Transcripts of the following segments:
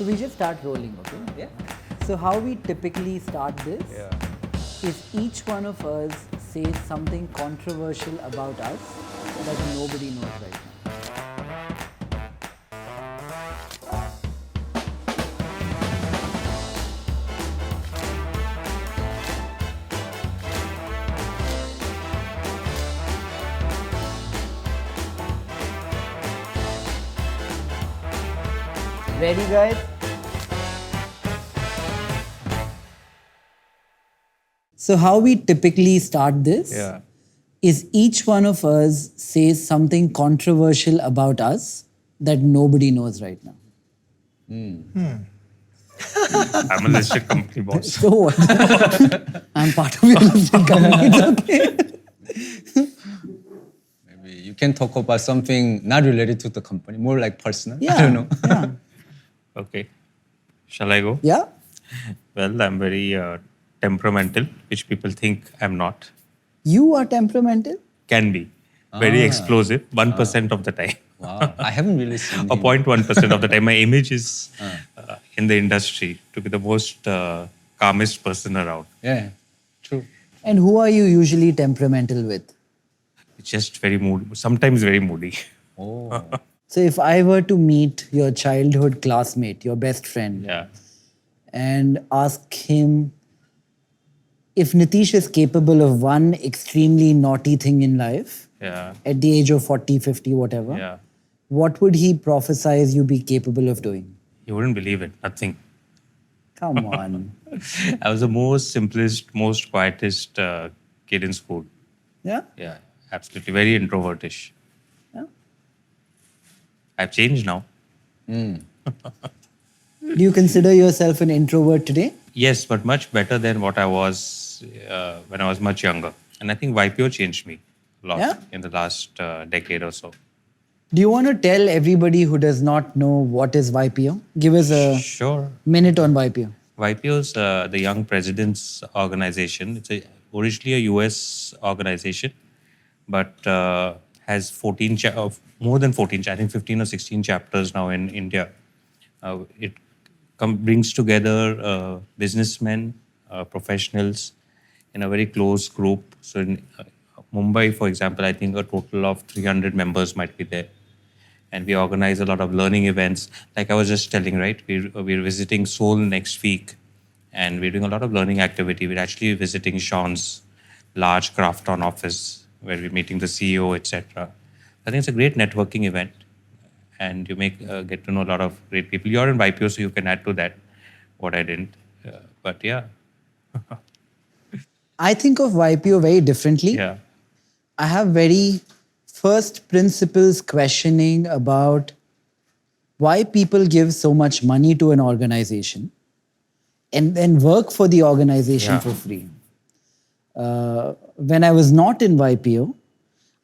So we just start rolling, okay? Yeah. So how we typically start this is each one of us says something controversial about us that nobody knows right now. Ready, guys? So how we typically start this is each one of us says something controversial about us that nobody knows right now. I'm a listed company boss. So what? I'm part of your listed company. It's okay. Maybe you can talk about something not related to the company, more like personal. Yeah. I don't know. Yeah. Okay. Shall I go? Yeah. Well, I'm very temperamental, which people think I'm not. You are temperamental? Can be. Very explosive, 1% of the time. Wow, I haven't really seen Or him. 0.1% of the time. My image is in the industry to be the most calmest person around. Yeah, true. And who are you usually temperamental with? It's just very moody, sometimes very moody. Oh, So if I were to meet your childhood classmate, your best friend, Yeah. and ask him if Nitish is capable of one extremely naughty thing in life Yeah. at the age of 40, 50, whatever, Yeah. what would he prophesize you be capable of doing? You wouldn't believe it. Nothing. Come on. I was the most simplest, most quietest kid in school. Yeah? Yeah, absolutely. Very introvertish. Yeah. I've changed now. Do you consider yourself an introvert today? Yes, but much better than what I was when I was much younger. And I think YPO changed me a lot Yeah? in the last decade or so. Do you want to tell everybody who does not know what is YPO? Give us a Sure. minute on YPO. YPO is the Young Presidents Organization. It's originally a US organization, but has 14, more than 14, I think 15 or 16 chapters now in India. It brings together businessmen, professionals in a very close group. So in Mumbai, for example, I think a total of 300 members might be there. And we organize a lot of learning events. Like I was just telling, right? We're visiting Sohn next week, and we're doing a lot of learning activity. We're actually visiting Sean's large Krafton office, where we're meeting the CEO, etc. I think it's a great networking event, and you get to know a lot of great people. You're in YPO, so you can add to that what I didn't. But yeah, I think of YPO very differently. yeah, I have very first principles questioning about why people give so much money to an organization and then work for the organization Yeah. for free. When I was not in YPO,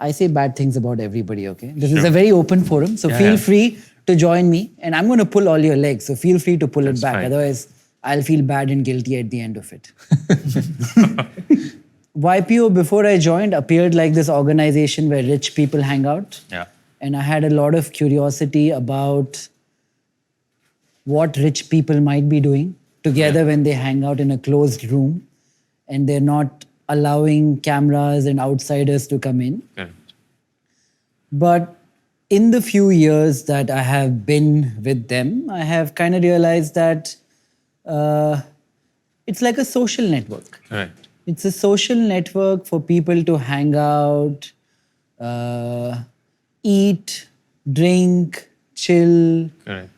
I say bad things about everybody, okay? This is Sure. a very open forum, so Yeah, feel yeah. free to join me. And I'm going to pull all your legs, so feel free to pull That's it back. fine. Otherwise, I'll feel bad and guilty at the end of it. YPO, before I joined, appeared like this organization where rich people hang out. yeah, And I had a lot of curiosity about what rich people might be doing together when they hang out in a closed room and they're not allowing cameras and outsiders to come in. correct. But in the few years that I have been with them, I have kind of realized that it's like a social network. Correct. It's a social network for people to hang out, eat, drink, chill, Correct.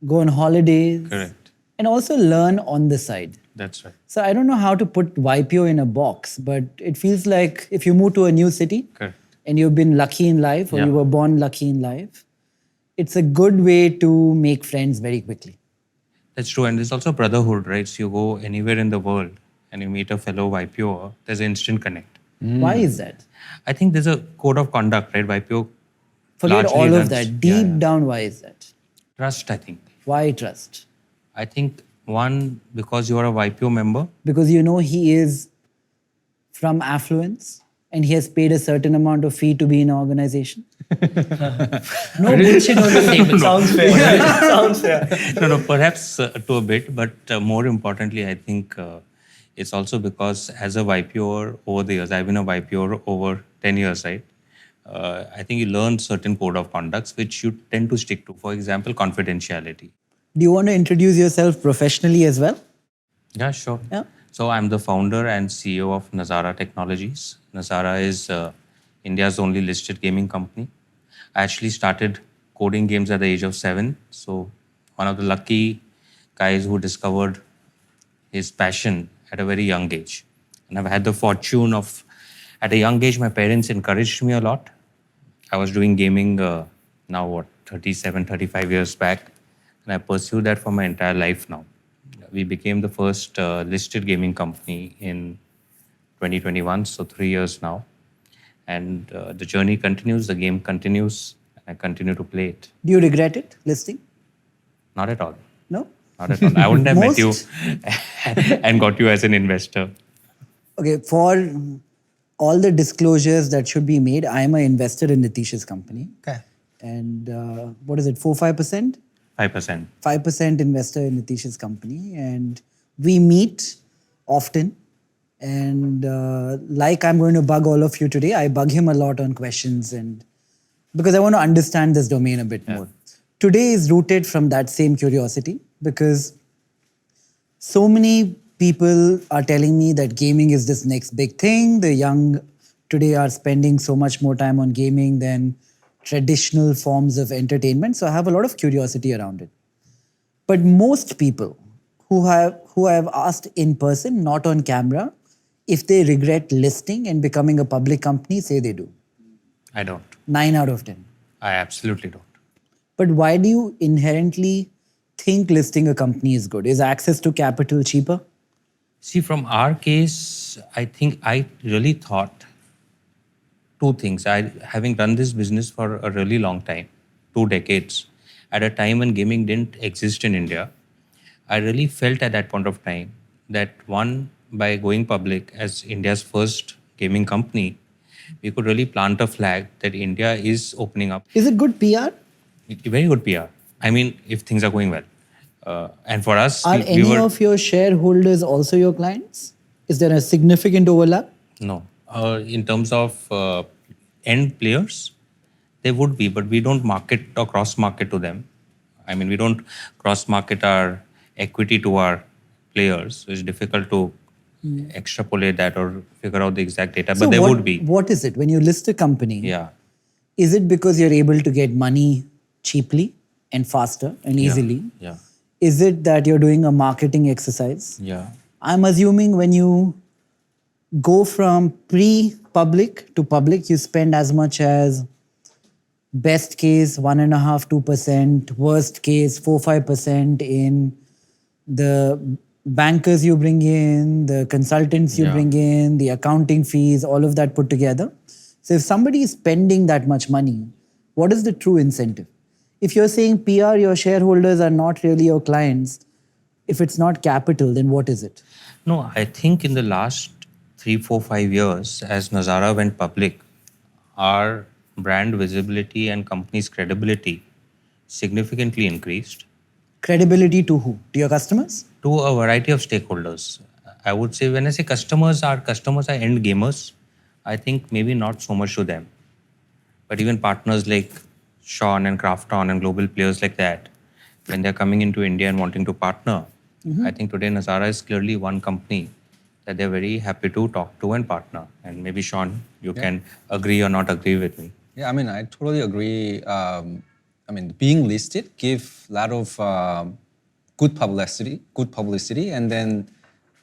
go on holidays, Correct. and also learn on the side. That's right. So I don't know how to put YPO in a box, but it feels like if you move to a new city Correct. and you've been lucky in life or Yeah. you were born lucky in life, it's a good way to make friends very quickly. That's true. And there's also brotherhood, right? So you go anywhere in the world and you meet a fellow YPO, there's an instant connect. Why is that? I think there's a code of conduct, right? YPO. Forget largely all of runs- that. yeah, Deep yeah. down, why is that? Trust, I think. Why trust? I think one, because you are a YPO member. Because you know he is from affluence, and he has paid a certain amount of fee to be in an organization? No bullshit on the table. Sounds fair. Sounds fair. No, perhaps to a bit, but more importantly, I think it's also because as a YPO over the years, I've been a YPO over 10 years, right? I think you learn certain code of conducts which you tend to stick to. For example, confidentiality. Do you want to introduce yourself professionally as well? Yeah, sure. Yeah. So I'm the founder and CEO of Nazara Technologies. Nazara is India's only listed gaming company. I actually started coding games at the age of 7. So one of the lucky guys who discovered his passion at a very young age. And I've had the fortune of, at a young age, my parents encouraged me a lot. I was doing gaming 35 years back. And I pursued that for my entire life now. We became the first listed gaming company in 2021, so 3 years now. And the journey continues, the game continues, and I continue to play it. Do you regret it, listing? Not at all. No? Not at all. I wouldn't have met you Most- and got you as an investor. Okay, for all the disclosures that should be made, I am an investor in Nitish's company. Okay. And what is it, 4-5%? 5%. 5% investor in Nitish's company. And we meet often. And like I'm going to bug all of you today, I bug him a lot on questions, and because I want to understand this domain a bit more. Today is rooted from that same curiosity, because so many people are telling me that gaming is this next big thing. The young today are spending so much more time on gaming than traditional forms of entertainment. So I have a lot of curiosity around it. But most people who I have asked in person, not on camera, if they regret listing and becoming a public company, say they do. I don't. 9 out of 10. I absolutely don't. But why do you inherently think listing a company is good? Is access to capital cheaper? See, from our case, I think I really thought two things. Having done this business for a really long time, 2 decades, at a time when gaming didn't exist in India, I really felt at that point of time that one, by going public as India's first gaming company, we could really plant a flag that India is opening up. Is it good PR? Very good PR. I mean, if things are going well. And for us, Are any of your shareholders also your clients? Is there a significant overlap? No. In terms of end players, they would be, but we don't market or cross-market to them. I mean, we don't cross-market our equity to our players. So it's difficult to extrapolate that or figure out the exact data, So but there what- would be. What is it? When you list a company, Yeah. is it because you're able to get money cheaply and faster and easily? Yeah. Is it that you're doing a marketing exercise? Yeah. I'm assuming when you go from pre-public to public, you spend as much as best case 1.5-2%, worst case 4-5% in the bankers you bring in, the consultants you Yeah. bring in, the accounting fees, all of that put together. So if somebody is spending that much money, what is the true incentive? If you're saying PR, your shareholders are not really your clients, if it's not capital, then what is it? No, I think in the last 3, 4, 5 years, as Nazara went public, our brand visibility and company's credibility significantly increased Credibility to who? To your customers? to a variety of stakeholders. I would say when I say customers are end gamers, I think maybe not so much to them. But even partners like Sohn and Krafton and global players like that, when they're coming into India and wanting to partner, I think today Nazara is clearly one company that they're very happy to talk to and partner. And maybe Sohn, you can agree or not agree with me. Yeah, I mean, I totally agree. I mean, being listed give a lot of good publicity, and then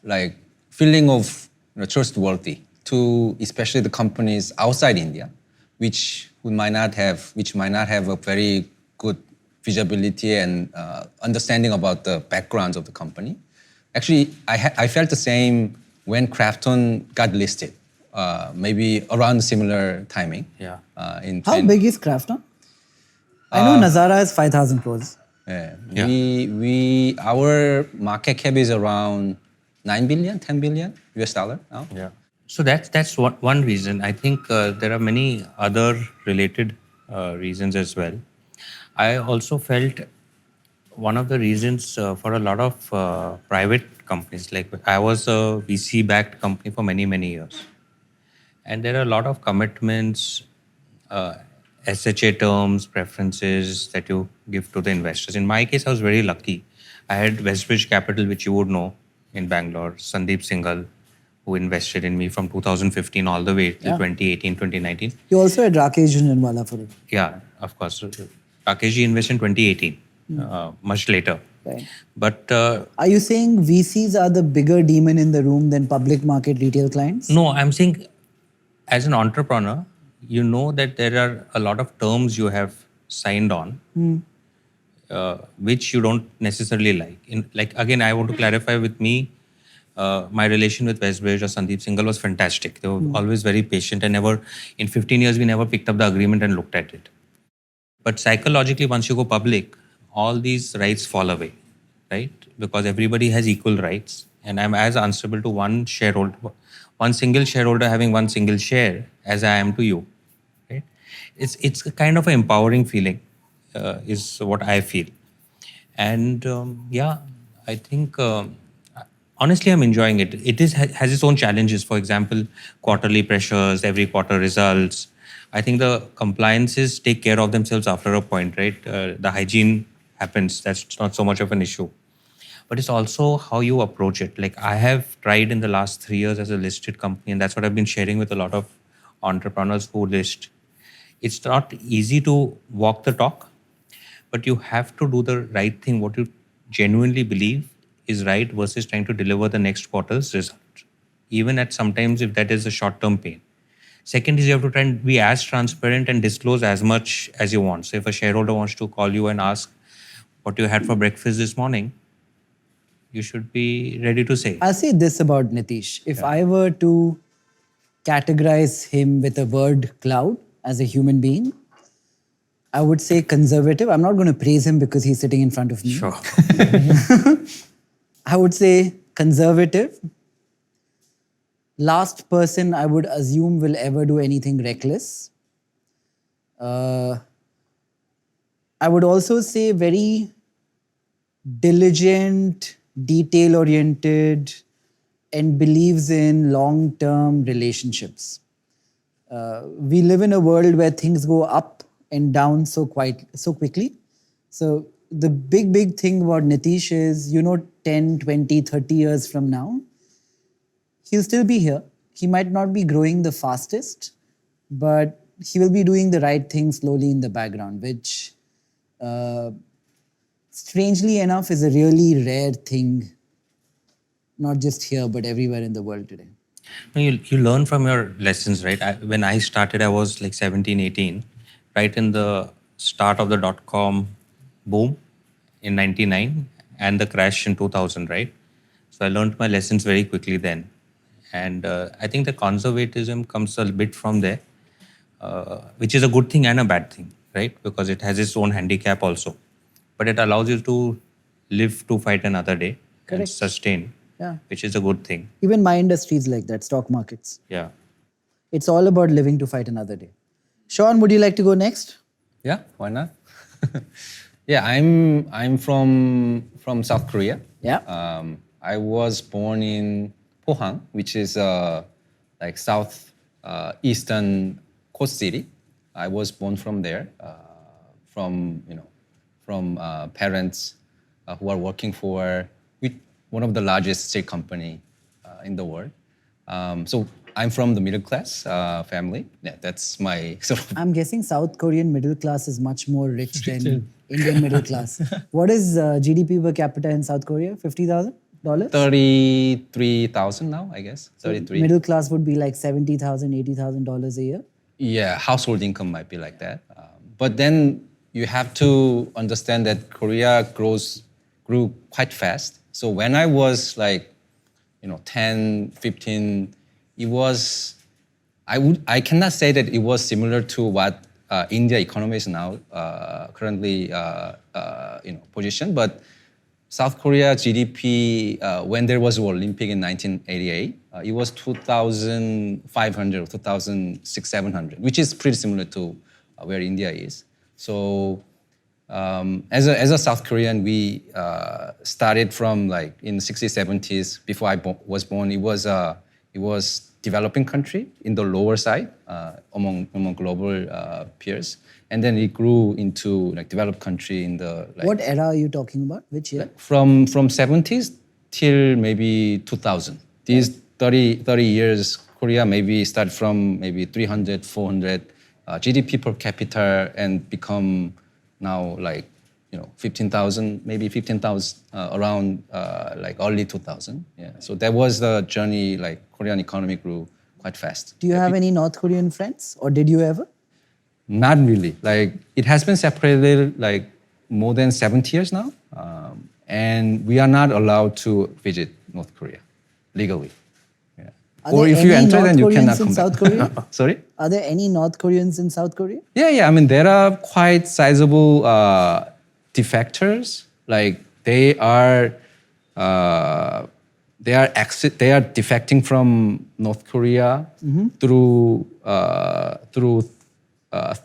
like feeling of trustworthy to especially the companies outside India, which might not have a very good visibility and understanding about the backgrounds of the company. Actually, I felt the same when Krafton got listed, maybe around similar timing. Yeah. How big is Krafton? I know Nazara has 5,000 crores. Yeah. Yeah. Our market cap is around 9 billion, 10 billion US dollar now. Yeah. So that's one reason. I think there are many other related reasons as well. I also felt one of the reasons for a lot of private companies, like I was a VC-backed company for many years, and there are a lot of commitments, uh, SHA terms, preferences that you give to the investors. In my case, I was very lucky. I had Westbridge Capital, which you would know in Bangalore, Sandeep Singhal, who invested in me from 2015 all the way till 2018, 2019. You also had Rakesh Jhunjhunwala for it. Yeah, of course. Rakeshji invested in 2018, much later. Right. But Are you saying VCs are the bigger demon in the room than public market retail clients? no, I'm saying as an entrepreneur, you know that there are a lot of terms you have signed on, which you don't necessarily like. Like again, I want to clarify with me, my relation with Westbridge or Sandeep Singhal was fantastic. They were always very patient, and never in 15 years we never picked up the agreement and looked at it. But psychologically, once you go public, all these rights fall away, right? Because everybody has equal rights, and I'm as answerable to one shareholder, one single shareholder having one single share as I am to you, right? It's a kind of an empowering feeling, is what I feel, and yeah, I think. Honestly, I'm enjoying it. It has its own challenges. For example, quarterly pressures, every quarter results. I think the compliances take care of themselves after a point, right? The hygiene happens. That's not so much of an issue. But it's also how you approach it. Like I have tried in the last 3 years as a listed company, and that's what I've been sharing with a lot of entrepreneurs who list. It's not easy to walk the talk, but you have to do the right thing, what you genuinely believe is right versus trying to deliver the next quarter's result, even at sometimes if that is a short-term pain. Second is you have to try and be as transparent and disclose as much as you want. So if a shareholder wants to call you and ask what you had for breakfast this morning, you should be ready to say. I'll say this about Nitish. If I were to categorize him with a word cloud as a human being, I would say conservative. I'm not going to praise him because he's sitting in front of me. Sure. I would say conservative. Last person I would assume will ever do anything reckless. I would also say very diligent, detail-oriented, and believes in long-term relationships. We live in a world where things go up and down so quickly. So the big thing about Nitish is, 10, 20, 30 years from now, he'll still be here. He might not be growing the fastest, but he will be doing the right thing slowly in the background, which strangely enough is a really rare thing, not just here, but everywhere in the world today. You learn from your lessons, right? When I started, I was like 17, 18, right in the start of the dot-com boom in 99 and the crash in 2000, right? So I learned my lessons very quickly then. And I think the conservatism comes a bit from there, which is a good thing and a bad thing, right? Because it has its own handicap also. But it allows you to live to fight another day and Correct. sustain, which is a good thing. Even my industry is like that, stock markets. Yeah. It's all about living to fight another day. Sean, would you like to go next? Yeah, why not? Yeah, I'm from South Korea. Yeah. I was born in Pohang, which is like south eastern coast city. I was born from there, from parents who are working for one of the largest state company in the world. So I'm from the middle class family. Yeah, that's my sort of. I'm guessing South Korean middle class is much more rich than Indian middle class. What is GDP per capita in South Korea? $50,000? 33,000 now, I guess. 33. Middle class would be like $70,000, $80,000 a year. Yeah, household income might be like that. But then you have to understand that Korea grew quite fast. So when I was like, 10, 15, it was, I cannot say that it was similar to what India economy is now currently, positioned, but South Korea GDP, when there was Olympic in 1988, it was 2,500 or 2,600, 700, which is pretty similar to where India is. So as a South Korean, we started from like in the 60s, 70s. Before I was born, it was developing country in the lower side among global peers, and then it grew into like developed country in the like, What era are you talking about? Which year? from 70s till maybe 2000. These 30 years, Korea maybe started from maybe 300, 400 GDP per capita and become now like 15,000, maybe 15,000 around like early 2000. Yeah, so that was the journey. Like Korean economy grew quite fast. Do you have any North Korean friends, or did you ever? Not really. Like it has been separated like more than 70 years now, and we are not allowed to visit North Korea legally. Yeah. Are Or there if you any enter, North then you Koreans cannot in come South back. Korea? Sorry. Are there any North Koreans in South Korea? Yeah. I mean, there are quite sizable defectors. Like they are defecting from North Korea through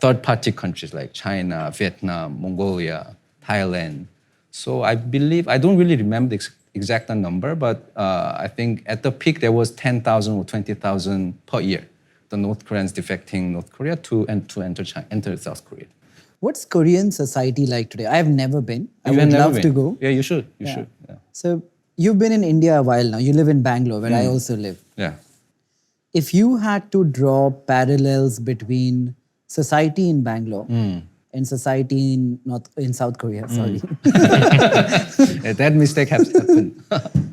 third-party countries like China, Vietnam, Mongolia, Thailand. So I believe, I don't really remember the exact number, but I think at the peak there was 10,000 or 20,000 per year. The North Koreans defecting North Korea to enter South Korea. What's Korean society like today? I have never been. I You have would never love been? to go. Yeah, you should. You Yeah. should. Yeah. So you've been in India a while now. You live in Bangalore, where I also live. Yeah. If you had to draw parallels between society in Bangalore and society in South Korea, sorry, Yeah, that mistake has happened.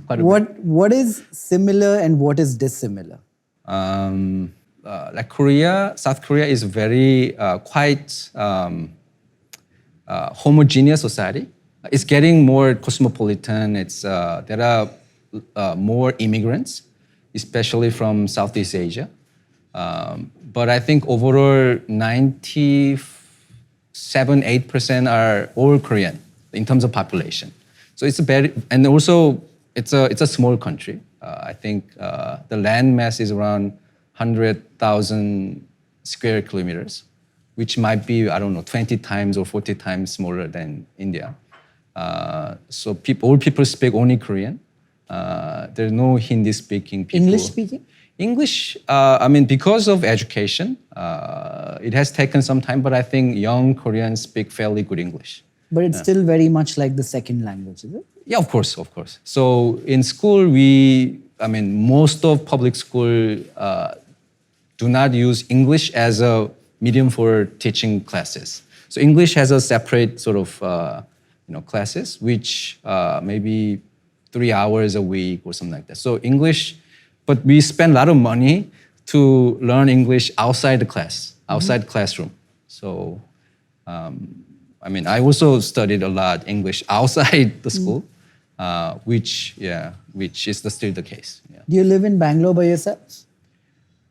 Quite a bit. what is similar and what is dissimilar? Like Korea, South Korea is very quite homogeneous society. It's getting more cosmopolitan. There are more immigrants, especially from Southeast Asia. But I think overall 97-8% are all Korean in terms of population. So it's and also it's a small country. I think the land mass is around 100,000 square kilometers, which might be, I don't know, 20 times or 40 times smaller than India. So all people speak only Korean. There's no Hindi-speaking people. English speaking? English, I mean, because of education, it has taken some time, but I think young Koreans speak fairly good English. But it's still very much like the second language, is it? Yeah, of course, of course. So in school, most of public school do not use English as a medium for teaching classes. So English has a separate sort of classes, which maybe 3 hours a week or something like that. So English, but we spend a lot of money to learn English outside the class, outside classroom. So, I also studied a lot English outside the school, which is still the case. Yeah. Do you live in Bangalore by yourself?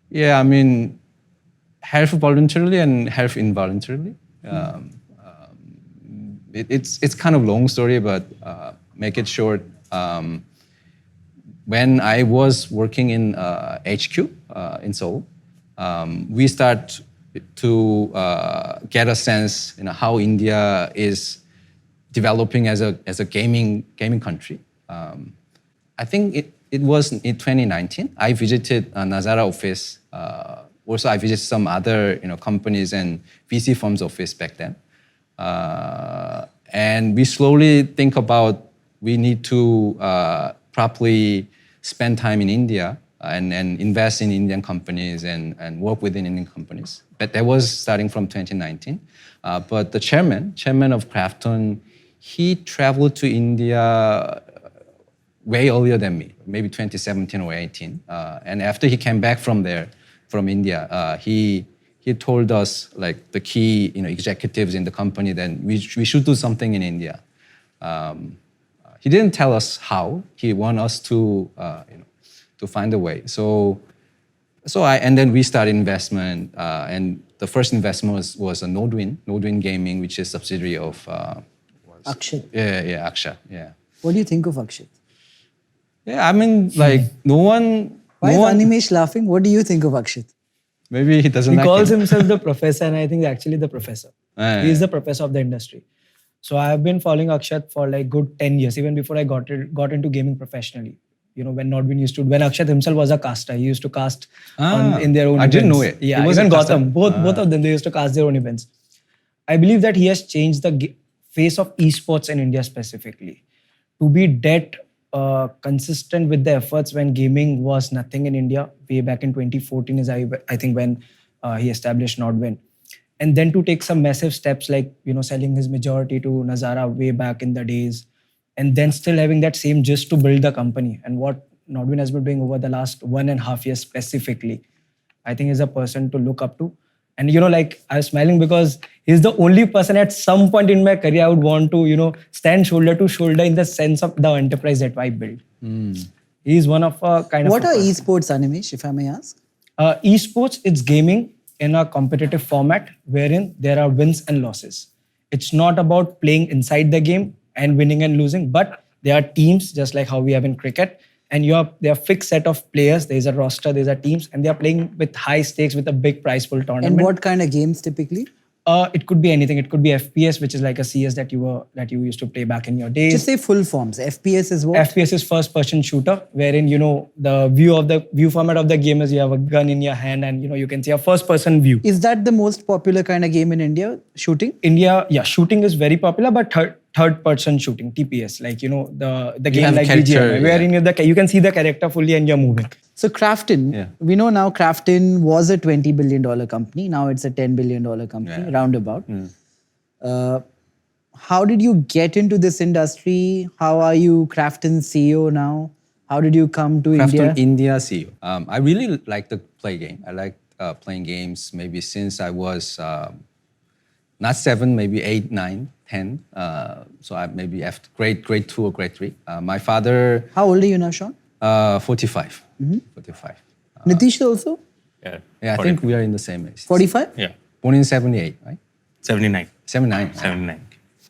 Yeah, I mean, half voluntarily and half involuntarily. It's kind of long story, but make it short. When I was working in HQ in Seoul, we start to get a sense, how India is developing as a gaming country. I think it was in 2019. I visited Nazara office. Also, I visited some other companies and VC firms office back then. And we slowly think about we need to properly spend time in India and invest in Indian companies and work within Indian companies. But that was starting from 2019. But the chairman of Krafton, he traveled to India way earlier than me, maybe 2017 or 18. And after he came back from India, he told us like the key executives in the company that we should do something in India. He didn't tell us how. He wanted us to find a way. And then we started investment, and the first investment was a Nodwin Gaming, which is a subsidiary of Akshay. Yeah, Akshay. Yeah. What do you think of Akshat? Yeah, I mean, like no one. Why no is one. Animesh laughing? What do you think of Akshat? Maybe he doesn't He like calls him. himself the professor, and I think actually the professor. Yeah, He is yeah. the professor of the industry. So I've been following Akshat for like good 10 years, even before I got into gaming professionally. You know, when when Akshat himself was a caster, he used to cast in their own I events. didn't know it. Yeah, He was even a caster? Gotham, both of them, they used to cast their own events. I believe that he has changed the face of esports in India specifically. To be that consistent with the efforts when gaming was nothing in India, way back in 2014 is I think when he established Nodwin. And then to take some massive steps like, you know, selling his majority to Nazara way back in the days, and then still having that same just to build the company. And what Nodwin has been doing over the last 1.5 years specifically, I think is a person to look up to. And you know, like I was smiling because he's the only person at some point in my career I would want to, you know, stand shoulder to shoulder in the sense of the enterprise that I built. He's one of a kind What of. are esports, Animesh, if I may ask? Esports, it's gaming in a competitive format wherein there are wins and losses. It's not about playing inside the game and winning and losing, but there are teams just like how we have in cricket. And there are fixed set of players. There's a roster, there's a teams, and they are playing with high stakes with a big prize pool tournament. And what kind of games typically? It could be anything. It could be FPS, which is like a CS that you used to play back in your days. Just say full forms. FPS is what? FPS is first-person shooter, wherein you know the view format of the game is you have a gun in your hand and you know you can see a first-person view. Is that the most popular kind of game in India? Shooting? India, yeah, shooting is very popular, but third-person shooting (TPS), like you know the game have like character, BGM, wherein you can see the character fully and you're moving. So Krafton, Yeah. we know now Krafton was a $20 billion company. Now it's a $10 billion company, Yeah. roundabout. How did you get into this industry? How are you Krafton CEO now? How did you come to India? Krafton India CEO. I really like to play game. I like playing games maybe since I was not 7, maybe 8, 9, 10. So I maybe after grade 2 or grade 3. My father, How old are you now, Sean? 45. 45. Nitish also? Yeah. Yeah, I think we are in the same age. 45? Yeah. Born in 78, right? 79. 79. 79.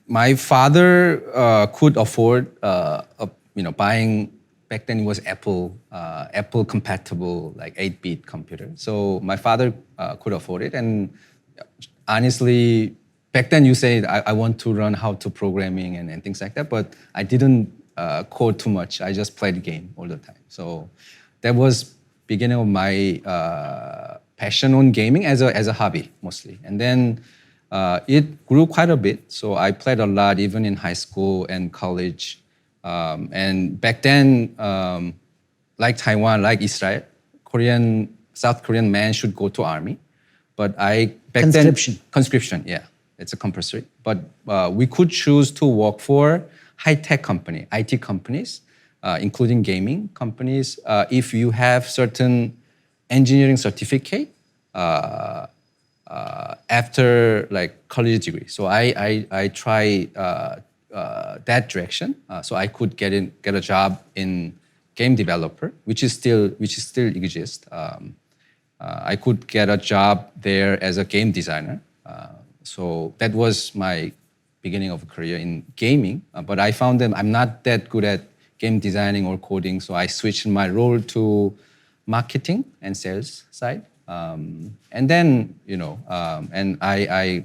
My father could afford, buying. Back then it was Apple compatible like 8-bit computer. So my father could afford it, and honestly, back then you say I want to learn how to programming and things like that, but I didn't code too much. I just played the game all the time. So that was beginning of my passion on gaming as a hobby mostly, and then. It grew quite a bit, so I played a lot even in high school and college. And back then, like Taiwan, like Israel, South Korean men should go to army. But Conscription. Conscription, yeah, it's a compulsory. But we could choose to work for high-tech company, IT companies, including gaming companies. If you have certain engineering certificate, after like college degree. So I try that direction. So I could get a job in game developer, which is still exists. I could get a job there as a game designer. So that was my beginning of a career in gaming. But I found that I'm not that good at game designing or coding. So I switched my role to marketing and sales side. And then, and I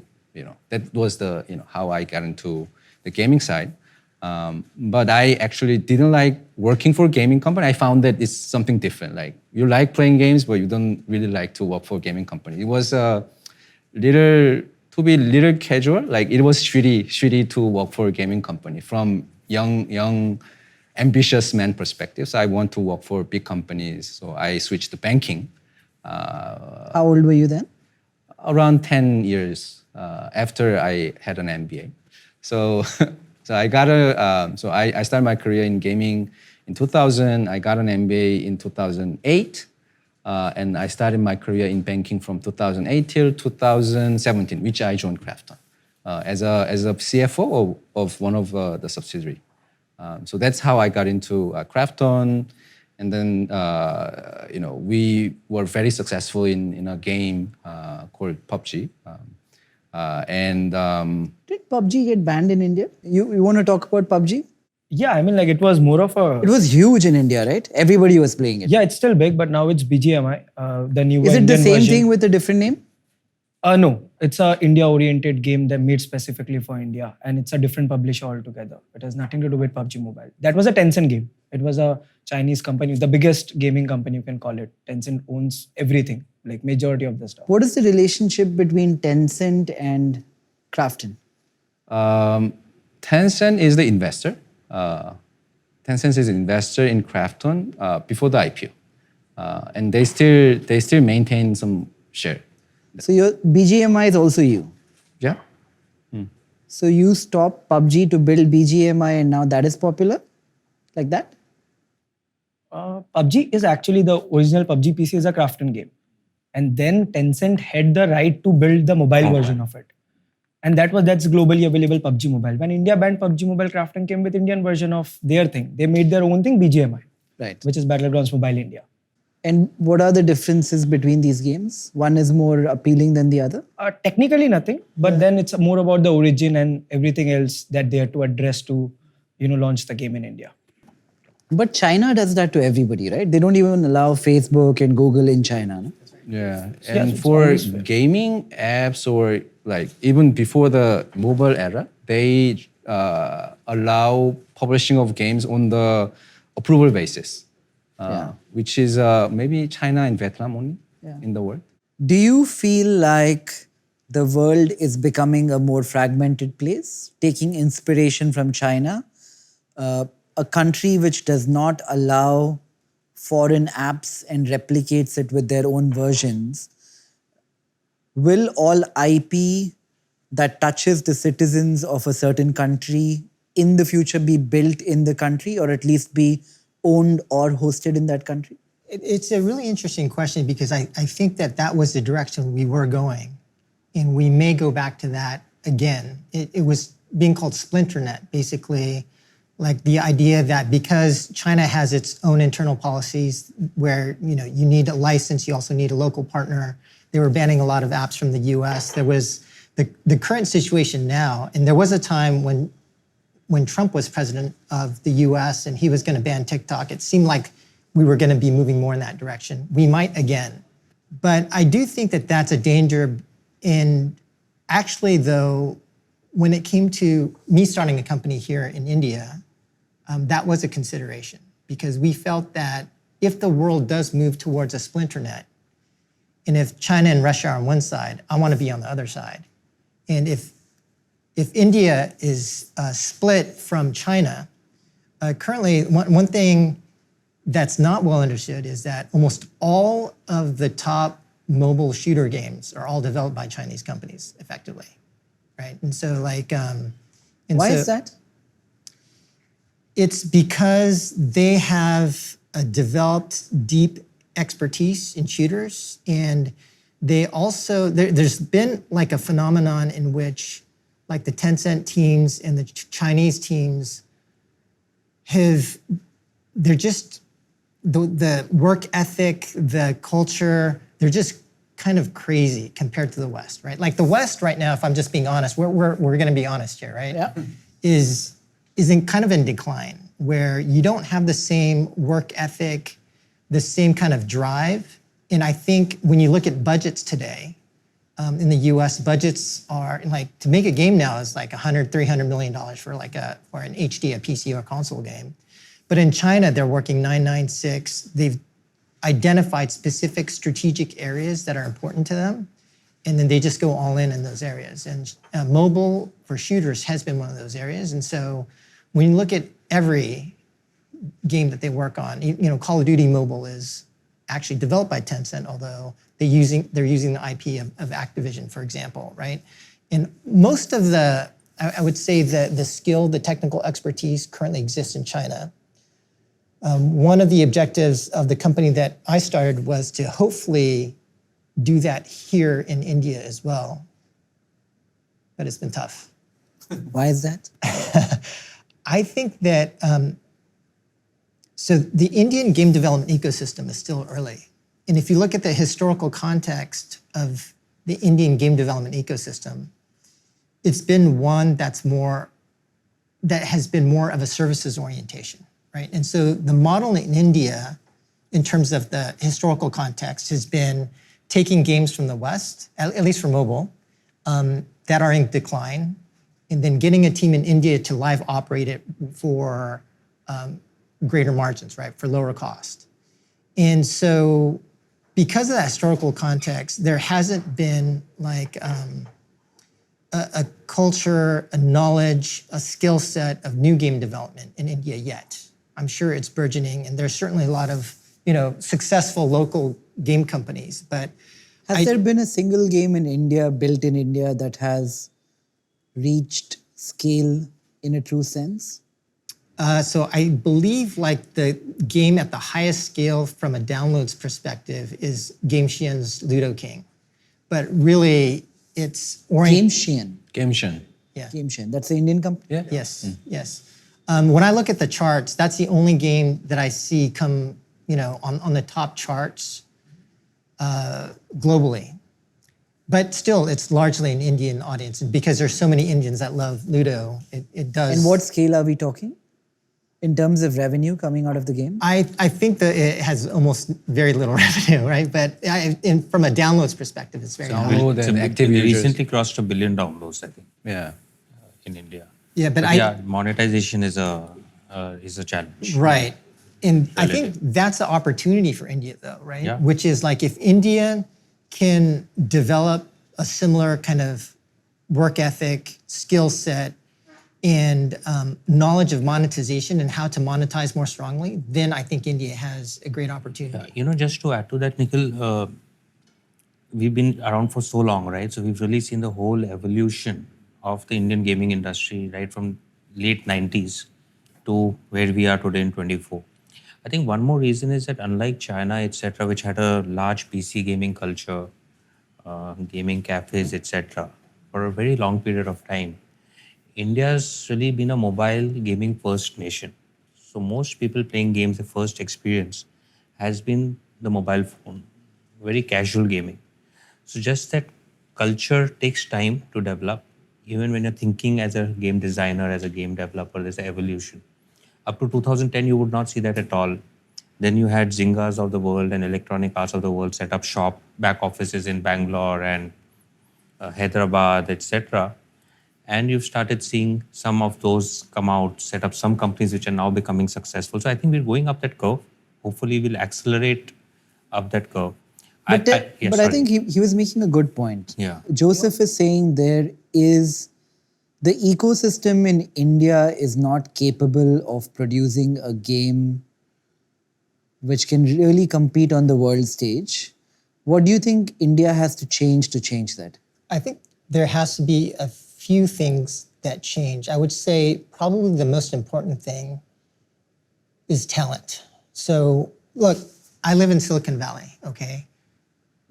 that was how I got into the gaming side. But I actually didn't like working for a gaming company. I found that it's something different. Like you like playing games, but you don't really like to work for a gaming company. It was a little casual. Like it was shitty to work for a gaming company from young ambitious man perspective. So I want to work for big companies. So I switched to banking. How old were you then? Around 10 years after I had an MBA. So I got I started my career in gaming in 2000. I got an MBA in 2008. And I started my career in banking from 2008 till 2017, which I joined Krafton as a CFO of one of the subsidiary. So that's how I got into Krafton. And then, we were very successful in a game called Pubg. Did Pubg get banned in India? You want to talk about Pubg? Yeah, I mean, like it was more of a. It was huge in India, right? Everybody was playing it. Yeah, it's still big, but now it's BGMI, the new Is it the Indian same version. thing with a different name? No, it's a India-oriented game that made specifically for India, and it's a different publisher altogether. It has nothing to do with PUBG Mobile. That was a Tencent game. It was a Chinese company, the biggest gaming company you can call it. Tencent owns everything, like majority of the stuff. What is the relationship between Tencent and Krafton? Tencent is the investor. Tencent is an investor in Krafton before the IPO, and they still maintain some share. So your BGMI is also you. Yeah. So you stopped PUBG to build BGMI and now that is popular? Like that? PUBG is actually the original PUBG PC is a Krafton game. And then Tencent had the right to build the mobile version of it. And that's globally available PUBG Mobile. When India banned PUBG Mobile, Krafton came with Indian version of their thing. They made their own thing, BGMI. Right. Which is Battlegrounds Mobile India. And what are the differences between these games? One is more appealing than the other? Technically nothing, but then it's more about the origin and everything else that they had to address to, launch the game in India. But China does that to everybody, right? They don't even allow Facebook and Google in China. No? Yeah, Yeah, and it's for always fair. gaming apps or like even before the mobile era, they allow publishing of games on the approval basis, which is maybe China and Vietnam only in the world. Do you feel like the world is becoming a more fragmented place, taking inspiration from China, a country which does not allow foreign apps and replicates it with their own versions? Will all IP that touches the citizens of a certain country in the future be built in the country or at least be owned or hosted in that country? It's a really interesting question because I think that was the direction we were going. And we may go back to that again. It was being called splinternet, basically, like the idea that because China has its own internal policies where you need a license, you also need a local partner. They were banning a lot of apps from the US. There was the current situation now, and there was a time when Trump was president of the US and he was going to ban TikTok, it seemed like we were going to be moving more in that direction. We might again. But I do think that that's a danger. And actually, though, when it came to me starting a company here in India, that was a consideration because we felt that if the world does move towards a splinternet, and if China and Russia are on one side, I want to be on the other side. And if India is split from China, currently one thing that's not well understood is that almost all of the top mobile shooter games are all developed by Chinese companies, effectively, right? And so, Why is that? It's because they have developed deep expertise in shooters, and they also there's been like a phenomenon in which like the Tencent teams and the Chinese teams they're just the work ethic, the culture, they're just kind of crazy compared to the West, right? Like the West right now, if I'm just being honest, we're going to be honest here, right? Yeah. Is kind of in decline, where you don't have the same work ethic, the same kind of drive. And I think when you look at budgets today, in the US, budgets are like, to make a game now is like $100-300 million for an HD, a PC or console game. But in China, they're working 996. They've identified specific strategic areas that are important to them, and then they just go all in those areas. And mobile for shooters has been one of those areas. And so when you look at every game that they work on, Call of Duty Mobile is actually developed by Tencent, although they're using the IP of Activision, for example, right? And most of I would say the skill, the technical expertise currently exists in China. One of the objectives of the company that I started was to hopefully do that here in India as well. But it's been tough. Why is that? I think that, so the Indian game development ecosystem is still early. And if you look at the historical context of the Indian game development ecosystem, it's been one that's more that has been more of a services orientation, right? And so the model in India, in terms of the historical context, has been taking games from the West, at least for mobile, that are in decline, and then getting a team in India to live operate it for greater margins, right, for lower cost. And so because of that historical context, there hasn't been like a culture, a knowledge, a skill set of new game development in India yet. I'm sure it's burgeoning, and there's certainly a lot of successful local game companies. But Has there been a single game in India, built in India, that has reached scale in a true sense? So I believe like the game at the highest scale from a downloads perspective is Game Xian's Ludo King. But really, it's Game Xian. Game Shen. Yeah. Game Xian. That's the Indian company? Yeah. Yes, yes. When I look at the charts, that's the only game that I see come, on the top charts globally. But still, it's largely an Indian audience, and because there's so many Indians that love Ludo, it does. And what scale are we talking in terms of revenue coming out of the game? I think that it has almost very little revenue, right? But from a downloads perspective, it's very high. Download and active It users. recently crossed 1 billion downloads, I think, Yeah. in India. Yeah, but monetization is a challenge. Right. And I think that's the opportunity for India, though, right? Yeah. Which is like if India can develop a similar kind of work ethic, skill set, and knowledge of monetization and how to monetize more strongly, then I think India has a great opportunity. Just to add to that, Nikhil, we've been around for so long, right? So we've really seen the whole evolution of the Indian gaming industry, right, from late 90s to where we are today in 24. I think one more reason is that unlike China, etc., which had a large PC gaming culture, gaming cafes, etc., for a very long period of time, India's really been a mobile gaming first nation. So most people playing games, the first experience has been the mobile phone, very casual gaming. So just that culture takes time to develop. Even when you're thinking as a game designer, as a game developer, there's an evolution. Up to 2010, you would not see that at all. Then you had Zyngas of the world and Electronic Arts of the world set up shop, back offices in Bangalore and Hyderabad, etc. And you've started seeing some of those come out, set up some companies which are now becoming successful. So I think we're going up that curve. Hopefully, we'll accelerate up that curve. But I think he was making a good point. Yeah. Joseph is saying there is the ecosystem in India is not capable of producing a game which can really compete on the world stage. What do you think India has to change that? I think there has to be a few things that change. I would say probably the most important thing is talent. So look, I live in Silicon Valley, okay?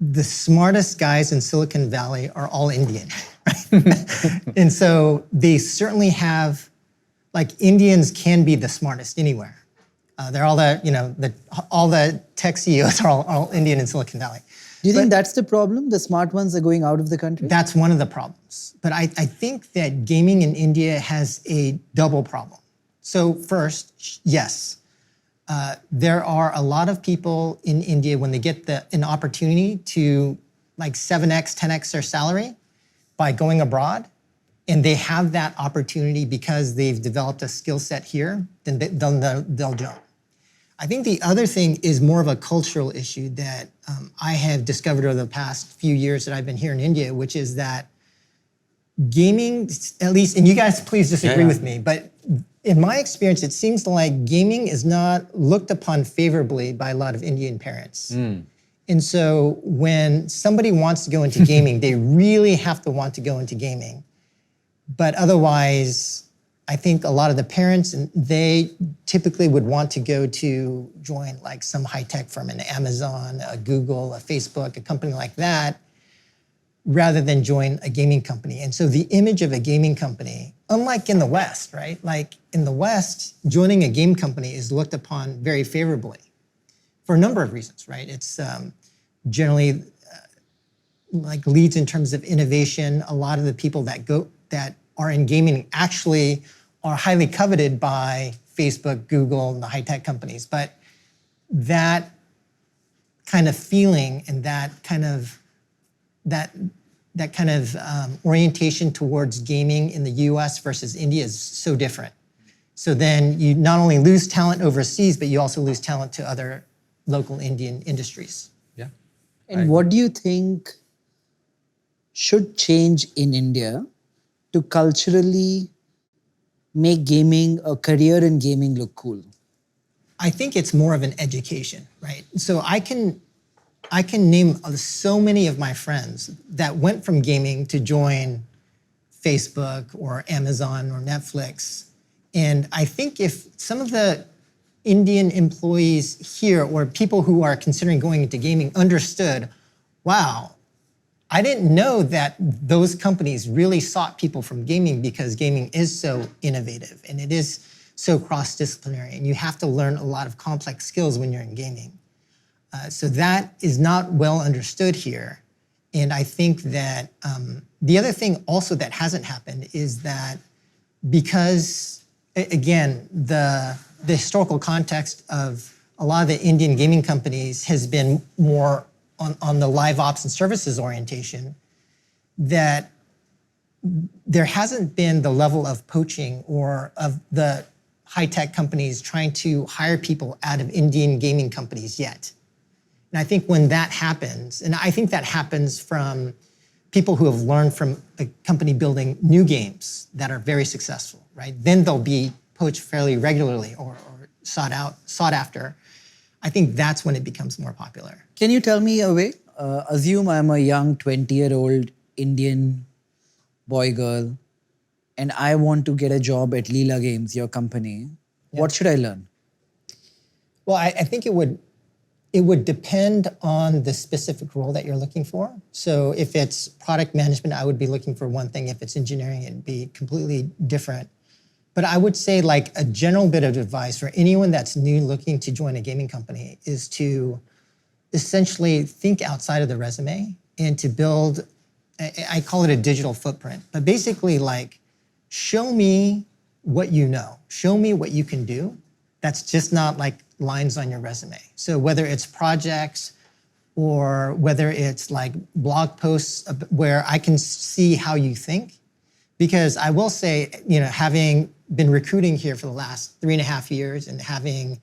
The smartest guys in Silicon Valley are all Indian, right? And so they certainly have, like Indians can be the smartest anywhere. They're all all the tech CEOs are all Indian in Silicon Valley. Do you think that's the problem? The smart ones are going out of the country? That's one of the problems. But I think that gaming in India has a double problem. So first, yes, there are a lot of people in India when they get an opportunity to like 7x, 10x their salary by going abroad, and they have that opportunity because they've developed a skill set here, then they'll jump. I think the other thing is more of a cultural issue that I have discovered over the past few years that I've been here in India, which is that gaming, at least, and you guys please disagree with me, but in my experience, it seems like gaming is not looked upon favorably by a lot of Indian parents. And so when somebody wants to go into gaming, they really have to want to go into gaming. But otherwise, I think a lot of the parents, they typically would want to go to join like some high-tech firm, an Amazon, a Google, a Facebook, a company like that, rather than join a gaming company. And so the image of a gaming company, unlike in the West, right? Like in the West, joining a game company is looked upon very favorably for a number of reasons, right? It's generally like leads in terms of innovation. A lot of the people that are in gaming actually are highly coveted by Facebook, Google, and the high-tech companies. But that kind of feeling and that kind of orientation towards gaming in the US versus India is so different. So then you not only lose talent overseas, but you also lose talent to other local Indian industries. Yeah. And what do you think should change in India to culturally make gaming, a career in gaming, look cool? I think it's more of an education, right? So I can name so many of my friends that went from gaming to join Facebook or Amazon or Netflix. And I think if some of the Indian employees here or people who are considering going into gaming understood, wow, I didn't know that those companies really sought people from gaming because gaming is so innovative and it is so cross-disciplinary and you have to learn a lot of complex skills when you're in gaming. So that is not well understood here. And I think that the other thing also that hasn't happened is that because, again, the historical context of a lot of the Indian gaming companies has been more on the live ops and services orientation, that there hasn't been the level of poaching or of the high-tech companies trying to hire people out of Indian gaming companies yet. And I think when that happens, and I think that happens from people who have learned from a company building new games that are very successful, right? Then they'll be poached fairly regularly or sought after. I think that's when it becomes more popular. Can you tell me a way? Assume I'm a young 20-year-old Indian boy, girl, and I want to get a job at Leela Games, your company. Yeah. What should I learn? Well, I think it would depend on the specific role that you're looking for. So if it's product management, I would be looking for one thing. If it's engineering, it'd be completely different. But I would say like a general bit of advice for anyone that's new looking to join a gaming company is to essentially think outside of the resume and to build, I call it a digital footprint, but basically like show me what you know, show me what you can do. That's just not like lines on your resume. So whether it's projects or whether it's like blog posts where I can see how you think, because I will say, having been recruiting here for the last 3.5 years and having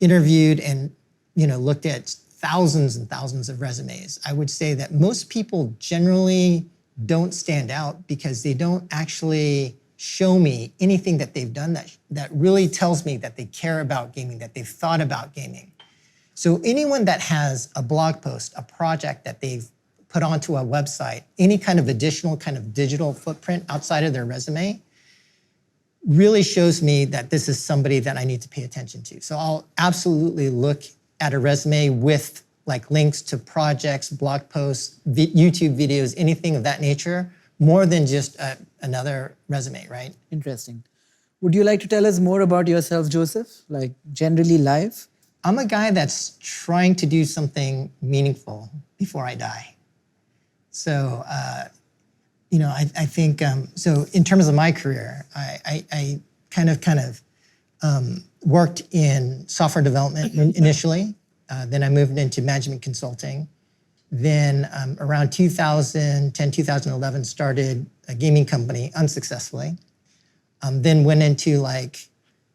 interviewed and, looked at thousands and thousands of resumes, I would say that most people generally don't stand out because they don't actually show me anything that they've done that really tells me that they care about gaming, that they've thought about gaming. So anyone that has a blog post, a project that they've put onto a website, any kind of additional kind of digital footprint outside of their resume really shows me that this is somebody that I need to pay attention to. So I'll absolutely look at a resume with like links to projects, blog posts, YouTube videos, anything of that nature, more than just another resume, right? Interesting. Would you like to tell us more about yourself, Joseph? Like generally live? I'm a guy that's trying to do something meaningful before I die. So, I think, so in terms of my career, I kind of worked in software development initially. Then I moved into management consulting. Then around 2010, 2011, started a gaming company unsuccessfully. Then went into like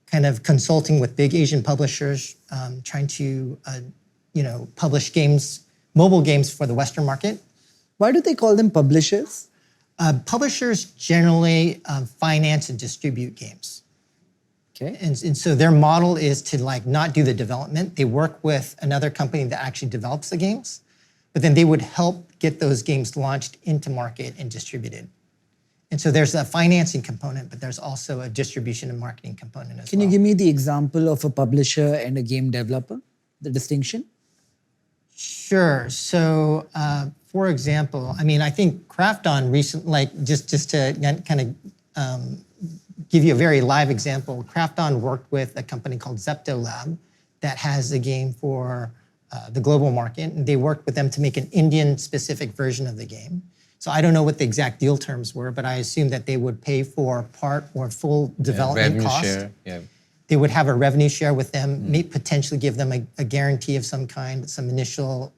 kind of consulting with big Asian publishers, trying to, publish games, mobile games for the Western market. Why do they call them publishers? Publishers generally finance and distribute games. Okay. And so their model is to like not do the development. They work with another company that actually develops the games, but then they would help get those games launched into market and distributed. And so there's a financing component, but there's also a distribution and marketing component as well. Can you give me the example of a publisher and a game developer, the distinction? Sure. So, for example, I think Krafton recently, like just to kind of give you a very live example, Krafton worked with a company called Zepto Lab that has a game for the global market. And they worked with them to make an Indian-specific version of the game. So I don't know what the exact deal terms were, but I assume that they would pay for part or full development revenue cost. share. Yeah. They would have a revenue share with them, may potentially give them a guarantee of some kind, some initial,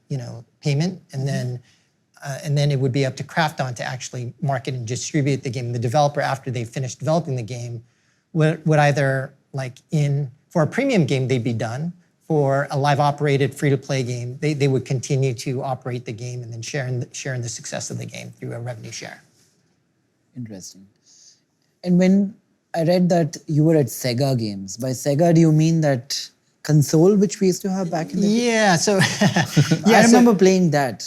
payment, and then it would be up to Krafton to actually market and distribute the game. The developer, after they finish developing the game, would either for a premium game, they'd be done. For a live operated free-to-play game, they would continue to operate the game and then share in the success of the game through a revenue share. Interesting. And when I read that you were at Sega Games, by Sega, do you mean that console which we used to have back in the day? Yeah, so I remember playing that.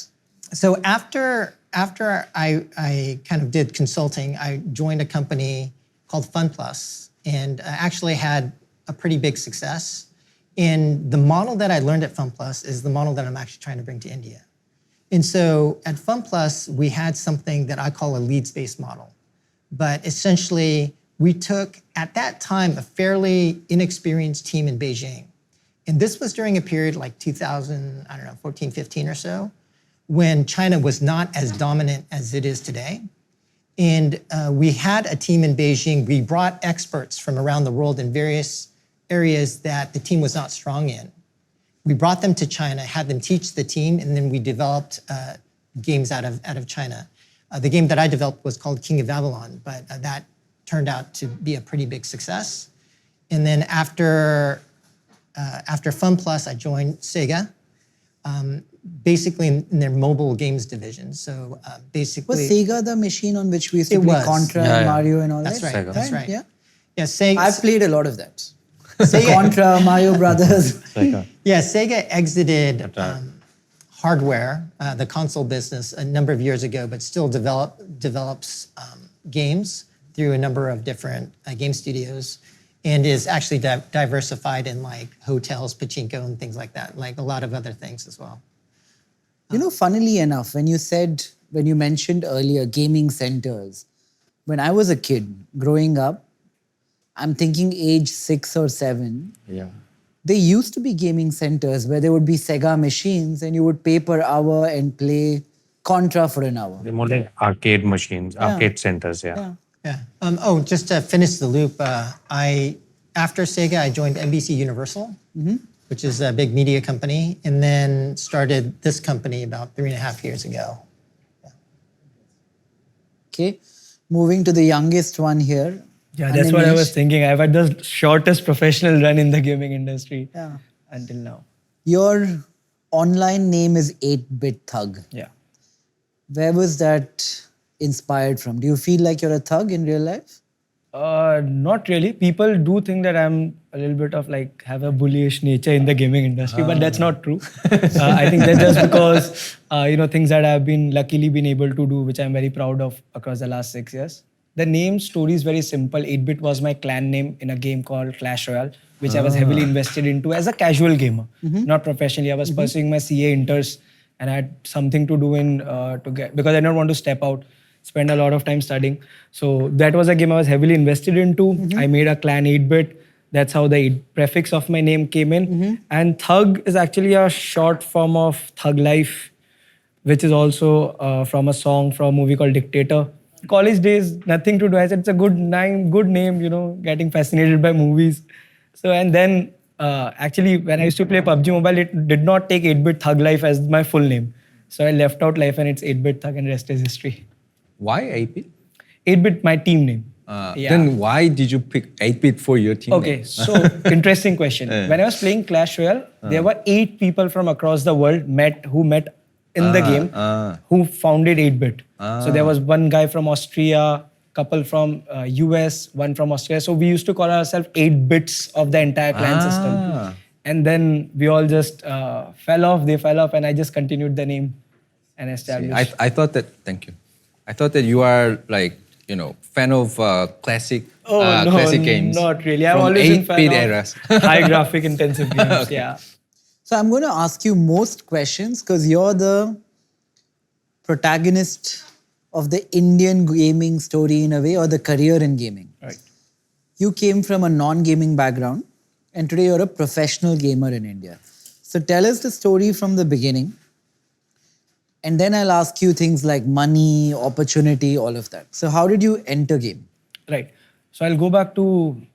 So after I kind of did consulting, I joined a company called FunPlus and actually had a pretty big success. And the model that I learned at FunPlus is the model that I'm actually trying to bring to India. And so at FunPlus, we had something that I call a leads-based model. But essentially, we took, at that time, a fairly inexperienced team in Beijing. And this was during a period like 2014, 15 or so, when China was not as dominant as it is today. And we had a team in Beijing. We brought experts from around the world in various areas that the team was not strong in. We brought them to China, had them teach the team, and then we developed games out of China. The game that I developed was called King of Avalon, but that turned out to be a pretty big success. And then after FunPlus, I joined Sega, basically in their mobile games division. So basically... Was Sega the machine on which we used to play Contra and Mario and all That's that? right, that's right. Yeah. Yeah, Sega, I've played a lot of that. Contra, Mario Brothers. Yeah, Sega exited hardware, the console business, a number of years ago, but still develops games through a number of different game studios, and is actually diversified in like hotels, pachinko, and things like that, like a lot of other things as well. Funnily enough, when you mentioned earlier gaming centers, when I was a kid growing up, I'm thinking age 6 or 7. Yeah. There used to be gaming centers where there would be Sega machines and you would pay per hour and play Contra for an hour. They're more like arcade machines, arcade centers, yeah. Yeah. Just to finish the loop, after Sega, I joined NBC Universal, which is a big media company, and then started this company about 3.5 years ago. Okay. Moving to the youngest one here. Yeah, that's what I was Animesh. thinking. I've had the shortest professional run in the gaming industry until now. Your online name is 8-Bit Thug. Yeah. Where was that inspired from? Do you feel like you're a thug in real life? Not really. People do think that I'm a little bit of have a bullyish nature in the gaming industry, but that's not true. I think that's just because, things that I've luckily been able to do, which I'm very proud of across the last 6 years. The name story is very simple. 8-Bit was my clan name in a game called Clash Royale, which I was heavily invested into as a casual gamer, not professionally. I was pursuing my CA inters and I had something to do because I don't want to step out, spend a lot of time studying. So that was a game I was heavily invested into. I made a clan 8-Bit. That's how the 8 prefix of my name came in. And Thug is actually a short form of Thug Life, which is also from a song from a movie called Dictator. College days, nothing to do. I said, it's a good name, getting fascinated by movies. So, and then actually, when I used to play Pubg Mobile, it did not take 8-Bit Thug Life as my full name. So I left out life and it's 8-Bit Thug and rest is history. Why 8-bit? 8-Bit, my team name. Then why did you pick 8-bit for your team? Okay, so interesting question. When I was playing Clash Royale, there were 8 people from across the world who met in the game who founded 8-Bit. So there was one guy from Austria, couple from US, one from Australia. So we used to call ourselves 8 bits of the entire clan system. And then we all just fell off, they fell off, and I just continued the name and established. I thought that, thank you. I thought that you are fan of classic games. Not really. I've from always been fan 8-bit of eras. high graphic intensive games, yeah. So I'm going to ask you most questions because you're the protagonist of the Indian gaming story in a way, or the career in gaming. Right. You came from a non-gaming background and today you're a professional gamer in India. So tell us the story from the beginning And then I'll ask you things like money, opportunity, all of that. So how did you enter game? Right. So I'll go back to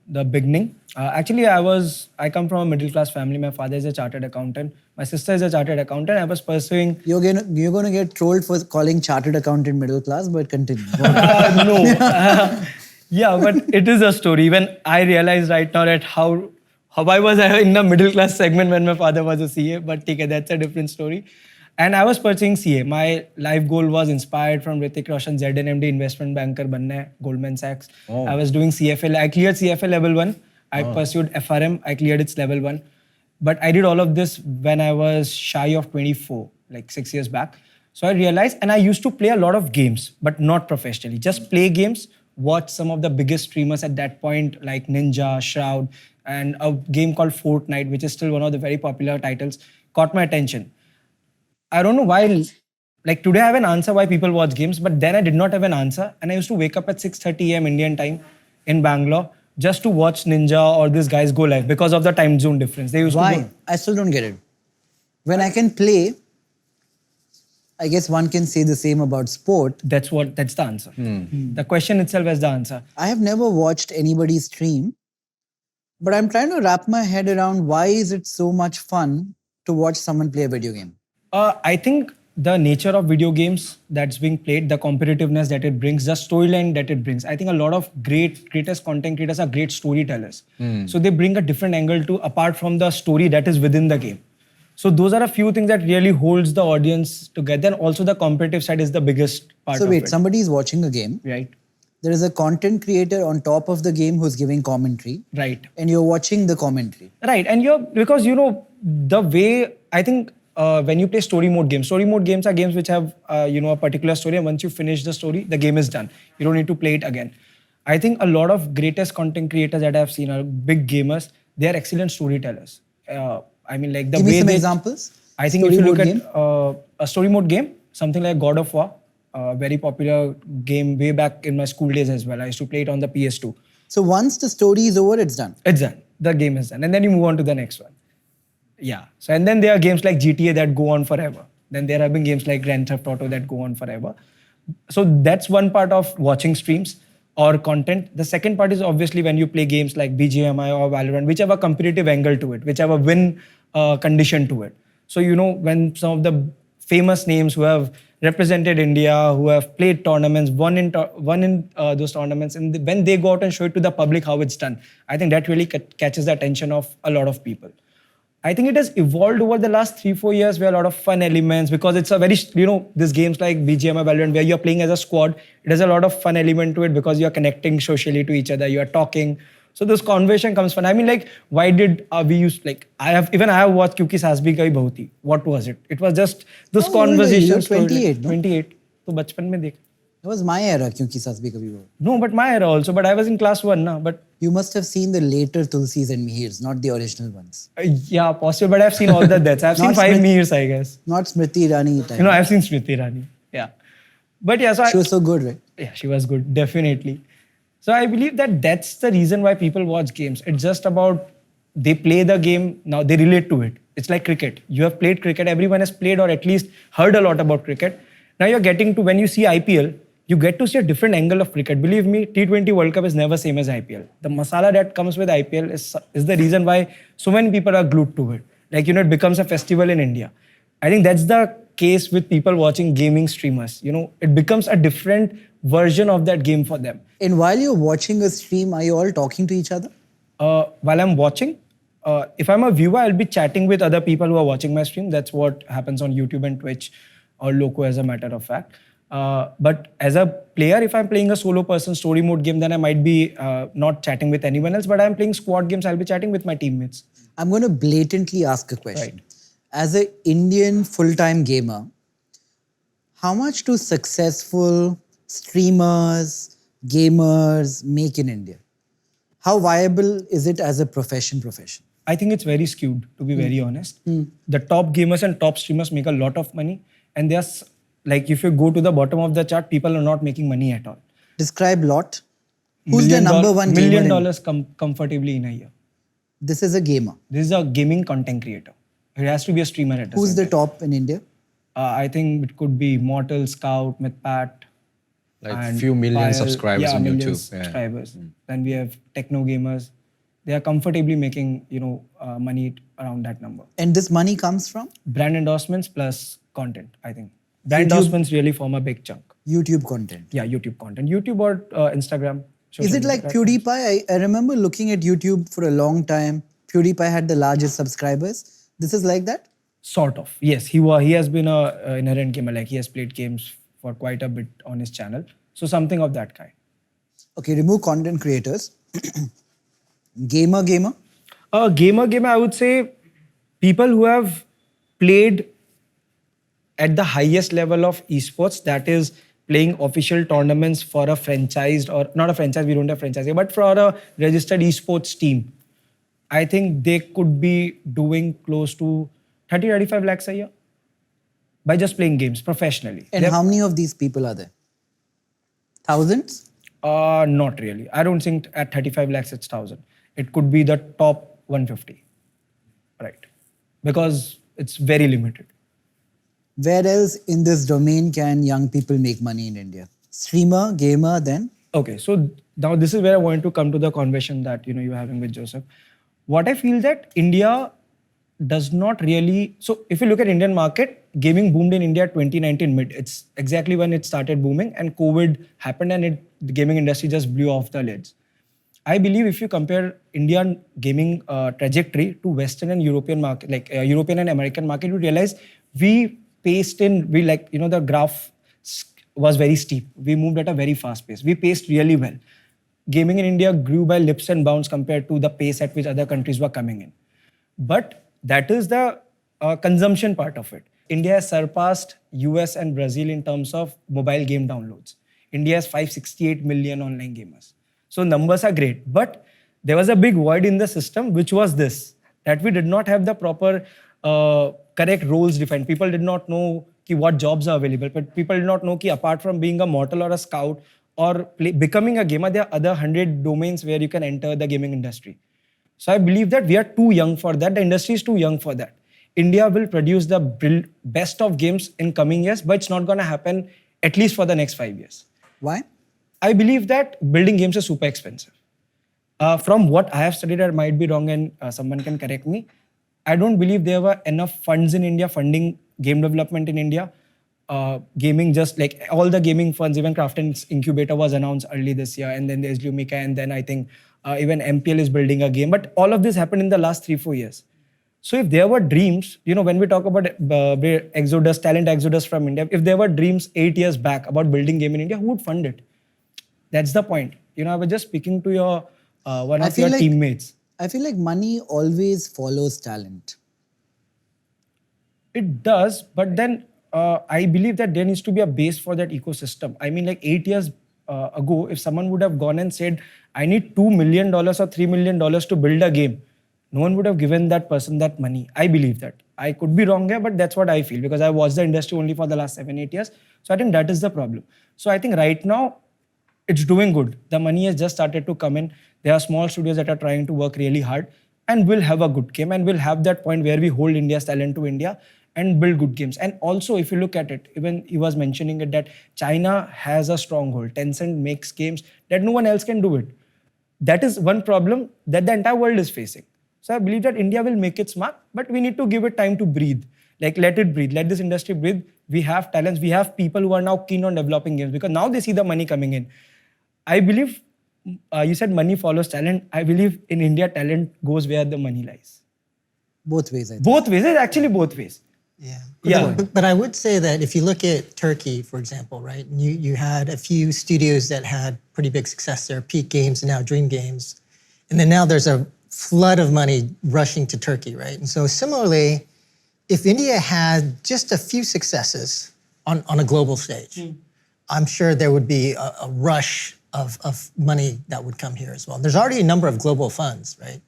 the beginning. Actually, I come from a middle class family. My father is a chartered accountant. My sister is a chartered accountant. I was pursuing. You're gonna get trolled for calling chartered accountant middle class, but continue. No. Yeah, but it is a story. When I realize right now that how I was in the middle class segment when my father was a CA, but okay, that's a different story. And I was pursuing CA. My life goal was inspired from Hrithik Roshan, ZNMD investment banker banna hai, Goldman Sachs. I was doing CFL. I cleared CFL level 1. I pursued FRM. I cleared its level 1. But I did all of this when I was shy of 24, like 6 years back. So I realized, and I used to play a lot of games, but not professionally. Just play games, watch some of the biggest streamers at that point, like Ninja, Shroud, and a game called Fortnite, which is still one of the very popular titles, caught my attention. I don't know why, like today I have an answer why people watch games, but then I did not have an answer. And I used to wake up at 6:30 a.m. Indian time in Bangalore just to watch Ninja or these guys go live because of the time zone difference. They used to Why? go, I still don't get it. When I can play, I guess one can say the same about sport. that's the answer. The question itself is the answer. I have never watched anybody stream, but I'm trying to wrap my head around why is it so much fun to watch someone play a video game? I think the nature of video games that's being played, the competitiveness that it brings, the storyline that it brings. I think a lot of greatest content creators are great storytellers. So they bring a different angle to apart from the story that is within the game. So those are a few things that really holds the audience together. And also the competitive side is the biggest part So of wait, it. somebody is watching a game. Right. There is a content creator on top of the game who's giving commentary. Right. And you're watching the commentary. Right. And because the way, I think when you play story mode games are games which have, a particular story. And once you finish the story, the game is done. You don't need to play it again. I think a lot of greatest content creators that I've seen are big gamers. They are excellent storytellers. I mean, like the Give way me some they, examples. I think Story if you look mode at game? a story mode game, something like God of War, very popular game way back in my school days as well. I used to play it on the PS2. So once the story is over, it's done. It's done. The game is done. And then you move on to the next one. Yeah. So, and then there are games like GTA that go on forever. Then there have been games like Grand Theft Auto that go on forever. So that's one part of watching streams or content. The second part is obviously when you play games like BGMI or Valorant, which have a competitive angle to it, which have a win condition to it. So, when some of the famous names who have represented India, who have played tournaments, won in those tournaments, and when they go out and show it to the public how it's done, I think that really catches the attention of a lot of people. I think it has evolved over the last 3-4 years where a lot of fun elements, because it's a very, these games like BGMI, Valorant, where you're playing as a squad, it has a lot of fun element to it because you're connecting socially to each other, you're talking. So this conversation comes fun. I mean, like, why did we use, like, I have watched Kyunki Saas Bhi Kahi Bahuti. What was it? It was just this How old are you? conversation. You're 28, no? 28. So bachpan mein dekh. That was my era, Kyunki Saas Bhi Kabhi Bahu. No, but my era also. But I was in class 1 now. But You must have seen the later Tulsis and Mihirs, not the original ones. yeah, possible. But I've seen all the deaths. I've seen Not 5 Smriti- Mirs, I guess. Not Smriti Irani type. I've seen Smriti Irani. Yeah. But yeah, so She was so good, right? yeah, she was good, definitely. So I believe that that's the reason why people watch games. It's just about they play the game, now they relate to it. It's like cricket. You have played cricket, everyone has played or at least heard a lot about cricket. Now you're getting to, when you see IPL, you get to see a different angle of cricket. Believe me, T20 World Cup is never same as IPL. The masala that comes with IPL is the reason why so many people are glued to it. Like, it becomes a festival in India. I think that's the case with people watching gaming streamers. It becomes a different version of that game for them. And while you're watching a stream, are you all talking to each other? While I'm watching, if I'm a viewer, I'll be chatting with other people who are watching my stream. That's what happens on YouTube and Twitch or Loco, as a matter of fact. But as a player, if I'm playing a solo person story mode game, then I might be not chatting with anyone else. But I'm playing squad games, I'll be chatting with my teammates. I'm going to blatantly ask a question. Right. As an Indian full-time gamer, how much do successful streamers, gamers make in India? How viable is it as a profession? I think it's very skewed, to be very honest. The top gamers and top streamers make a lot of money. And there's, like, if you go to the bottom of the chart, people are not making money at all. Describe lot. Who's the number one gamer? $1 million comfortably in a year. This is a gamer. This is a gaming content creator. It has to be a streamer at the Who's same the time. top in India? I think it could be Mortal, Scout, Mythpat. Like and few million Pile. subscribers Yeah, on million YouTube. Yeah. subscribers. Then we have Techno Gamers. They are comfortably making, money around that number. And this money comes from Brand endorsements plus content, I think. Brand YouTube- endorsements really form a big chunk. YouTube content. Yeah, YouTube content. YouTube or Instagram. Is social it media like platforms. PewDiePie? I remember looking at YouTube for a long time. PewDiePie had the largest subscribers. This is like that? Sort of. Yes, he has been a inherent gamer. Like he has played games for quite a bit on his channel. So something of that kind. Okay, remove content creators. Gamer. Gamer, I would say people who have played at the highest level of esports, that is playing official tournaments for a franchised, or not a franchise, we don't have franchise, but for a registered esports team. I think they could be doing close to 30-35 lakhs a year by just playing games professionally. And how many of these people are there? Thousands? Not really. I don't think at 35 lakhs it's 1,000. It could be the top 150. Right. Because it's very limited. Where else in this domain can young people make money in India? Streamer, gamer, then? Okay, so now this is where I want to come to the conversation that you were having with Joseph. What I feel that India does not really. So if you look at Indian market, gaming boomed in India 2019 mid. It's exactly when it started booming, and COVID happened, and the gaming industry just blew off the lids. I believe if you compare Indian gaming trajectory to Western and European market, like European and American market, you realize the graph was very steep. We moved at a very fast pace. We paced really well. Gaming in India grew by leaps and bounds compared to the pace at which other countries were coming in. But that is the consumption part of it. India has surpassed US and Brazil in terms of mobile game downloads. India has 568 million online gamers. So numbers are great. But there was a big void in the system, which was this, that we did not have the proper correct roles defined. People did not know what jobs are available. But people did not know apart from being a mortal or a scout or becoming a gamer, there are other 100 domains where you can enter the gaming industry. So I believe that we are too young for that. The industry is too young for that. India will produce the best of games in coming years, but it's not going to happen at least for the next 5 years. Why? I believe that building games is super expensive. From what I have studied, I might be wrong and someone can correct me. I don't believe there were enough funds in India funding game development in India. Gaming, just like all the gaming funds, even Krafton Incubator was announced early this year, and then there's Lumika, and then I think even MPL is building a game. But all of this happened in the last 3-4 years. So if there were dreams, when we talk about talent exodus from India, if there were dreams 8 years back about building game in India, who would fund it? That's the point. I was just speaking to your one of your teammates. I feel like money always follows talent. It does, but then I believe that there needs to be a base for that ecosystem. I mean, like 8 years ago, if someone would have gone and said, I need $2 million or $3 million to build a game, no one would have given that person that money. I believe that. I could be wrong here, but that's what I feel because I watched the industry only for the last 7-8 years. So I think that is the problem. So I think right now, it's doing good. The money has just started to come in. There are small studios that are trying to work really hard and will have a good game and will have that point where we hold India's talent to India and build good games. And also, if you look at it, even he was mentioning it that China has a stronghold. Tencent makes games that no one else can do it. That is one problem that the entire world is facing. So I believe that India will make its mark, but we need to give it time to breathe. Like, let it breathe. Let this industry breathe. We have talents. We have people who are now keen on developing games because now they see the money coming in. I believe, you said money follows talent. I believe in India, talent goes where the money lies. Both ways, I think. Both ways. It's actually both ways. Yeah. But I would say that if you look at Turkey, for example, right, you had a few studios that had pretty big success there, Peak Games and now Dream Games. And then now there's a flood of money rushing to Turkey, right? And so similarly, if India had just a few successes on a global stage, I'm sure there would be a rush of money that would come here as well. There's already a number of global funds, right?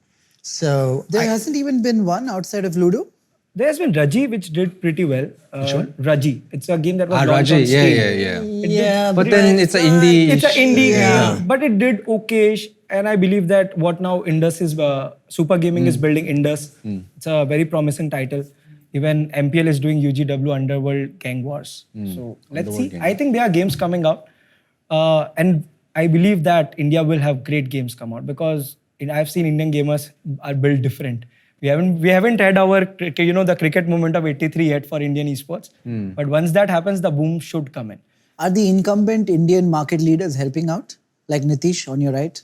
So there hasn't even been one outside of Ludo? There's been Raji, which did pretty well. Which one? Raji. It's a game that was launched Raji, on Steam. yeah. But then it's an indie. It's an indie Yeah. game, but it did okayish. And I believe that what now Indus is, Super Gaming is building Indus. It's a very promising title. Even MPL is doing UGW Underworld Gang Wars. So let's Underworld see. Gang I think there are games coming out. And I believe that India will have great games come out because I've seen Indian gamers are built different. We haven't had our the cricket moment of '83 yet for Indian esports. But once that happens, the boom should come in. Are the incumbent Indian market leaders helping out? Like Nitish on your right?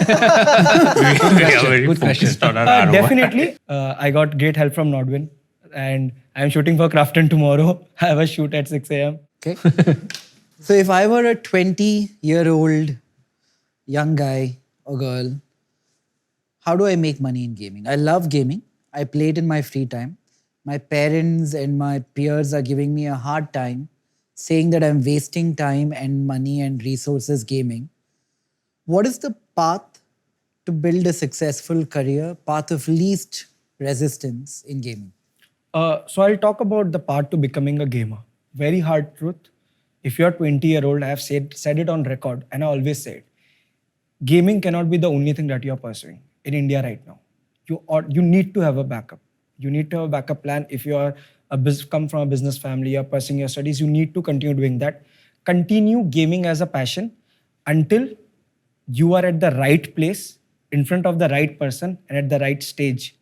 We are very Good question. focused on our ROI. Definitely. I got great help from Nodwin, and I'm shooting for Krafton tomorrow. I have a shoot at 6 a.m. Okay. So if I were a 20-year-old young guy or girl, how do I make money in gaming? I love gaming. I play it in my free time. My parents and my peers are giving me a hard time, saying that I'm wasting time and money and resources gaming. What is the path to build a successful career, path of least resistance in gaming? So I'll talk about the part to becoming a gamer. Very hard truth. If you're 20-year-old, I have said it on record, and I always say it. Gaming cannot be the only thing that you're pursuing in India right now. You need to have a backup. You need to have a backup plan. If you're come from a business family, you're pursuing your studies, you need to continue doing that. Continue gaming as a passion until you are at the right place, in front of the right person, and at the right stage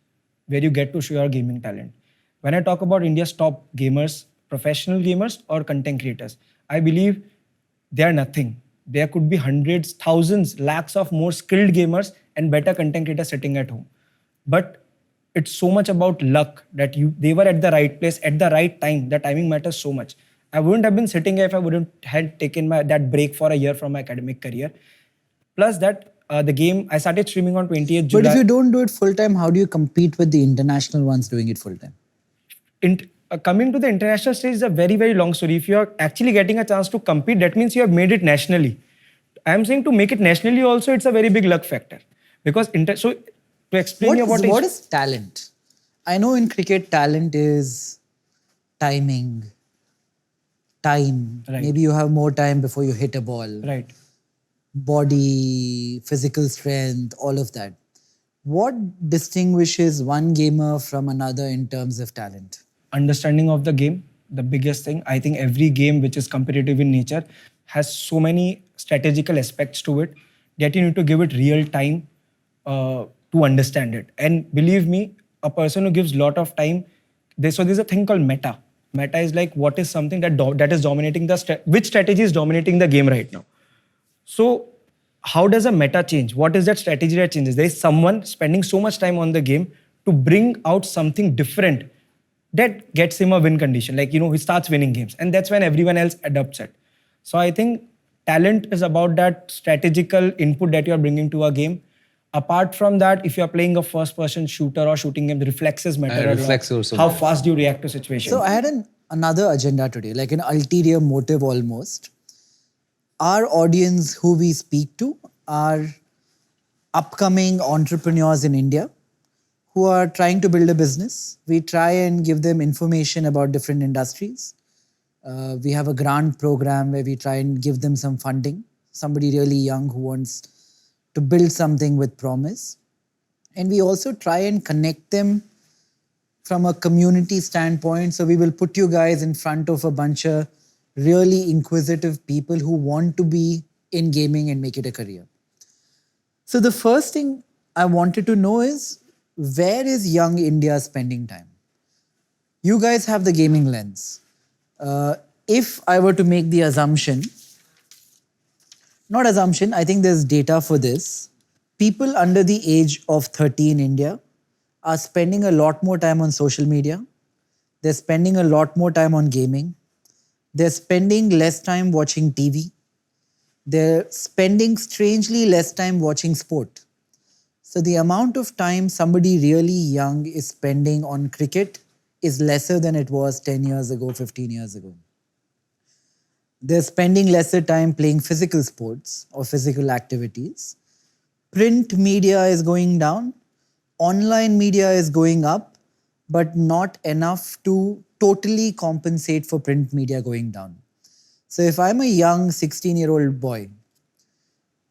where you get to show your gaming talent. When I talk about India's top gamers, professional gamers or content creators, I believe they are nothing. There could be hundreds, thousands, lakhs of more skilled gamers and better content creators sitting at home. But it's so much about luck that they were at the right place at the right time. The timing matters so much. I wouldn't have been sitting here if I wouldn't had taken that break for a year from my academic career. Plus that the game, I started streaming on 20th July. But if you don't do it full time, how do you compete with the international ones doing it full time? Coming to the international stage is a very, very long story. If you're actually getting a chance to compete, that means you have made it nationally. I'm saying to make it nationally also, it's a very big luck factor. Because, so to explain What is talent? I know in cricket, talent is time. Right. Maybe you have more time before you hit a ball. Right. Body, physical strength, all of that. What distinguishes one gamer from another in terms of talent? Understanding of the game, the biggest thing. I think every game which is competitive in nature has so many strategical aspects to it that you need to give it real time to understand it. And believe me, a person who gives lot of time, there's a thing called meta. Meta is like what is something that is dominating which strategy is dominating the game right now. So how does a meta change? What is that strategy that changes? There is someone spending so much time on the game to bring out something different that gets him a win condition. Like, he starts winning games. And that's when everyone else adopts it. So I think talent is about that strategical input that you're bringing to a game. Apart from that, if you're playing a first-person shooter or shooting game, the reflexes matter a lot. Reflex also How matters. fast do you react to situations? So I had another agenda today, like an ulterior motive almost. Our audience who we speak to are upcoming entrepreneurs in India who are trying to build a business. We try and give them information about different industries. We have a grant program where we try and give them some funding. Somebody really young who wants to build something with promise. And we also try and connect them from a community standpoint. So we will put you guys in front of a bunch of really inquisitive people who want to be in gaming and make it a career. So the first thing I wanted to know is, where is young India spending time? You guys have the gaming lens. If I were to make the assumption, not assumption, I think there's data for this. People under the age of 30 in India are spending a lot more time on social media. They're spending a lot more time on gaming. They're spending less time watching TV. They're spending strangely less time watching sport. So the amount of time somebody really young is spending on cricket is lesser than it was 10 years ago, 15 years ago. They're spending lesser time playing physical sports or physical activities. Print media is going down. Online media is going up, but not enough to totally compensate for print media going down. So if I'm a young 16-year-old boy,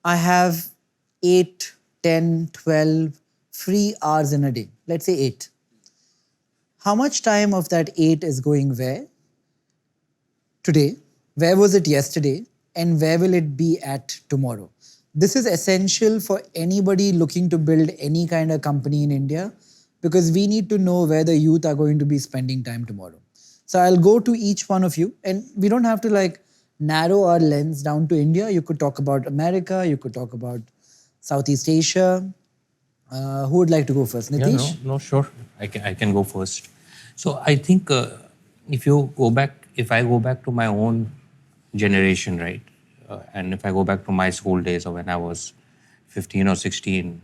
I have 8, 10, 12 free hours in a day. Let's say 8. how much time of that 8 is going where today? Where was it yesterday? And where will it be at tomorrow? This is essential for anybody looking to build any kind of company in India because we need to know where the youth are going to be spending time tomorrow. So I'll go to each one of you, and we don't have to like narrow our lens down to India. You could talk about America, you could talk about Southeast Asia. Who would like to go first? Nitish? Yeah, no, sure. I can go first. So I think if I go back to my own generation, right, and if I go back to my school days or when I was 15 or 16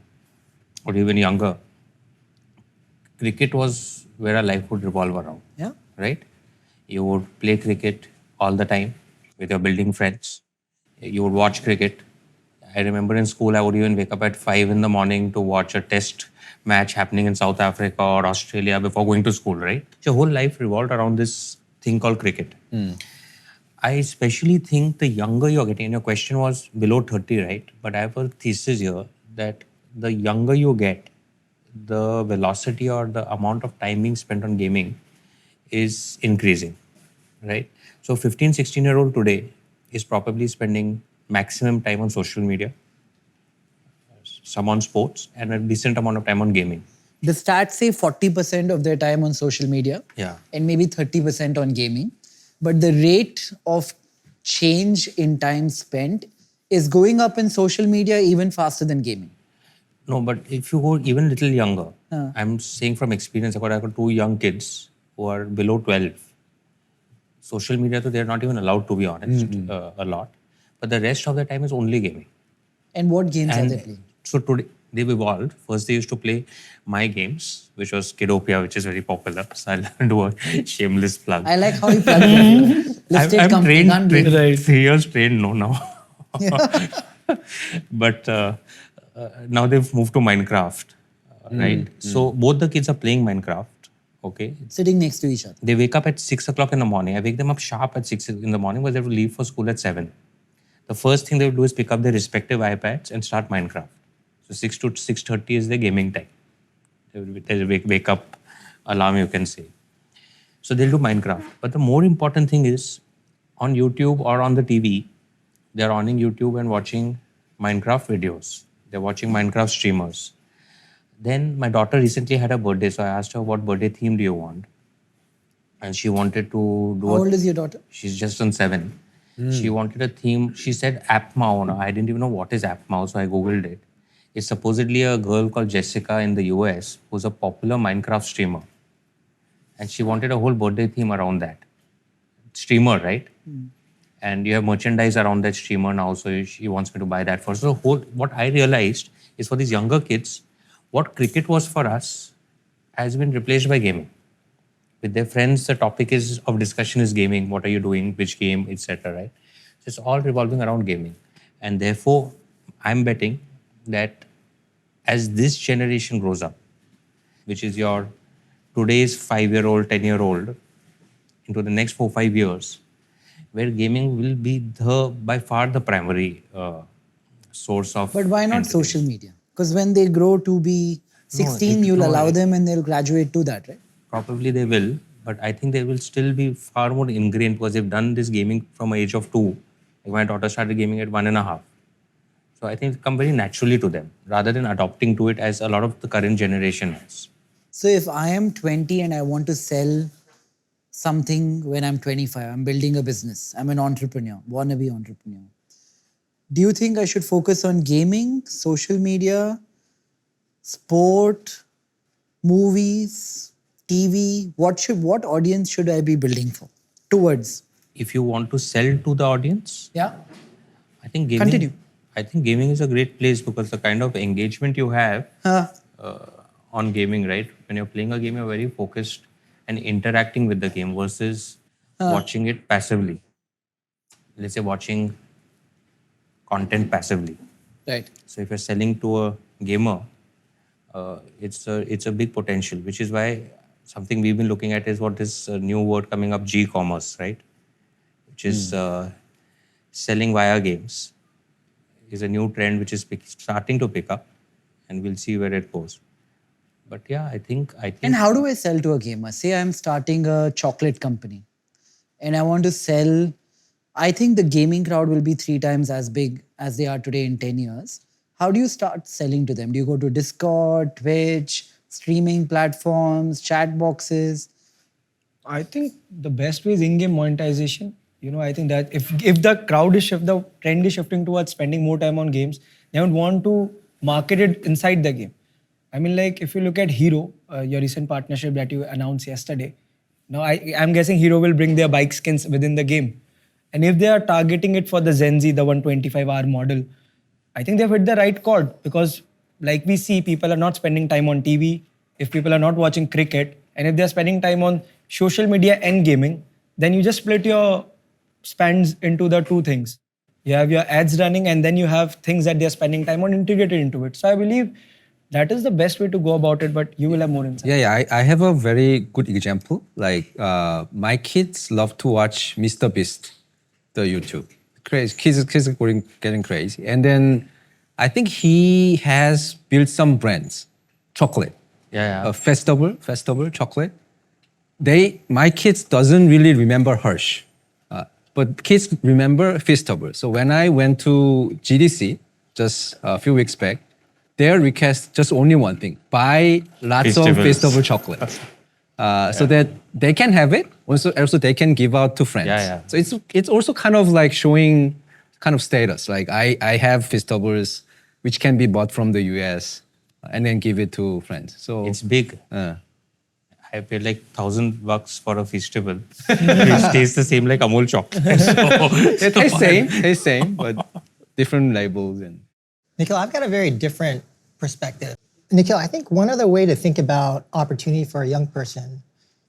or even younger, cricket was where our life would revolve around. Yeah. Right? You would play cricket all the time with your building friends. You would watch cricket. I remember in school, I would even wake up at 5 in the morning to watch a test match happening in South Africa or Australia before going to school, right? So your whole life revolved around this thing called cricket. I especially think the younger you're getting, and your question was below 30, right? But I have a thesis here that the younger you get, the velocity or the amount of time being spent on gaming is increasing, right? So 15, 16-year-old today is probably spending maximum time on social media, some on sports, and a decent amount of time on gaming. The stats say 40% of their time on social media Yeah. and maybe 30% on gaming. But the rate of change in time spent is going up in social media even faster than gaming. No, but if you go even a little younger, I'm saying from experience, I got 2 young kids who are below 12. Social media, so they're not even allowed, to be honest, a lot. But the rest of the time is only gaming. And what games are And they playing? so today they've evolved. First, they used to play my games, which was Kidopia, which is very popular. So I'll do a shameless plug. I like how you plug it. Listed I'm company, can't trained blame. 3 years trained now. But now they've moved to Minecraft, right? So both the kids are playing Minecraft. Okay, Sitting next to each other. they wake up at 6 o'clock in the morning. I wake them up sharp at 6 in the morning because they have to leave for school at 7. The first thing they will do is pick up their respective iPads and start Minecraft. So 6 to 6:30 is their gaming time. Their wake up alarm, you can say. So they'll do Minecraft. But the more important thing is on YouTube or on the TV, they're on YouTube and watching Minecraft videos. They're watching Minecraft streamers. Then my daughter recently had a birthday, so I asked her, what birthday theme do you want? And she wanted to do How old is your daughter? She's just on 7. She wanted a theme. She said Appmao. Now, I didn't even know what is Appmao, so I Googled it. It's supposedly a girl called Jessica in the US who's a popular Minecraft streamer. And she wanted a whole birthday theme around that. Streamer, right? And you have merchandise around that streamer now, so she wants me to buy that for. So what I realized is for these younger kids, what cricket was for us has been replaced by gaming. With their friends, the topic is of discussion is gaming. What are you doing? Which game, etc. Right? So it's all revolving around gaming, and therefore, I'm betting that as this generation grows up, which is your today's 5-year-old, 10-year-old, into the next 4-5 years, where gaming will be by far the primary source of. But why not entertainment. social media? Because when they grow to be 16, you'll allow them and they'll graduate to that, right? Probably they will, but I think they will still be far more ingrained because they've done this gaming from the age of 2. Like my daughter started gaming at 1.5. So I think it come very naturally to them rather than adopting to it as a lot of the current generation has. So if I am 20 and I want to sell something when I'm 25, I'm building a business, I'm an entrepreneur, wannabe entrepreneur. Do you think I should focus on gaming, social media, sport, movies, TV? What audience should I be building for? Towards? If you want to sell to the audience, Yeah. I think gaming. Continue. I think gaming is a great place because the kind of engagement you have on gaming, right? When you're playing a game, you're very focused and interacting with the game versus watching it passively. Let's say watching content passively. Right. So if you're selling to a gamer, it's a big potential, which is why something we've been looking at is what this new word coming up, G-commerce, right? Which is selling via games. Is a new trend which is starting to pick up, and we'll see where it goes. But yeah, I think And how do I sell to a gamer? Say I'm starting a chocolate company and I want to sell. I think the gaming crowd will be 3 times as big as they are today in 10 years. How do you start selling to them? Do you go to Discord, Twitch, streaming platforms, chat boxes? I think the best way is in-game monetization. I think that if the crowd the trend is shifting towards spending more time on games, they would want to market it inside the game. I mean, like if you look at Hero, your recent partnership that you announced yesterday. Now, I'm guessing Hero will bring their bike skins within the game, and if they are targeting it for the Gen Z, the 125-hour model, I think they've hit the right chord because, like we see, people are not spending time on TV. If people are not watching cricket, and if they're spending time on social media and gaming, then you just split your spends into the two things. You have your ads running, and then you have things that they're spending time on integrated into it. So I believe that is the best way to go about it. But you will have more insight. Yeah. I have a very good example. Like my kids love to watch Mr. Beast, the YouTube. Crazy kids are getting crazy. And then I think he has built some brands, chocolate. Yeah. Festival chocolate. My kids doesn't really remember Hirsch, but kids remember Festival. So when I went to GDC just a few weeks back, their request just only one thing: buy lots of Festival chocolate, so that they can have it. Also they can give out to friends. Yeah. So it's also kind of like showing kind of status. Like I have Festivals which can be bought from the US and then give it to friends. So It's big. I paid like $1,000 for a festival, which tastes the same like Amul chocolate. So, it tastes same, but different labels and. Nikhil, I've got a very different perspective. Nikhil, I think one other way to think about opportunity for a young person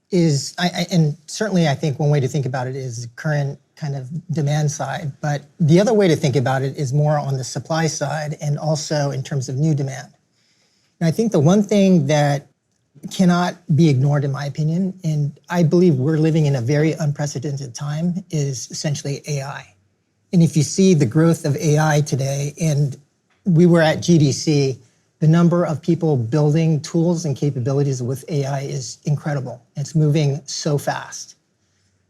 is, and certainly I think one way to think about it is current kind of demand side, but the other way to think about it is more on the supply side and also in terms of new demand. And I think the one thing that cannot be ignored in my opinion, and I believe we're living in a very unprecedented time, is essentially AI. And if you see the growth of AI today, and we were at GDC, the number of people building tools and capabilities with AI is incredible. It's moving so fast.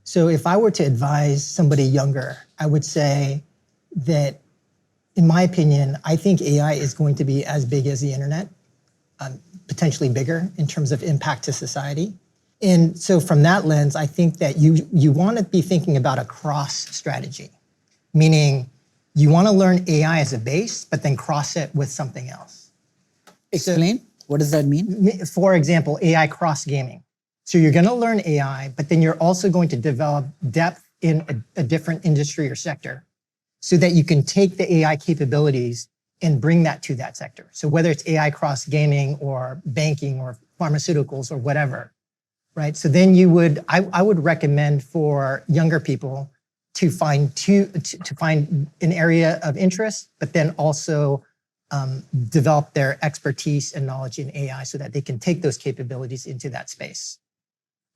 So if I were to advise somebody younger, I would say that, in my opinion, I think AI is going to be as big as the internet, potentially bigger in terms of impact to society. And so from that lens, I think that you want to be thinking about a cross strategy, meaning you want to learn AI as a base, but then cross it with something else. Explain. What does that mean? For example, AI cross gaming. So you're going to learn AI, but then you're also going to develop depth in a different industry or sector so that you can take the AI capabilities and bring that to that sector. So whether it's AI cross gaming or banking or pharmaceuticals or whatever, right? So then I would recommend for younger people to find an area of interest, but then also develop their expertise and knowledge in AI so that they can take those capabilities into that space.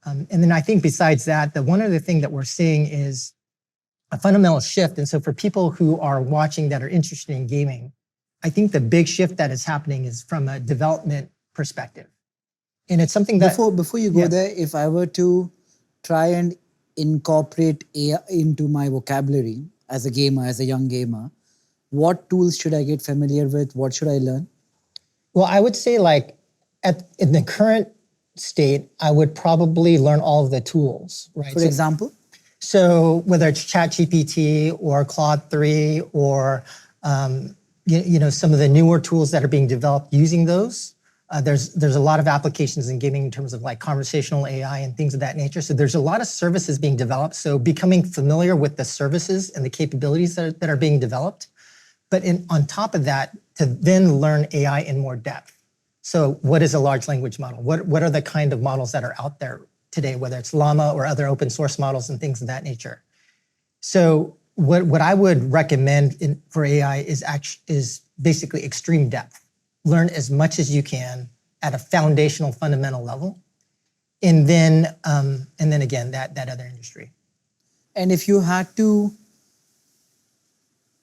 And then I think besides that, the one other thing that we're seeing is a fundamental shift. And so for people who are watching that are interested in gaming, I think the big shift that is happening is from a development perspective. And it's something that... Before you go there, if I were to try and incorporate AI into my vocabulary as a gamer, as a young gamer, what tools should I get familiar with? What should I learn? Well, I would say like in the current state, I would probably learn all of the tools, right? For example? So whether it's ChatGPT or Claude 3 or some of the newer tools that are being developed using those. There's a lot of applications in gaming in terms of like conversational AI and things of that nature. So there's a lot of services being developed. So becoming familiar with the services and the capabilities that are being developed. But on top of that, to then learn AI in more depth. So what is a large language model? What are the kind of models that are out there today, whether it's Llama or other open source models and things of that nature? So what I would recommend for AI is basically extreme depth. Learn as much as you can at a foundational, fundamental level, and then again that other industry. And if you had to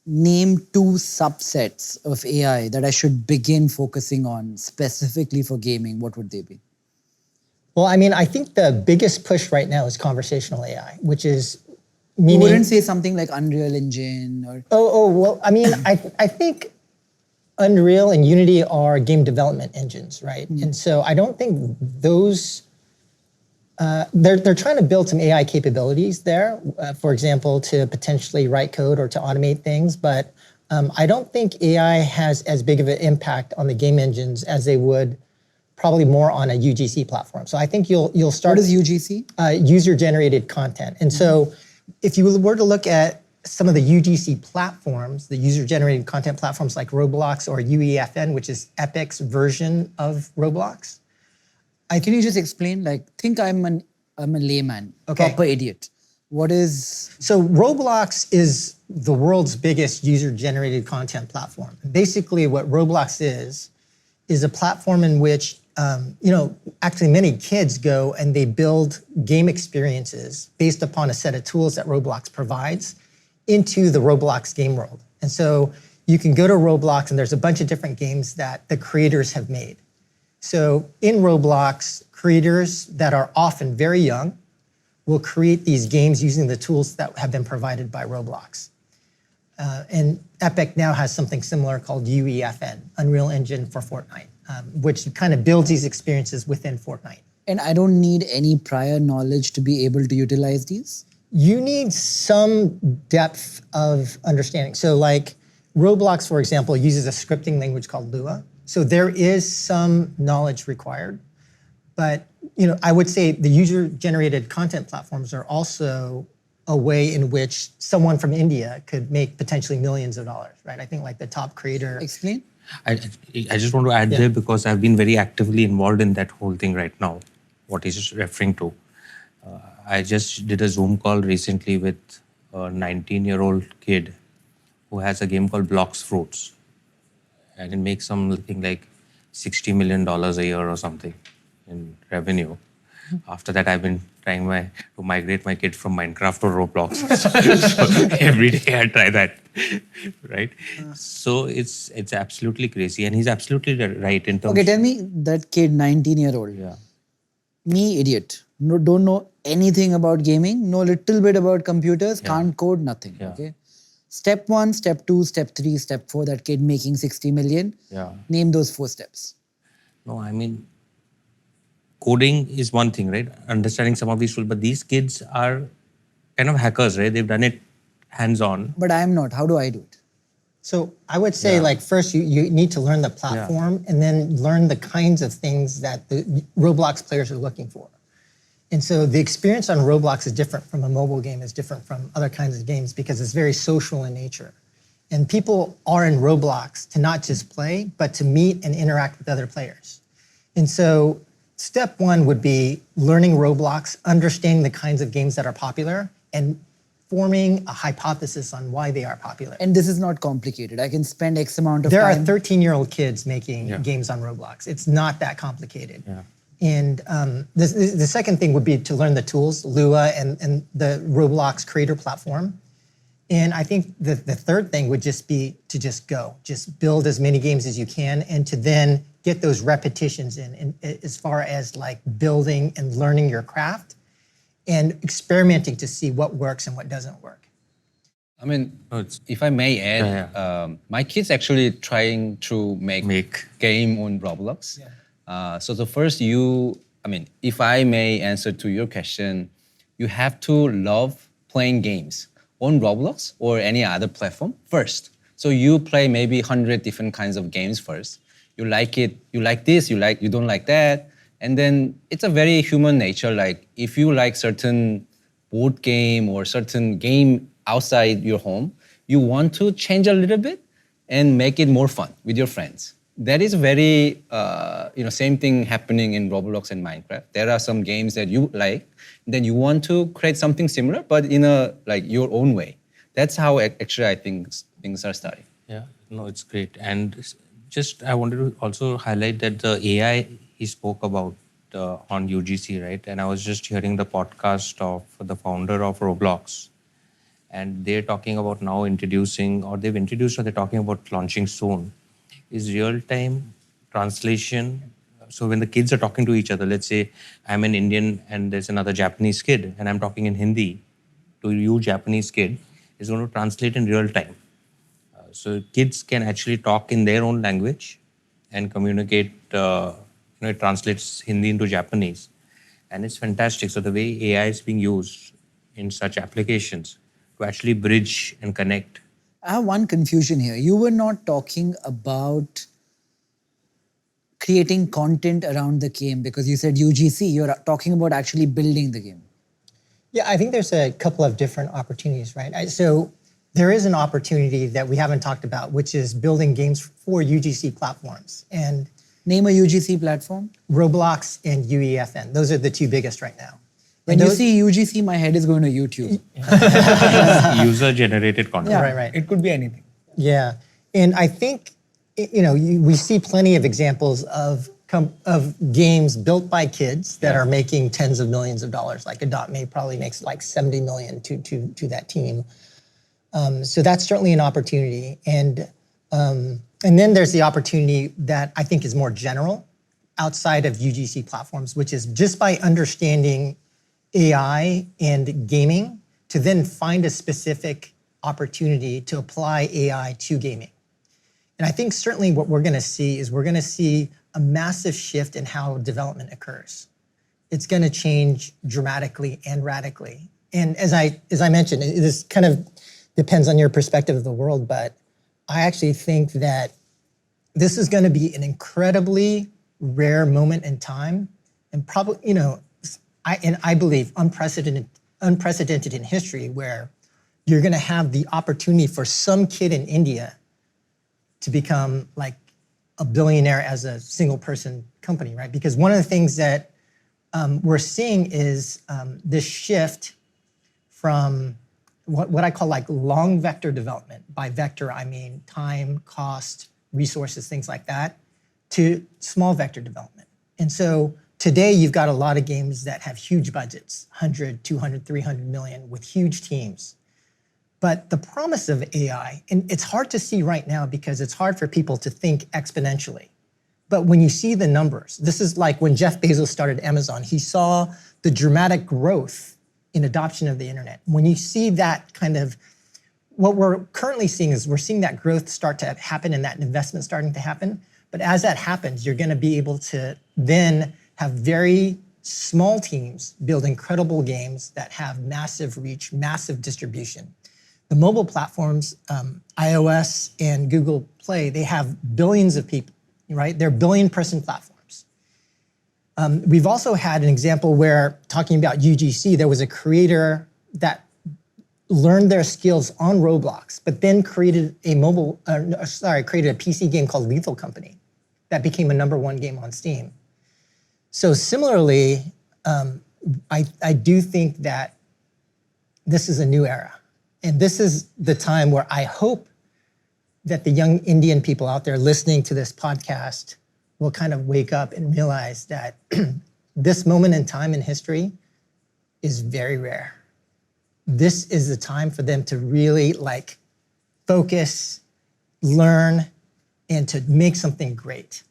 name 2 subsets of AI that I should begin focusing on specifically for gaming, what would they be? Well, I mean, I think the biggest push right now is conversational AI, which is You meaning. wouldn't say something like Unreal Engine or Well, I mean, I think Unreal and Unity are game development engines, right? And so I don't think those. They're trying to build some AI capabilities there, for example, to potentially write code or to automate things. But I don't think AI has as big of an impact on the game engines as they would probably more on a UGC platform. So I think you'll start. what is UGC? User-generated content. And so if you were to look at some of the UGC platforms, the user-generated content platforms like Roblox or UEFN, which is Epic's version of Roblox. Can you just explain? Like, think I'm a layman, Okay. proper idiot. What is So Roblox is the world's biggest user-generated content platform. Basically what Roblox is a platform in which, actually many kids go and they build game experiences based upon a set of tools that Roblox provides into the Roblox game world. And so you can go to Roblox and there's a bunch of different games that the creators have made. So in Roblox, creators that are often very young will create these games using the tools that have been provided by Roblox. And Epic now has something similar called UEFN, Unreal Engine for Fortnite, which kind of builds these experiences within Fortnite. and I don't need any prior knowledge to be able to utilize these? You need some depth of understanding. So like Roblox, for example, uses a scripting language called Lua. So there is some knowledge required. But I would say the user-generated content platforms are also a way in which someone from India could make potentially millions of dollars, right? I think like the top creator. Explain. I just want to add there because I've been very actively involved in that whole thing right now, what he's referring to. I just did a Zoom call recently with a 19-year-old kid who has a game called Blocks Fruits. And it makes something like $60 million a year or something in revenue. After that, I've been trying to migrate my kid from Minecraft to Roblox. So every day I try that, right? So it's absolutely crazy, and he's absolutely right in terms. Okay, tell me that kid, 19-year-old. Yeah. Me, idiot. No, don't know anything about gaming, know a little bit about computers, can't code, nothing. Yeah. Okay. Step 1, step 2, step 3, step 4, that kid making 60 million. Yeah. Name those 4 steps. No, I mean, coding is one thing, right? Understanding some of these tools, but these kids are kind of hackers, right? They've done it hands-on. But I am not. How do I do it? So I would say like first you need to learn the platform and then learn the kinds of things that the Roblox players are looking for. And so the experience on Roblox is different from a mobile game, is different from other kinds of games because it's very social in nature. And people are in Roblox to not just play, but to meet and interact with other players. And so step 1 would be learning Roblox, understanding the kinds of games that are popular, and forming a hypothesis on why they are popular. And this is not complicated. I can spend X amount of There are time. 13-year-old kids making games on Roblox. It's not that complicated. Yeah. And the second thing would be to learn the tools, Lua and the Roblox creator platform. And I think the third thing would just be to just go. Just build as many games as you can and to then get those repetitions in as far as like building and learning your craft and experimenting to see what works and what doesn't work. I mean, if I may add, my kids actually trying to make game on Roblox. So the first if I may answer to your question, you have to love playing games on Roblox or any other platform first. So you play maybe 100 different kinds of games first. You like it, you like this, you don't like that. And then it's a very human nature. Like if you like certain board game or certain game outside your home, you want to change a little bit and make it more fun with your friends. That is very, same thing happening in Roblox and Minecraft. There are some games that you like, then you want to create something similar, but in your own way. That's how actually I think things are starting. Yeah, no, it's great. And just I wanted to also highlight that the AI he spoke about on UGC, right? And I was just hearing the podcast of the founder of Roblox. and they're talking about now introducing, or they've introduced, or they're talking about launching soon, is real-time translation. So when the kids are talking to each other, let's say I'm an Indian and there's another Japanese kid, and I'm talking in Hindi to you, Japanese kid, is going to translate in real time. So kids can actually talk in their own language and communicate. It translates Hindi into Japanese, and it's fantastic. So the way AI is being used in such applications to actually bridge and connect. I have one confusion here. You were not talking about creating content around the game because you said UGC. You're talking about actually building the game. Yeah, I think there's a couple of different opportunities, right? So there is an opportunity that we haven't talked about, which is building games for UGC platforms. And Name a UGC platform. Roblox and UEFN. Those are the two biggest right now. When you see UGC, my head is going to YouTube. User-generated content. Yeah. Right. It could be anything. Yeah, and I think we see plenty of examples of games built by kids that are making tens of millions of dollars. Like Adopt Me probably makes like 70 million to that team. So that's certainly an opportunity, and then there's the opportunity that I think is more general outside of UGC platforms, which is just by understanding AI and gaming to then find a specific opportunity to apply AI to gaming. And I think certainly what we're going to see is we're going to see a massive shift in how development occurs. It's going to change dramatically and radically. And as I mentioned, this kind of depends on your perspective of the world, but I actually think that this is going to be an incredibly rare moment in time, and probably, I believe unprecedented in history, where you're going to have the opportunity for some kid in India to become like a billionaire as a single person company, right? Because one of the things that we're seeing is this shift from what I call like long vector development. By vector, I mean time, cost, resources, things like that, to small vector development. And so today you've got a lot of games that have huge budgets, 100, 200, 300 million with huge teams. But the promise of AI, and it's hard to see right now because it's hard for people to think exponentially. But when you see the numbers, this is like when Jeff Bezos started Amazon, he saw the dramatic growth in adoption of the internet. When you see that kind of, what we're currently seeing is we're seeing that growth start to happen and that investment starting to happen. But as that happens, you're going to be able to then have very small teams build incredible games that have massive reach, massive distribution. The mobile platforms, iOS and Google Play, they have billions of people, right? They're billion-person platforms. We've also had an example where, talking about UGC, there was a creator that learned their skills on Roblox, but then created a PC game called Lethal Company that became a #1 game on Steam. So similarly, I do think that this is a new era. And this is the time where I hope that the young Indian people out there listening to this podcast will kind of wake up and realize that this moment in time in history is very rare. This is the time for them to really like focus, learn, and to make something great.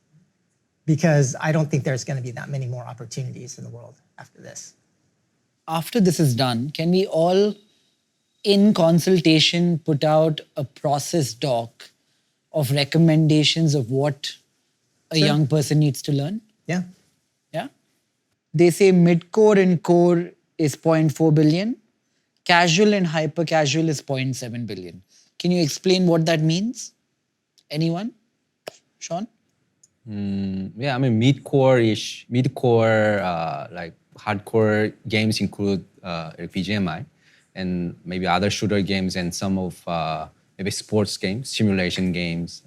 Because I don't think there's going to be that many more opportunities in the world after this. After this is done, can we all, in consultation, put out a process doc of recommendations of what a young person needs to learn? Yeah. Yeah. They say mid-core and core is 0.4 billion. Casual and hyper-casual is 0.7 billion. Can you explain what that means? Anyone? Sean? Yeah, I mean mid-core, like hardcore games include like VGMI, and maybe other shooter games and some of maybe sports games, simulation games.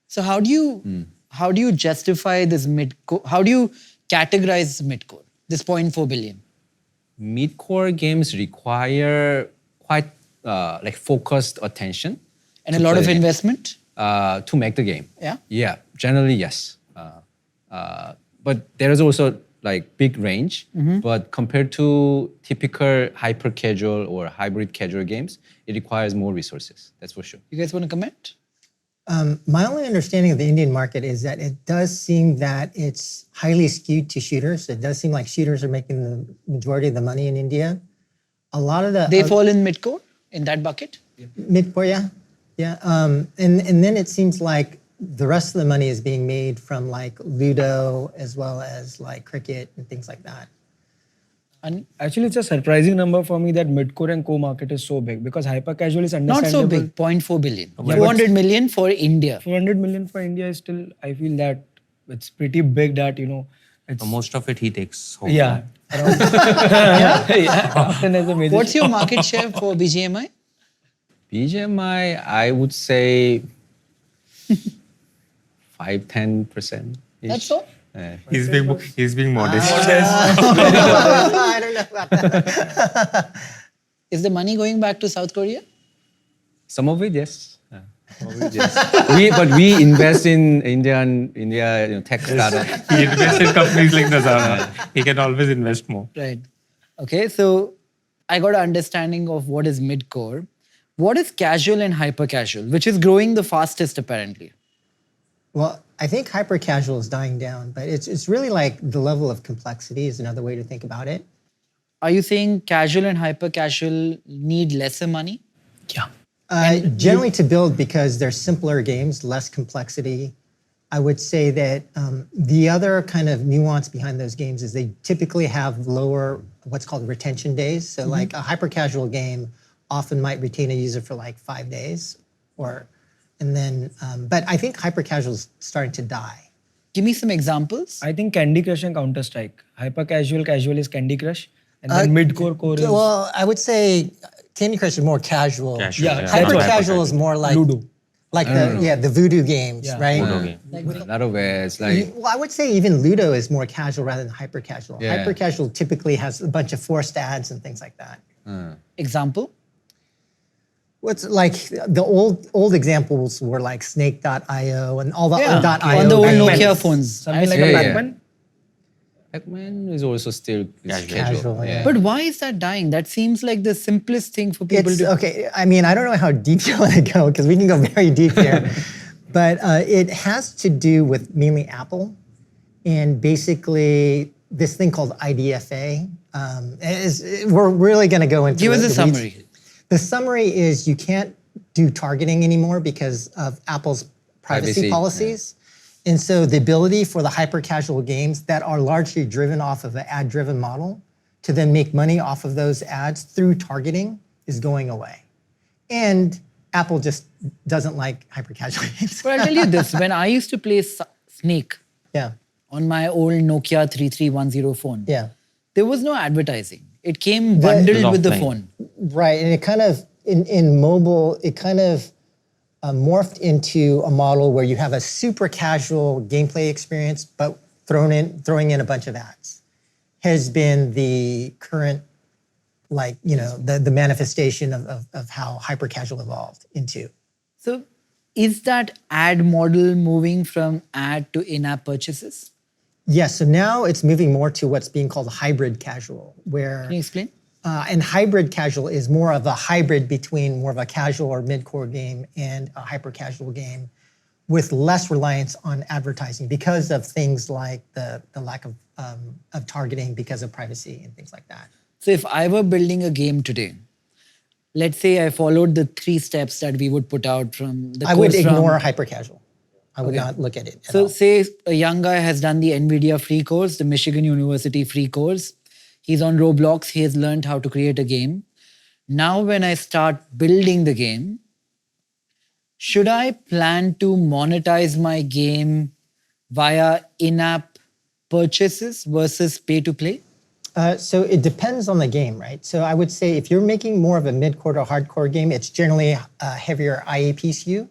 So how do you justify this mid-core? How do you categorize mid-core, this 0.4 billion? Mid-core games require quite like focused attention. And a lot of investment? To make the game. Yeah? Yeah, generally yes. But there is also like big range, but compared to typical hyper casual or hybrid casual games, it requires more resources. That's for sure. You guys want to comment? My only understanding of the Indian market is that it does seem that it's highly skewed to shooters. It does seem like shooters are making the majority of the money in India. A lot of the They fall in midcore, in that bucket? mid-core, yeah. And then it seems like the rest of the money is being made from like Ludo as well as like cricket and things like that. And Actually, it's a surprising number for me that mid-core and core market is so big because hyper casual is not so understandable. big, 0.4 billion. Yeah, 400 million for India. 400 million for India is still, I feel that it's pretty big that, it's... So most of it he takes home. Yeah. Yeah. Often as a major What's your market share for BGMI? BGMI, I would say 5-10%. That's all? He's being modest. I don't know about that. Is the money going back to South Korea? Some of it, yes. Some of it, yes. But we invest in India tech startup. He invests in companies like Nazara. He can always invest more. Right. Okay, so I got an understanding of what is mid-core. What is casual and hyper-casual, which is growing the fastest apparently? Well, I think hyper casual is dying down, but it's really like the level of complexity is another way to think about it. Are you saying casual and hyper-casual need lesser money? Yeah. Generally to build because they're simpler games, less complexity. I would say that the other kind of nuance behind those games is they typically have lower what's called retention days. So like a hyper casual game often might retain a user for like 5 days and then, but I think hyper casual is starting to die. Give me some examples. I think Candy Crush and Counter Strike. Hyper casual is Candy Crush. And then mid-core core is... Well, I would say Candy Crush is more casual. Casual, Yeah, yeah. Hyper Not casual is more like Ludo. like the voodoo games, Yeah. right? Ludo game. A lot of it's like Well, I would say even Ludo is more casual rather than hyper casual. Yeah. Hyper casual typically has a bunch of forced ads and things like that. Example? What's like the old examples were like Snake.io and all the .io. on the old games. Nokia phones. Something like Yeah, a yeah. Pac-Man. Pac-Man is also still Casual, yeah. But why is that dying? That seems like the simplest thing for people It's to... okay. I mean, I don't know how deep you want to go because we can go very deep here, but it has to do with mainly Apple and basically this thing called IDFA. We're really going to go into Give us a the weeds. summary. The summary is you can't do targeting anymore because of Apple's privacy policies. And so the ability for the hyper casual games that are largely driven off of an ad driven model to then make money off of those ads through targeting is going away. And Apple just doesn't like hyper casual games. But I'll tell you this, when I used to play Snake Yeah, on my old Nokia 3310 phone, yeah. there was no advertising. It came bundled with the offline. phone. Right, and it kind of, in mobile, it kind of morphed into a model where you have a super casual gameplay experience, but throwing in a bunch of ads has been the current, like, the manifestation of how hyper casual evolved into. So is that ad model moving from ad to in-app purchases? Yes, so now it's moving more to what's being called hybrid casual, where Can you explain? and hybrid casual is more of a hybrid between more of a casual or mid-core game and a hyper casual game with less reliance on advertising because of things like the lack of targeting because of privacy and things like that. So if I were building a game today, let's say I followed the 3 steps that we would put out from the I would course from- ignore hyper casual. I would not look at it at So all. say a young guy has done the NVIDIA free course, the Michigan University free course. He's on Roblox. He has learned how to create a game. Now when I start building the game, should I plan to monetize my game via in-app purchases versus pay-to-play? So it depends on the game, right? So I would say if you're making more of a mid-core or hardcore game, it's generally a heavier IAP skew.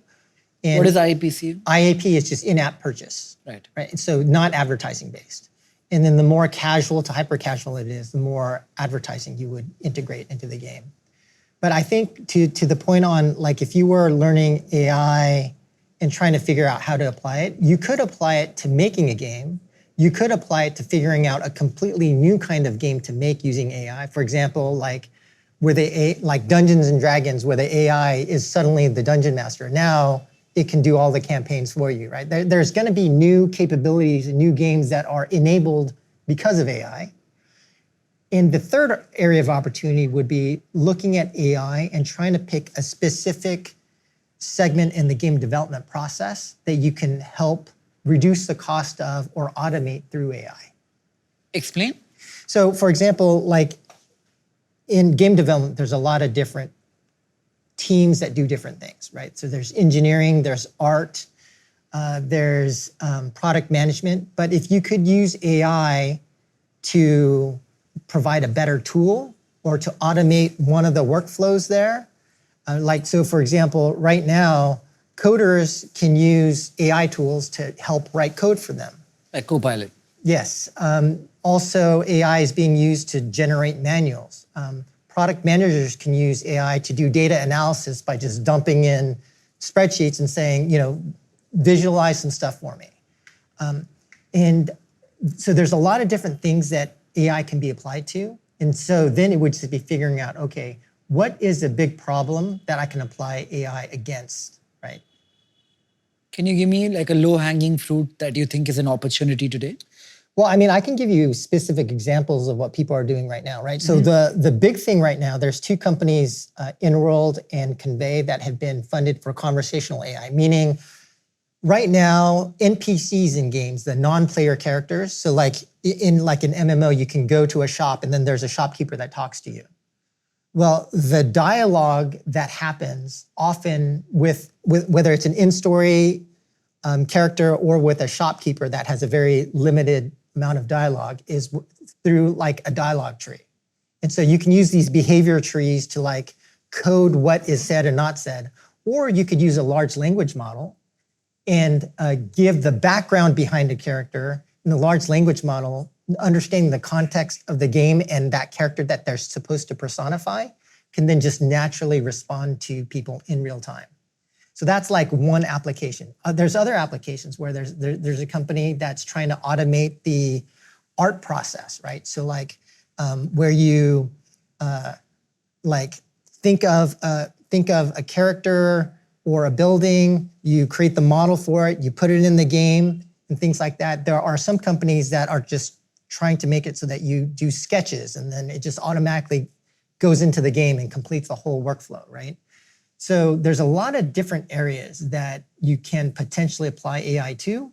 And What is IPC? IAP is just in-app purchase. Right. Right. And so not advertising based. And then the more casual to hyper casual it is, the more advertising you would integrate into the game. But I think to the point on, like, if you were learning AI and trying to figure out how to apply it, you could apply it to making a game you could apply it to figuring out a completely new kind of game to make using AI. For example, like like Dungeons and Dragons, where the AI is suddenly the dungeon master. Now it can do all the campaigns for you, right? There's going to be new capabilities and new games that are enabled because of AI. And the third area of opportunity would be looking at AI and trying to pick a specific segment in the game development process that you can help reduce the cost of or automate through AI. Explain. So for example, like in game development, there's a lot of different teams that do different things, right? So there's engineering, there's art, there's product management. But if you could use AI to provide a better tool or to automate one of the workflows there, like, so for example, right now, coders can use AI tools to help write code for them. Like Copilot. Yes. Also, AI is being used to generate manuals. Product managers can use AI to do data analysis by just dumping in spreadsheets and saying, visualize some stuff for me. And so there's a lot of different things that AI can be applied to. And so then it would just be figuring out, okay, what is a big problem that I can apply AI against, right? Can you give me like a low-hanging fruit that you think is an opportunity today? Well, I mean, I can give you specific examples of what people are doing right now, right? So the big thing right now, there's two companies, Enrolled and Convey, that have been funded for conversational AI, meaning right now, NPCs in games, the non-player characters, so like in an MMO, you can go to a shop and then there's a shopkeeper that talks to you. Well, the dialogue that happens often with whether it's an in-story character or with a shopkeeper that has a very limited amount of dialogue is through like a dialogue tree. And so you can use these behavior trees to like code what is said and not said, or you could use a large language model and give the background behind a character in the large language model, understanding the context of the game and that character that they're supposed to personify, can then just naturally respond to people in real time. So that's like one application. There's other applications where there's a company that's trying to automate the art process, right? So like where you like think of a character or a building, you create the model for it, you put it in the game and things like that. There are some companies that are just trying to make it so that you do sketches and then it just automatically goes into the game and completes the whole workflow, right? So there's a lot of different areas that you can potentially apply AI to.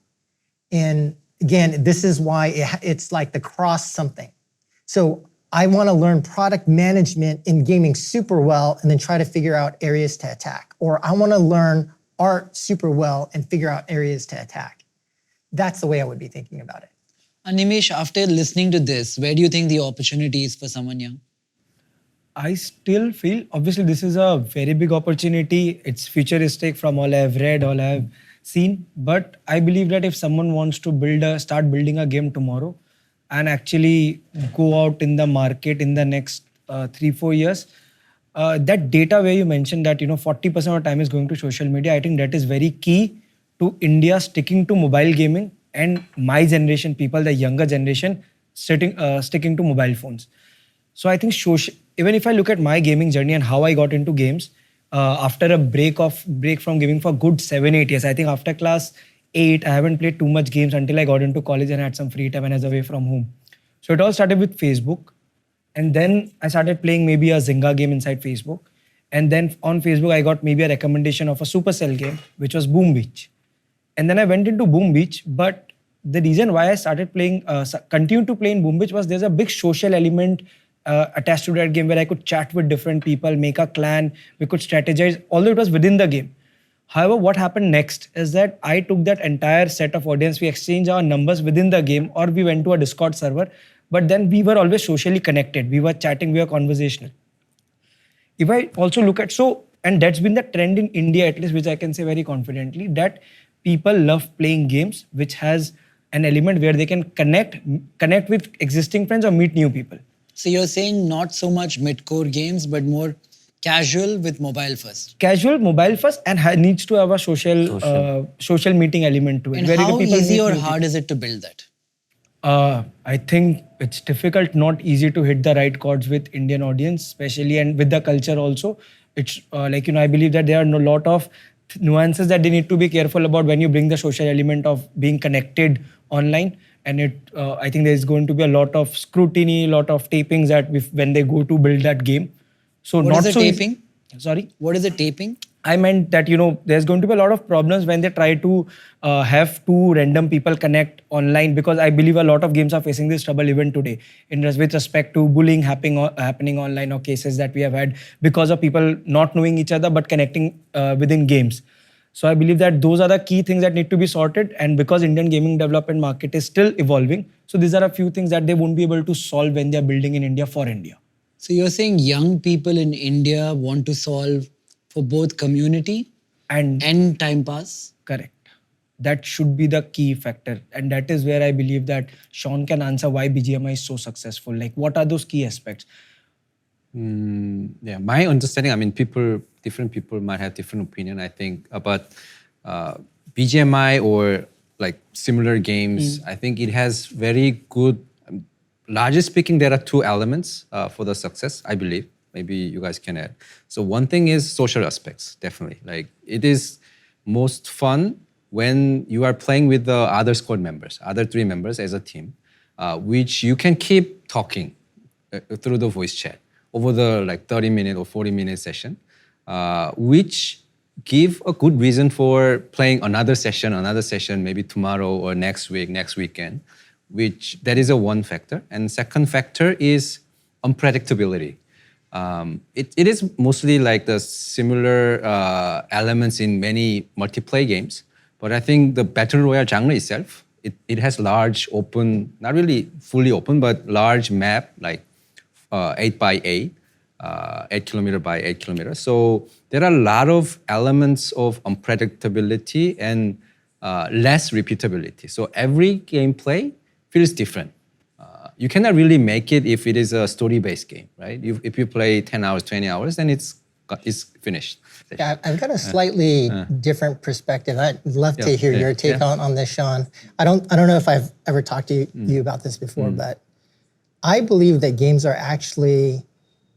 And again, this is why it's like the cross something. So I want to learn product management in gaming super well and then try to figure out areas to attack. Or I want to learn art super well and figure out areas to attack. That's the way I would be thinking about it. Animesh, after listening to this, where do you think the opportunity is for someone young? I still feel, obviously, this is a very big opportunity. It's futuristic from all I've read, all I've seen. But I believe that if someone wants to start building a game tomorrow and actually go out in the market in the next 3-4 years, that data where you mentioned that 40% of the time is going to social media, I think that is very key to India sticking to mobile gaming and my generation, people, the younger generation, sticking to mobile phones. So I think even if I look at my gaming journey and how I got into games, after a break from gaming for good 7-8 years, I think after class 8, I haven't played too much games until I got into college and had some free time and I was away from home. So it all started with Facebook. And then I started playing maybe a Zynga game inside Facebook. And then on Facebook, I got maybe a recommendation of a Supercell game, which was Boom Beach. And then I went into Boom Beach. But the reason why I started playing, continued to play in Boom Beach was there's a big social element attached to that game where I could chat with different people, make a clan, we could strategize, although it was within the game. However, what happened next is that I took that entire set of audience, we exchanged our numbers within the game, or we went to a Discord server, but then we were always socially connected. We were chatting, we were conversational. If I also look at, and that's been the trend in India at least, which I can say very confidently, that people love playing games, which has an element where they can connect with existing friends or meet new people. So you're saying not so much mid-core games, but more casual with mobile first. Casual, mobile first, and needs to have a social meeting element to it. And how easy or hard is it to build that? I think it's difficult, not easy to hit the right chords with Indian audience, especially, and with the culture also. It's I believe that there are a lot of nuances that they need to be careful about when you bring the social element of being connected online. And I think there's going to be a lot of scrutiny, a lot of tapings that when they go to build that game. So What not is a so easy- taping? Sorry. What is a taping? I meant that, there's going to be a lot of problems when they try to have two random people connect online, because I believe a lot of games are facing this trouble even today with respect to bullying happening online, or cases that we have had because of people not knowing each other but connecting within games. So I believe that those are the key things that need to be sorted. And because Indian gaming development market is still evolving, so these are a few things that they won't be able to solve when they're building in India for India. So you're saying young people in India want to solve for both community And time pass? correct. That should be the key factor. And that is where I believe that Sohn can answer why BGMI is so successful. Like, what are those key aspects? Yeah, my understanding, I mean, different people might have different opinion, I think, about BGMI or like similar games. I think it has very good, largely speaking, there are two elements for the success, I believe. Maybe you guys can add. So one thing is social aspects, definitely. Like it is most fun when you are playing with the other squad members, other three members as a team, which you can keep talking through the voice chat over the like 30-minute or 40-minute session, which give a good reason for playing another session, maybe tomorrow or next week, next weekend, which that is a one factor. And second factor is unpredictability. It is mostly like the similar elements in many multiplayer games, but I think the battle royale genre itself, it has large open, not really fully open, but large map, like 8 by 8, 8 kilometer by 8 kilometers. So there are a lot of elements of unpredictability and less repeatability. So every gameplay feels different. You cannot really make it if it is a story-based game, right? If you play 10 hours, 20 hours, then it's finished. Yeah, I've got a slightly different perspective. I'd love to hear your take on this, Sohn. I don't know if I've ever talked to you about this before, but I believe that games are actually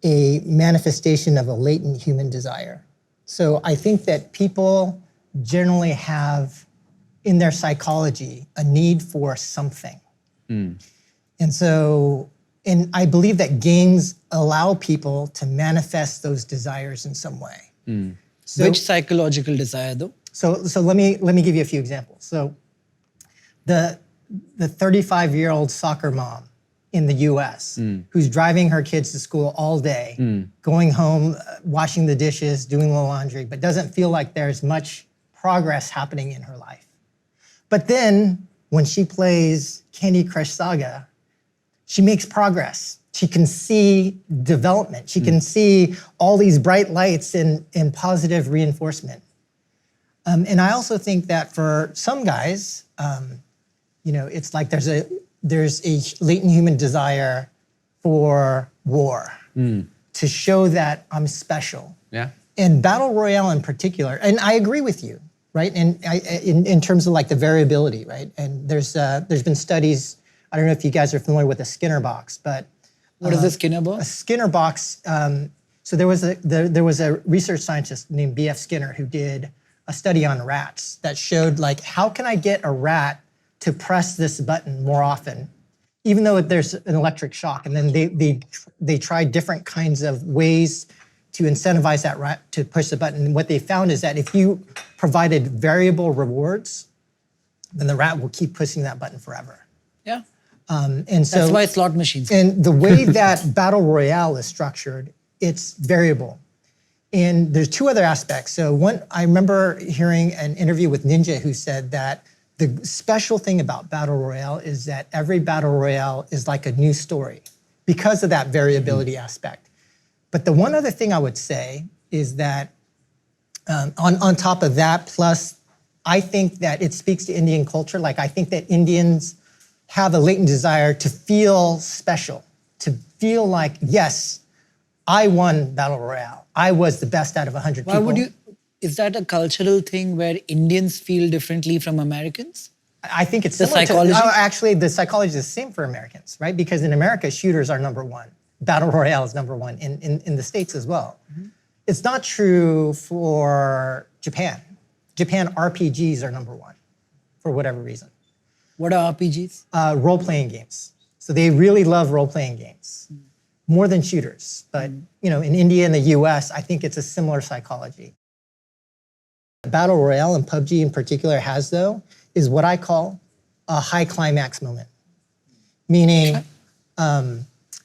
a manifestation of a latent human desire. So I think that people generally have in their psychology a need for something. And I believe that games allow people to manifest those desires in some way. So, Which psychological desire though? so let me give you a few examples. So the 35-year-old soccer mom in the US who's driving her kids to school all day, going home, washing the dishes, doing the laundry, but doesn't feel like there's much progress happening in her life. But then when she plays Candy Crush Saga, she makes progress. She can see development. She can see all these bright lights and positive reinforcement. And I also think that for some guys, it's like there's a latent human desire for war, to show that I'm special. Yeah. And Battle Royale in particular, and I agree with you, right? And in terms of like the variability, right? And there's been studies, I don't know if you guys are familiar with the Skinner box, but What is the Skinner a box? Skinner box. So there was a research scientist named B.F. Skinner who did a study on rats that showed like how can I get a rat to press this button more often, even though there's an electric shock. And then they tried different kinds of ways to incentivize that rat to push the button. And what they found is that if you provided variable rewards, then the rat will keep pushing that button forever. Yeah. And so That's why slot machines. and the way that Battle Royale is structured, it's variable. And there's two other aspects. So one, I remember hearing an interview with Ninja who said that the special thing about Battle Royale is that every Battle Royale is like a new story because of that variability aspect. But the one other thing I would say is that on top of that, plus I think that it speaks to Indian culture. Like I think that Indians have a latent desire to feel special, to feel like, yes, I won Battle Royale. I was the best out of 100 people. Why would you? Is that a cultural thing where Indians feel differently from Americans? I think it's The similar psychology? actually, the psychology is the same for Americans, right? Because in America, shooters are number one. Battle Royale is number one in the States as well. It's not true for Japan. Japan RPGs are number one for whatever reason. What are RPGs? Role-playing games. So they really love role-playing games more than shooters. But in India and the US, I think it's a similar psychology. Battle Royale and PUBG in particular has, though, is what I call a high climax moment. Meaning,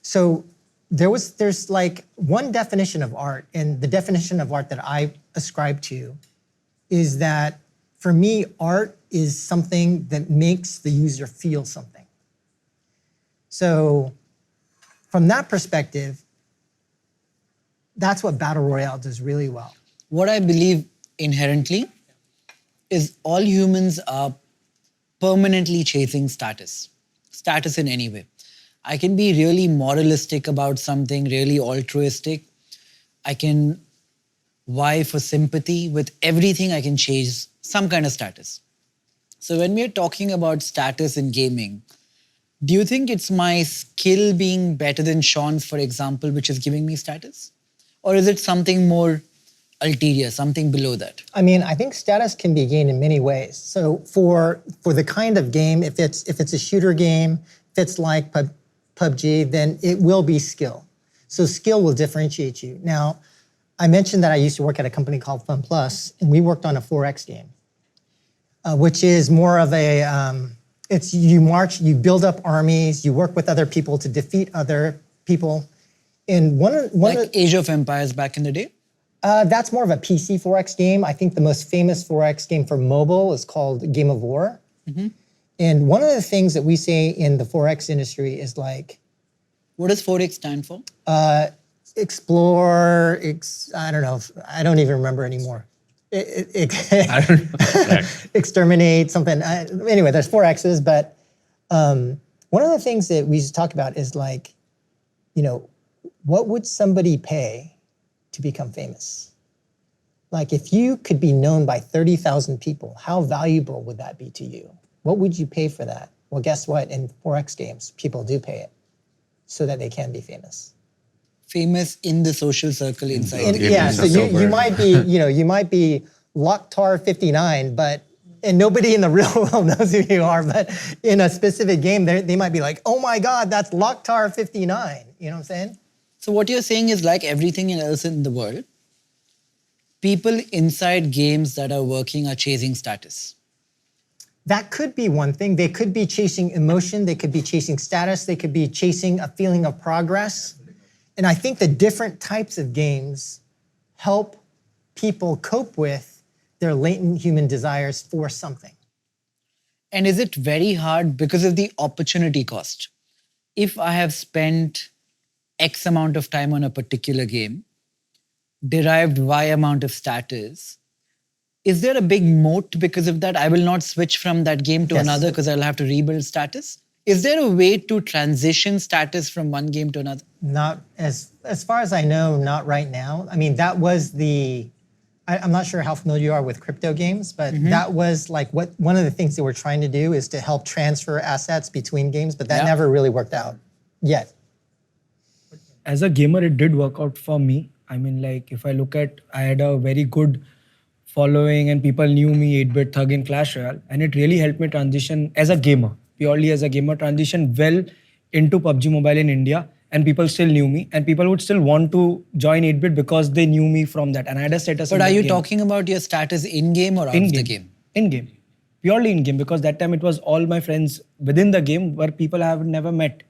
so there's like one definition of art, and the definition of art that I ascribe to is that for me, art is something that makes the user feel something. So from that perspective, that's what Battle Royale does really well. What I believe inherently is all humans are permanently chasing status in any way. I can be really moralistic about something, really altruistic. I can vie for sympathy. With everything, I can chase some kind of status. So when we're talking about status in gaming, do you think it's my skill being better than Sean's, for example, which is giving me status? Or is it something more ulterior, something below that? I mean, I think status can be gained in many ways. So for the kind of game, if it's a shooter game, if it's like PUBG, then it will be skill. So skill will differentiate you. Now, I mentioned that I used to work at a company called Fun Plus, and we worked on a 4X game, which is more of a, it's you march, you build up armies, you work with other people to defeat other people. And one like Age of Empires back in the day? That's more of a PC 4X game. I think the most famous 4X game for mobile is called Game of War. And one of the things that we say in the 4X industry is like, What does 4X stand for? explore, I don't know, I don't even remember anymore. I don't know. Exterminate, something. Anyway, there's 4Xs, but one of the things that we used to talk about is like, what would somebody pay to become famous? Like if you could be known by 30,000 people, how valuable would that be to you? What would you pay for that? Well, guess what? In 4X games, people do pay it so that they can be famous. Famous in the social circle inside. And, yeah, so you might be, you might be Locktar59, and nobody in the real world knows who you are, but in a specific game, they might be like, oh my God, that's Locktar59. You know what I'm saying? So what you're saying is like everything else in the world, people inside games that are working are chasing status. That could be one thing. They could be chasing emotion. They could be chasing status. They could be chasing a feeling of progress. And I think the different types of games help people cope with their latent human desires for something. And is it very hard because of the opportunity cost? If I have spent X amount of time on a particular game, derived Y amount of status, is there a big moat because of that? I will not switch from that game to Yes. another because I'll have to rebuild status. Is there a way to transition status from one game to another? Not as far as I know, not right now. I mean, that was I'm not sure how familiar you are with crypto games, but that was like one of the things they were trying to do is to help transfer assets between games, but that never really worked out yet. As a gamer, it did work out for me. I mean, like if I look at, I had a very good following and people knew me, 8-bit thug in Clash Royale, and it really helped me transition as a gamer, purely as a gamer, transition well into PUBG Mobile in India, and people still knew me, and people would still want to join 8-bit because they knew me from that, and I had a status. But are you talking about your status in-game or out of the game? In-game. Purely in-game, because that time it was all my friends within the game where people I have never met.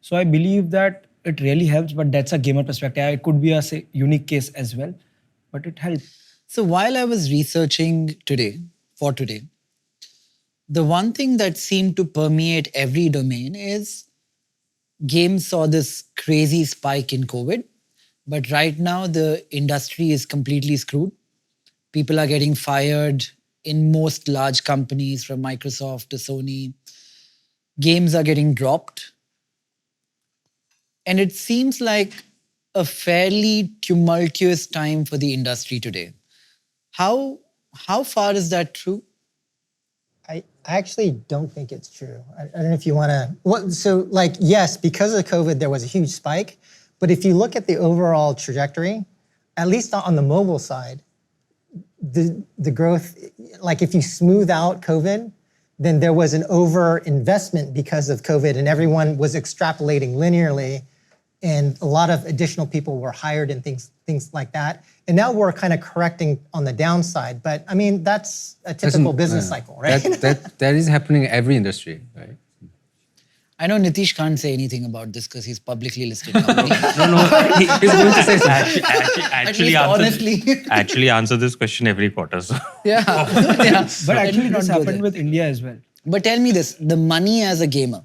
So I believe that it really helps, but that's a gamer perspective. It could be a unique case as well, but it helped. So while I was researching for today, the one thing that seemed to permeate every domain is games saw this crazy spike in COVID, but right now the industry is completely screwed. People are getting fired in most large companies from Microsoft to Sony. Games are getting dropped. And it seems like a fairly tumultuous time for the industry today. How far is that true? I actually don't think it's true. I don't know if you want to. Well, so, like, yes, because of COVID, there was a huge spike. But if you look at the overall trajectory, at least on the mobile side, the growth, like if you smooth out COVID, then there was an over investment because of COVID, and everyone was extrapolating linearly, and a lot of additional people were hired and things like that. And now we're kind of correcting on the downside. But I mean, that's a typical business cycle, right? That is happening in every industry, right? I know Nitish can't say anything about this because he's publicly listed company. He's going to say something. Actually, actually answer this question every quarter. So. yeah. But actually, Let me this not go happened there. with India as well. But tell me this, the money as a gamer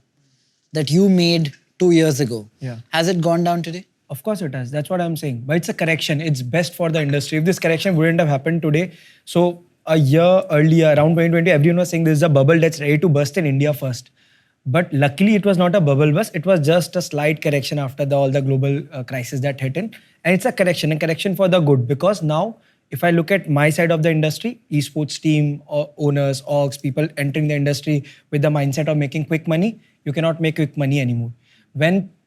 that you made 2 years ago, has it gone down today? Of course it has. That's what I'm saying. But it's a correction. It's best for the industry. If this correction wouldn't have happened today, so a year earlier, around 2020, everyone was saying this is a bubble that's ready to burst in India first. But luckily, it was not a bubble burst. It was just a slight correction after all the global crisis that hit in. And it's a correction for the good. Because now, if I look at my side of the industry, esports team, owners, orgs, people entering the industry with the mindset of making quick money, you cannot make quick money anymore.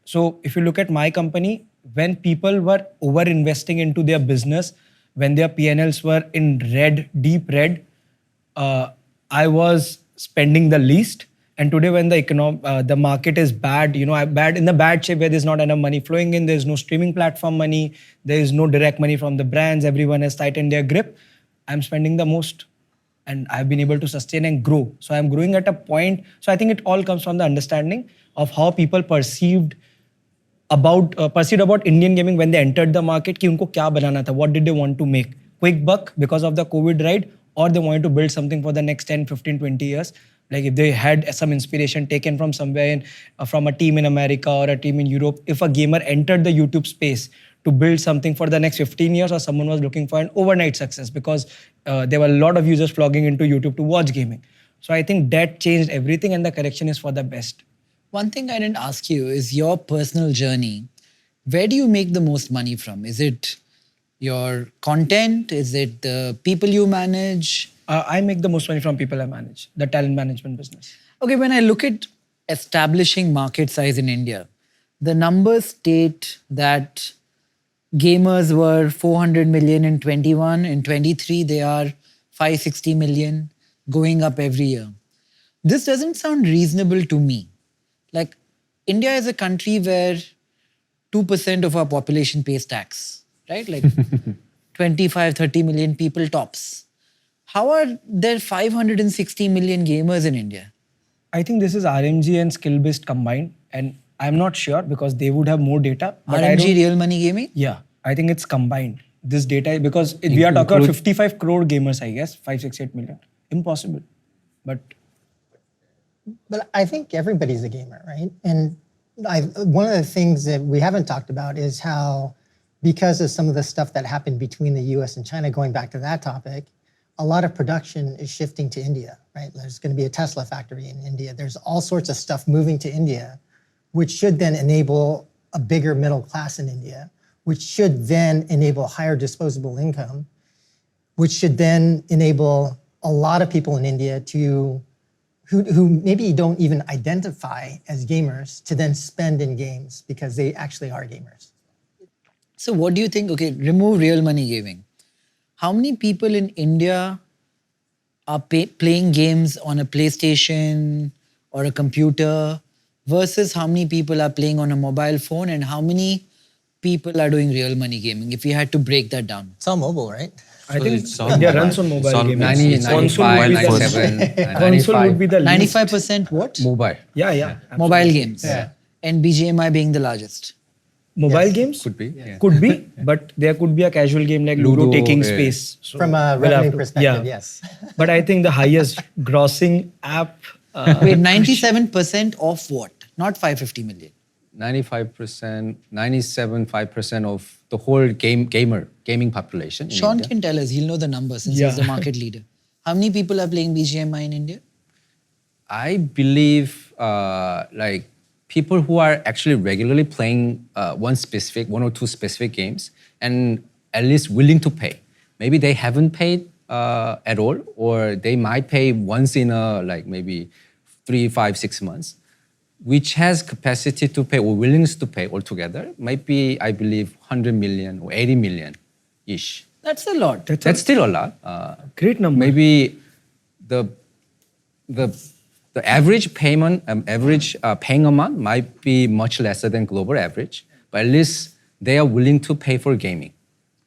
So if you look at my company, when people were over investing into their business, when their P&Ls were in red, deep red, I was spending the least. And today, when the market is bad, bad in the bad shape where there's not enough money flowing in, there's no streaming platform money, there is no direct money from the brands, everyone has tightened their grip. I'm spending the most, and I've been able to sustain and grow. So I'm growing at a point. So I think it all comes from the understanding of how people perceived about Indian gaming when they entered the market. Ki unko kya banana tha? What did they want to make? Quick buck because of the COVID ride, or they wanted to build something for the next 10, 15, 20 years. Like if they had some inspiration taken from somewhere, from a team in America or a team in Europe, if a gamer entered the YouTube space to build something for the next 15 years, or someone was looking for an overnight success because there were a lot of users flogging into YouTube to watch gaming. So I think that changed everything, and the correction is for the best. One thing I didn't ask you is your personal journey. Where do you make the most money from? Is it your content? Is it the people you manage? I make the most money from people I manage, the talent management business. Okay, when I look at establishing market size in India, the numbers state that gamers were 400 million in 21. In 23, they are 560 million, going up every year. This doesn't sound reasonable to me. Like, India is a country where 2% of our population pays tax, right? Like 25, 30 million people tops. How are there 560 million gamers in India? I think this is RMG and skill-based combined, and I'm not sure because they would have more data. But RMG, real money gaming? Yeah, I think it's combined. This data, because we are talking about 55 crore gamers, I guess, 568 million. Impossible. But I think everybody's a gamer, right? And one of the things that we haven't talked about is how, because of some of the stuff that happened between the US and China, going back to that topic, a lot of production is shifting to India, right? There's going to be a Tesla factory in India. There's all sorts of stuff moving to India, which should then enable a bigger middle class in India, which should then enable higher disposable income, which should then enable a lot of people in India to who maybe don't even identify as gamers to then spend in games because they actually are gamers. So what do you think? Okay, remove real money gaming. How many people in India are playing games on a PlayStation or a computer versus how many people are playing on a mobile phone, and how many people are doing real money gaming, if you had to break that down? It's all mobile, right? I think it's all India mobile. runs on mobile It's all gaming. 90, Console 95, would be the- 97, Console would be the least. 95% what? Mobile. Yeah. Mobile games. Yeah. And BGMI being the largest. Mobile Yes. games? Could be. Yeah. Could be, but there could be a casual game like Ludo, Ludo, taking yeah. space. So From a we'll have revenue to- perspective, yes. But I think the highest grossing app. Wait, 97% of what? Not 550 million. 95%, 97.5% of the whole gaming population. in Sohn India. can tell us, he'll know the number since he's the market leader. How many people are playing BGMI in India? I believe like people who are actually regularly playing one or two specific games and at least willing to pay. Maybe they haven't paid at all, or they might pay once in a like maybe 3, 5, 6 months, which has capacity to pay or willingness to pay altogether might be, I believe, 100 million or 80 million ish. That's a lot. That's still a lot. Great number. Maybe the average payment, paying amount might be much lesser than global average, but at least they are willing to pay for gaming.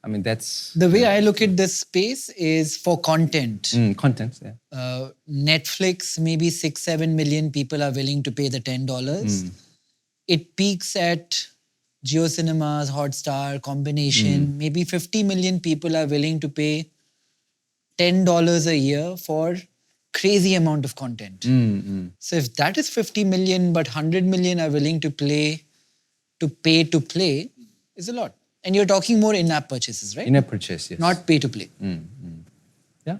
I mean, that's The way I look at this space is for content. content. Yeah. Netflix, maybe 6-7 million people are willing to pay the $10. It peaks at JioCinemas, Hotstar, combination. Maybe 50 million people are willing to pay $10 a year for crazy amount of content. So if that is 50 million, but 100 million are willing to pay to play, is a lot. And you're talking more in-app purchases, right? In-app purchase, yes. Not pay to play. Yeah.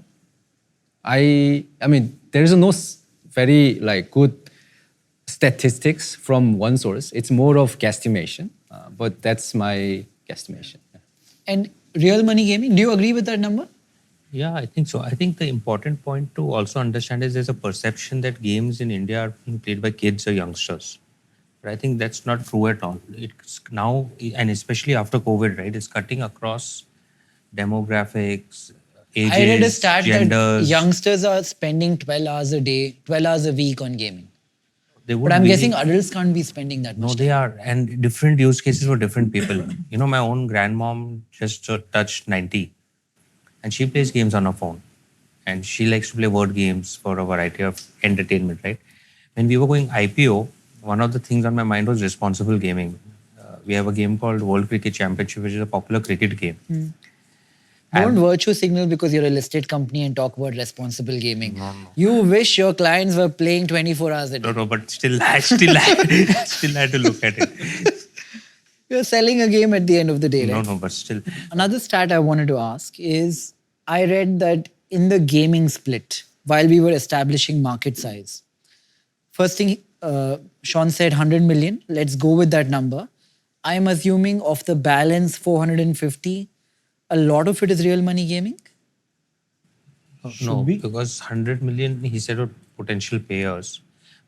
I mean, there is no very like good statistics from one source. It's more of guesstimation, but that's my guesstimation. Yeah. And real money gaming, do you agree with that number? Yeah, I think so. I think the important point to also understand is there's a perception that games in India are being played by kids or youngsters. But I think that's not true at all. It's now, and especially after COVID, right, it's cutting across demographics, ages, I read a stat genders. that youngsters are spending 12 hours a day, 12 hours a week on gaming. They But won't I'm really- guessing adults can't be spending that No, much. they are. And different use cases for different people. You know, my own grandmom just touched 90. And she plays games on her phone. And she likes to play word games for a variety of entertainment, right? When we were going IPO, one of the things on my mind was responsible gaming. We have a game called World Cricket Championship, which is a popular cricket game. Don't virtue signal because you're a listed company and talk about responsible gaming. You wish your clients were playing 24 hours a day. No, but still had to look at it. You're selling a game at the end of the day, right? No, but still. Another stat I wanted to ask is, I read that in the gaming split, while we were establishing market size, first thing, Sean said 100 million. Let's go with that number. I'm assuming of the balance 450, a lot of it is real money gaming. No, be. because 100 million, he said, are potential payers.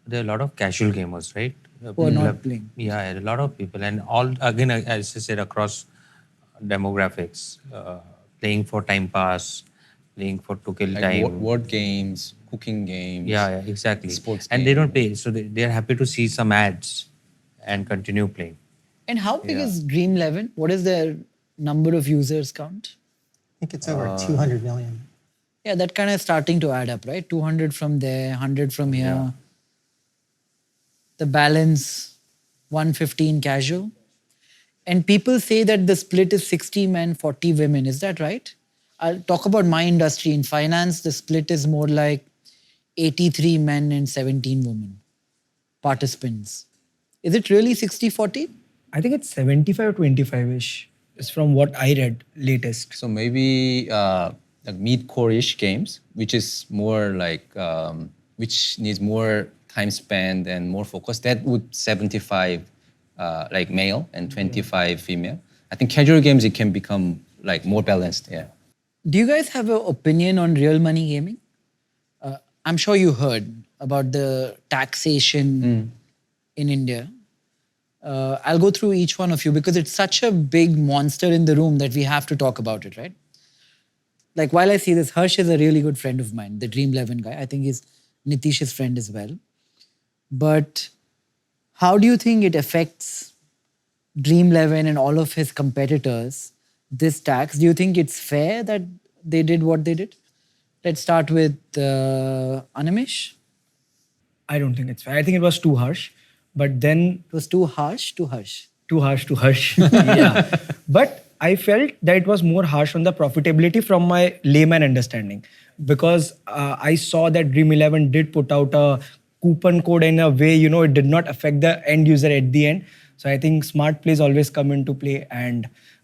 There are a lot of casual gamers, right? Who are not playing. Yeah, a lot of people. And all, again, as I said, across demographics, playing for time pass, playing for to kill Like time. word games, cooking games. Yeah, exactly. Sports and they don't game. pay. So they're happy to see some ads and continue playing. And how big Yeah. is Dream 11? What is their number of users count? I think it's over 200 million. Yeah, that kind of starting to add up, right? 200 from there, 100 from here. Yeah. The balance, 115 casual. And people say that the split is 60 men, 40 women. Is that right? I'll talk about my industry. In finance, the split is more like 83 men and 17 women participants. Is it really 60-40? I think it's 75 or 25-ish. It's from what I read latest. So maybe like mid-core-ish games, which is more like, which needs more time spent and more focus. That would 75 like male and 25 female. I think casual games, it can become like more balanced, yeah. Do you guys have an opinion on real money gaming? I'm sure you heard about the taxation in India. I'll go through each one of you because it's such a big monster in the room that we have to talk about it, right? Like while I see this, Harsh is a really good friend of mine, the Dream 11 guy. I think he's Nitish's friend as well. But how do you think it affects Dream 11 and all of his competitors, this tax? Do you think it's fair that they did what they did? Let's start with Animesh. I don't think it's fair. I think it was too harsh. But then It was too harsh, too harsh. too harsh. Yeah. But I felt that it was more harsh on the profitability from my layman understanding. Because I saw that Dream 11 did put out a coupon code in a way, you know, it did not affect the end user at the end. So I think smart plays always come into play.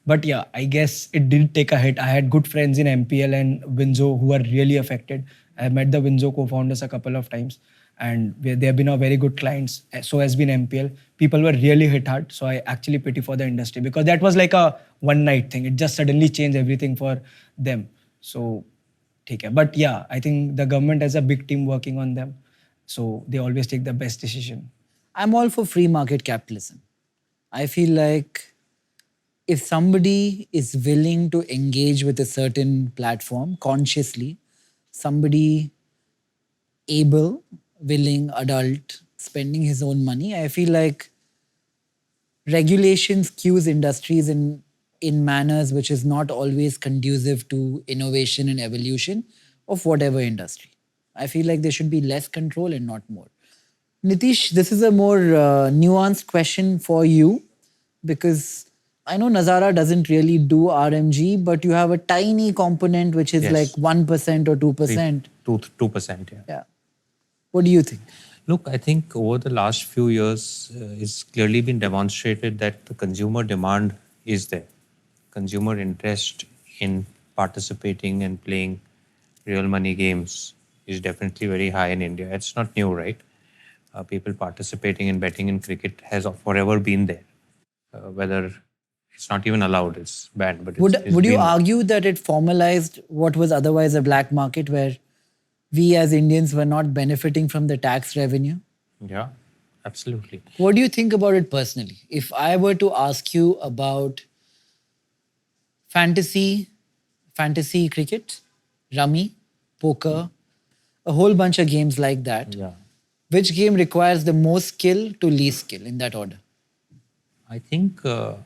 But yeah, I guess it did take a hit. I had good friends in MPL and Winzo who were really affected. I met the Winzo co-founders a couple of times. And they have been our very good clients. So has been MPL. People were really hit hard. So I actually pity for the industry because that was like a one night thing. It just suddenly changed everything for them. So ठीक है. But yeah, I think the government has a big team working on them. So they always take the best decision. I'm all for free market capitalism. I feel like if somebody is willing to engage with a certain platform consciously, somebody able, willing, adult, spending his own money, I feel like regulations cues industries in manners which is not always conducive to innovation and evolution of whatever industry. I feel like there should be less control and not more. Nitish, this is a more nuanced question for you because I know Nazara doesn't really do RMG, but you have a tiny component which is Yes. like 1% or 2%. 2%, yeah. Yeah. What do you think? Look, I think over the last few years, it's clearly been demonstrated that the consumer demand is there. Consumer interest in participating and playing real money games is definitely very high in India. It's not new, right? People participating in betting in cricket has forever been there. Whether it's not even allowed, it's banned. But it's Would you been, argue that it formalized what was otherwise a black market where we as Indians were not benefiting from the tax revenue? Yeah, absolutely. What do you think about it personally? If I were to ask you about fantasy cricket, rummy, poker, a whole bunch of games like that, Yeah. which game requires the most skill to least skill in that order? I think so.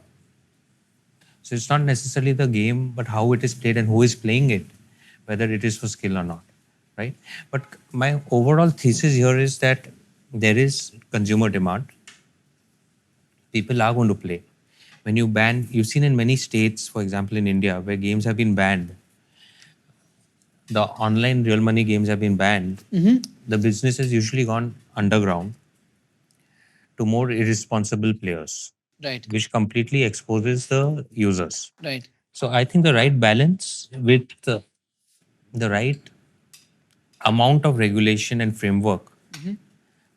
It's not necessarily the game, but how it is played and who is playing it, whether it is for skill or not, right? But my overall thesis here is that there is consumer demand. People are going to play. When you ban, you've seen in many states, for example, in India, where games have been banned, the online real money games have been banned. The business has usually gone underground to more irresponsible players, Right. which completely exposes the users. Right. So I think the right balance with the right amount of regulation and framework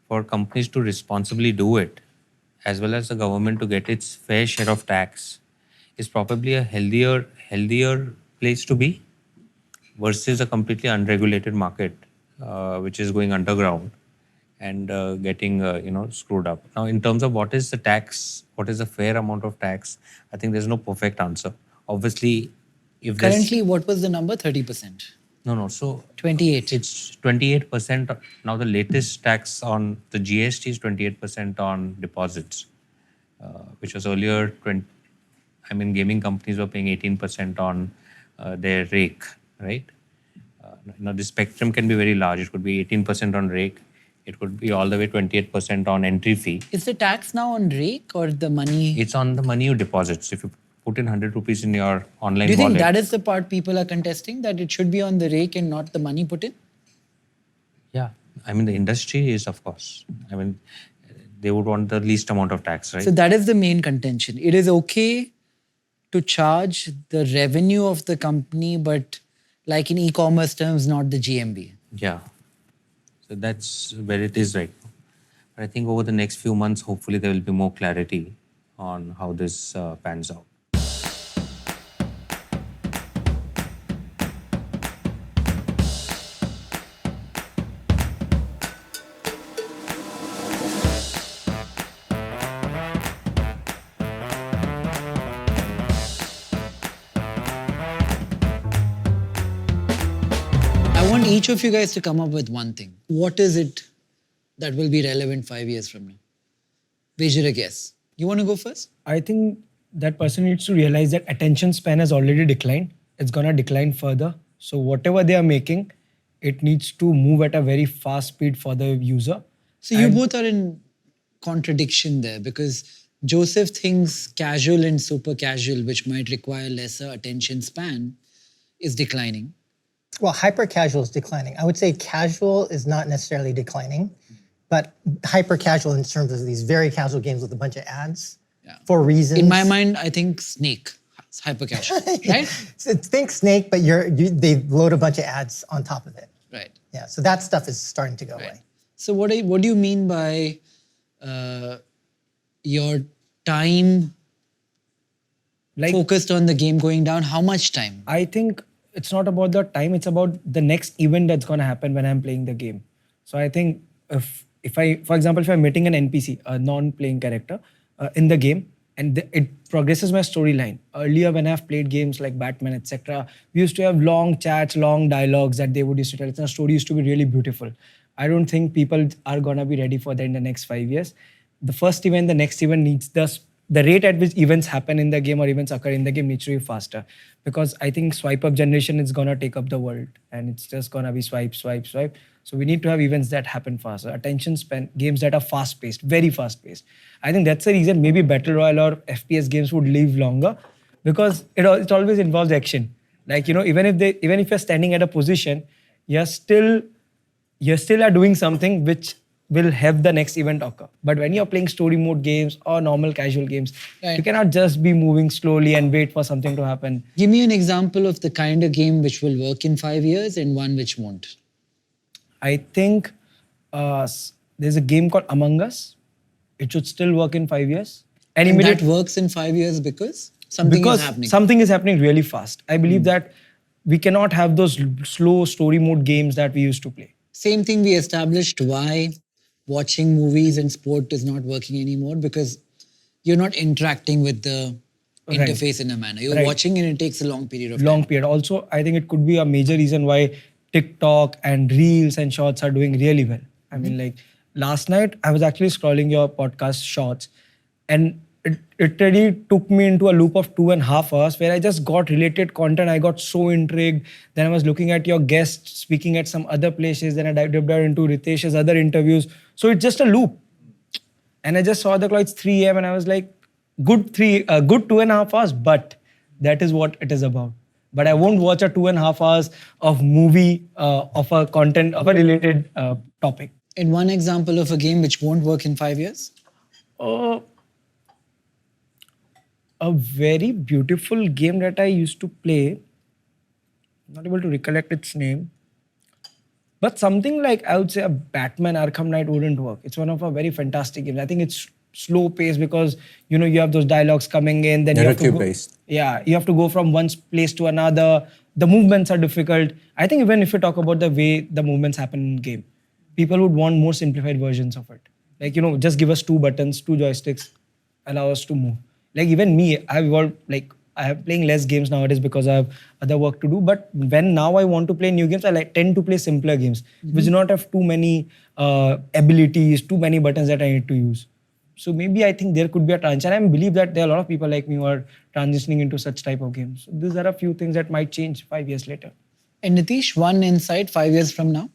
for companies to responsibly do it, as well as the government to get its fair share of tax, is probably a healthier place to be versus a completely unregulated market, which is going underground and getting screwed up. Now, in terms of what is the tax, what is the fair amount of tax, I think there's no perfect answer. Obviously, if there's Currently, what was the number? 30%. no, so 28. it's 28%. Now the latest tax on the GST is 28% on deposits, which was earlier 20. I mean, gaming companies were paying 18% on their rake, right? Now the spectrum can be very large. It could be 18% on rake. It could be all the way 28% on entry fee. Is the tax now on rake or the money? It's on the money you deposit. So if you put in 100 rupees in your online Do you wallet, think that is the part people are contesting, that it should be on the rake and not the money put in? yeah, I mean the industry is, of course. I mean, they would want the least amount of tax, right? So that is the main contention. It is okay to charge the revenue of the company, but like in e-commerce terms, not the GMV. Yeah. So that's where it is right now. But I think over the next few months, hopefully there will be more clarity on how this pans out. I want each of you guys to come up with one thing. What is it that will be relevant 5 years from now? Wager a guess. You want to go first? I think that person needs to realize that attention span has already declined. It's gonna decline further. So whatever they are making, it needs to move at a very fast speed for the user. So you both are in contradiction there because Joseph thinks casual and super casual, which might require lesser attention span, is declining. Well, hyper casual is declining. I would say casual is not necessarily declining, but hyper casual in terms of these very casual games with a bunch of ads for reasons. In my mind, I think Snake. It's hyper casual, right? So think Snake, but they load a bunch of ads on top of it. Right. Yeah, so that stuff is starting to go away. So what do you mean by your time Like focused on the game going down? How much time? I think it's not about the time, it's about the next event that's going to happen when I'm playing the game. So I think if I, for example, if I'm meeting an NPC, a non-playing character in the game, and it progresses my storyline. Earlier, when I've played games like Batman, etc., we used to have long chats, long dialogues that they would used to tell. The story used to be really beautiful. I don't think people are gonna be ready for that in the next 5 years. The first event, the next event needs the rate at which events happen in the game or events occur in the game needs to be faster, because I think swipe up generation is gonna take up the world and it's just gonna be swipe, swipe, swipe. So we need to have events that happen faster, attention span, games that are fast paced, very fast paced. I think that's the reason maybe battle royale or FPS games would live longer, because it always involves action. Like, even if you're standing at a position, you're still are doing something which will have the next event occur. But when you're playing story mode games or normal casual games, Right. you cannot just be moving slowly and wait for something to happen. Give me an example of the kind of game which will work in 5 years and one which won't. I think there's a game called Among Us. It should still work in 5 years. And that works in 5 years because something is happening. Something is happening really fast. I believe that we cannot have those slow story mode games that we used to play. Same thing we established why watching movies and sport is not working anymore, because you're not interacting with the Right. interface in a manner. You're Right. watching and it takes a long period of Long time. period. Also, I think it could be a major reason why TikTok and Reels and Shorts are doing really well. I mean, like last night, I was actually scrolling your podcast Shorts, and it really took me into a loop of 2.5 hours where I just got related content. I got so intrigued. Then I was looking at your guests speaking at some other places. Then I dived into Ritesh's other interviews. So it's just a loop. And I just saw the clock, it's 3 a.m. and I was like, good 2.5 hours, but that is what it is about. But I won't watch a 2.5 hours of movie of a content of a related topic. And one example of a game which won't work in 5 years? A very beautiful game that I used to play. Not able to recollect its name. But something like, I would say, a Batman Arkham Knight wouldn't work. It's one of our very fantastic games. I think it's slow paced because you have those dialogues coming in. Then you have to Narrative go, based. Yeah, you have to go from one place to another. The movements are difficult. I think even if you talk about the way the movements happen in game, people would want more simplified versions of it. Like, just give us 2 buttons, 2 joysticks, allow us to move. Like even me, I've evolved, like I am playing less games nowadays because I have other work to do. But when now I want to play new games, I tend to play simpler games, which do not have too many abilities, too many buttons that I need to use. So maybe I think there could be a transition. I believe that there are a lot of people like me who are transitioning into such type of games. So these are a few things that might change 5 years later. And Nitish, one insight 5 years from now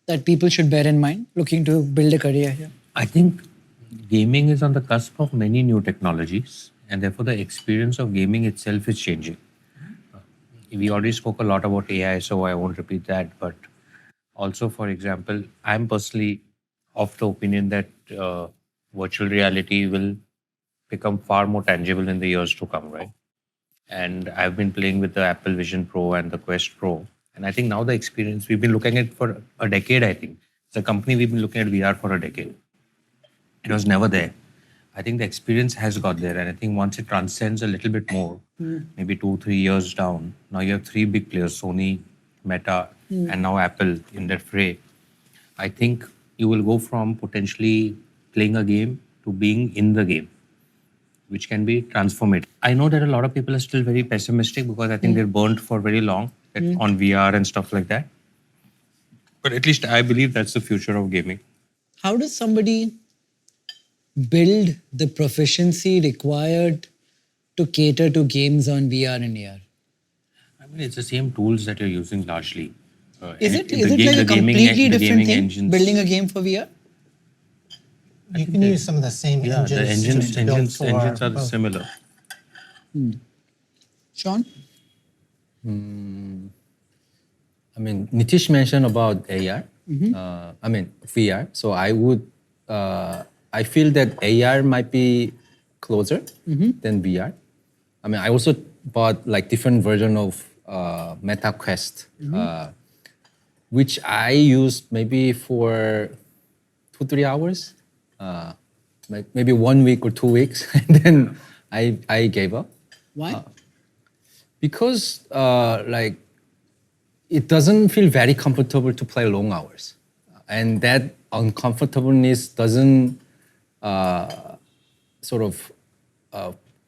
that people should bear in mind looking to build a career here. I think gaming is on the cusp of many new technologies, and therefore the experience of gaming itself is changing. We already spoke a lot about AI, so I won't repeat that. But also, for example, I'm personally of the opinion that virtual reality will become far more tangible in the years to come, right? And I've been playing with the Apple Vision Pro and the Quest Pro. And I think now the experience, we've been looking at it for a decade, I think. As a company, we've been looking at VR for a decade. It was never there. I think the experience has got there. And I think once it transcends a little bit more, maybe 2-3 years down, now you have 3 big players, Sony, Meta, and now Apple in that fray. I think you will go from potentially playing a game to being in the game, which can be transformative. I know that a lot of people are still very pessimistic because I think they're burnt for very long on VR and stuff like that. But at least I believe that's the future of gaming. How does somebody build the proficiency required to cater to games on VR and AR? I mean, it's the same tools that you're using largely. Is And it like a completely different thing, engines, building a game for VR? You can use some of the same Yeah, the engines built engines for are both. similar. Sean? I mean, Nitish mentioned about AR. I mean, VR. So I feel that AR might be closer than VR. I mean, I also bought like different version of Meta Quest, which I used maybe for 2-3 hours, like maybe 1 week or 2 weeks, and then I gave up. Why? Because like it doesn't feel very comfortable to play long hours. And that uncomfortableness doesn't sort of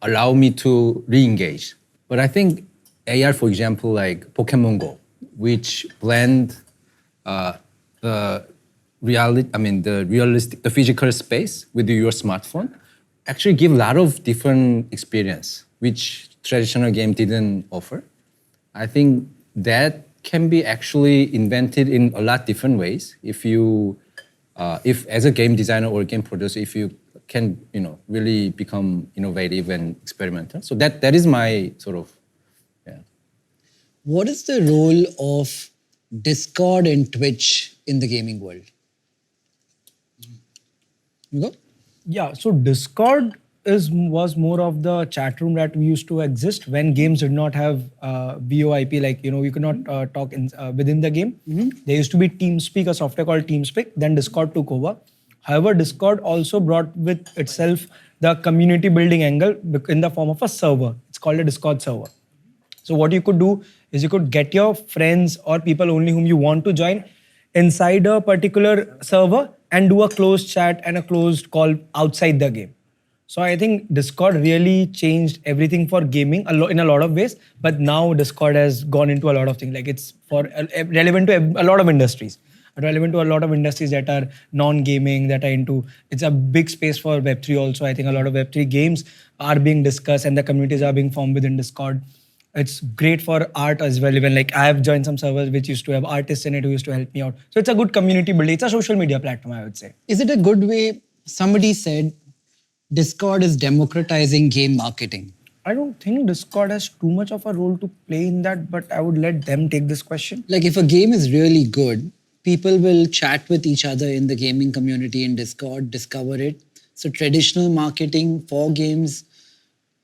allow me to re-engage. But I think AR, for example, like Pokemon Go, which blend the the physical space with your smartphone, actually give a lot of different experience, which traditional game didn't offer. I think that can be actually invented in a lot different ways. If as a game designer or game producer, if you can, really become innovative and experimental. So that is my sort of, yeah. What is the role of Discord and Twitch in the gaming world? You go? Yeah, so Discord was more of the chat room that we used to exist when games did not have VoIP, like you could not talk within the game. There used to be TeamSpeak, a software called TeamSpeak. Then Discord took over. However, Discord also brought with itself the community building angle in the form of a server. It's called a Discord server. So what you could do is you could get your friends or people only whom you want to join inside a particular server and do a closed chat and a closed call outside the game. So I think Discord really changed everything for gaming in a lot of ways. But now Discord has gone into a lot of things. Like it's relevant to a lot of industries. Relevant to a lot of industries that are non-gaming, that are into. It's a big space for Web3 also. I think a lot of Web3 games are being discussed and the communities are being formed within Discord. It's great for art as well. Even like I have joined some servers which used to have artists in it who used to help me out. So it's a good community building. It's a social media platform, I would say. Is it a good way? Somebody said Discord is democratizing game marketing. I don't think Discord has too much of a role to play in that, but I would let them take this question. Like if a game is really good, people will chat with each other in the gaming community in Discord, discover it. So traditional marketing for games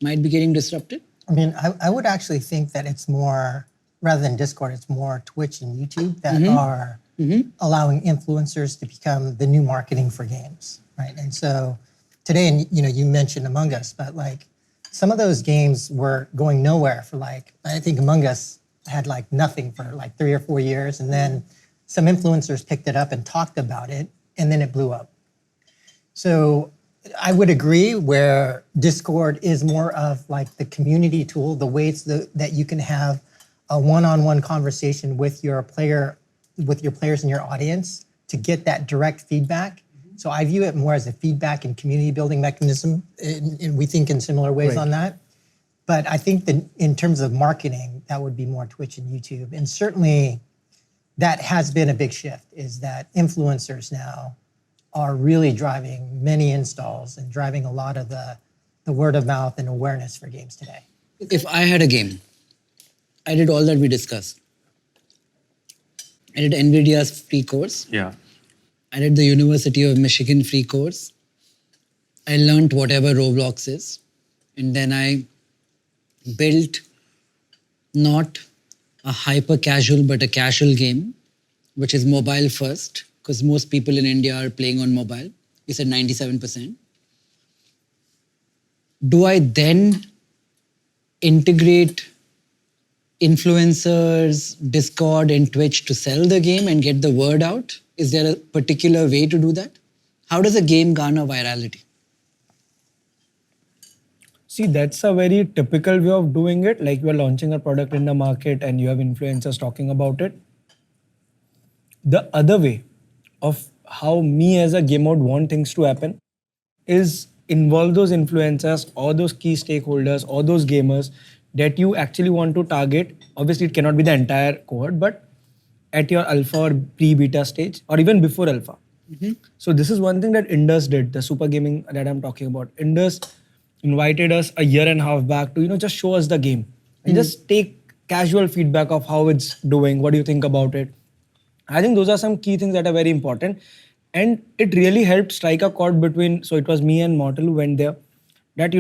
might be getting disrupted. I mean, I would actually think that it's more, rather than Discord, it's more Twitch and YouTube that are allowing influencers to become the new marketing for games, right? And so today, and you mentioned Among Us, but like some of those games were going nowhere for like, I think Among Us had like nothing for like 3 or 4 years. And then some influencers picked it up and talked about it, and then it blew up. So I would agree where Discord is more of like the community tool, the ways that you can have a one-on-one conversation with your players in your audience to get that direct feedback. So I view it more as a feedback and community building mechanism, and we think in similar ways on that. But I think that in terms of marketing, that would be more Twitch and YouTube. And certainly that has been a big shift, is that influencers now are really driving many installs and driving a lot of the word of mouth and awareness for games today. If I had a game, I did all that we discussed. I did NVIDIA's free course. Yeah. I did the University of Michigan free course. I learned whatever Roblox is. And then I built not a hyper casual, but a casual game, which is mobile first, because most people in India are playing on mobile. You said 97%. Do I then integrate influencers, Discord and Twitch to sell the game and get the word out? Is there a particular way to do that? How does a game garner virality? See, that's a very typical way of doing it. Like you are launching a product in the market and you have influencers talking about it. The other way of how me as a gamer would want things to happen is involve those influencers or those key stakeholders or those gamers that you actually want to target. Obviously, it cannot be the entire cohort, but at your alpha or pre-beta stage or even before alpha. So this is one thing that Indus did, the super gaming that I'm talking about. Indus invited us a year and a half back to, just show us the game and just take casual feedback of how it's doing. What do you think about it? I think those are some key things that are very important. And it really helped strike a chord between, so it was me and Mortal who went there, that,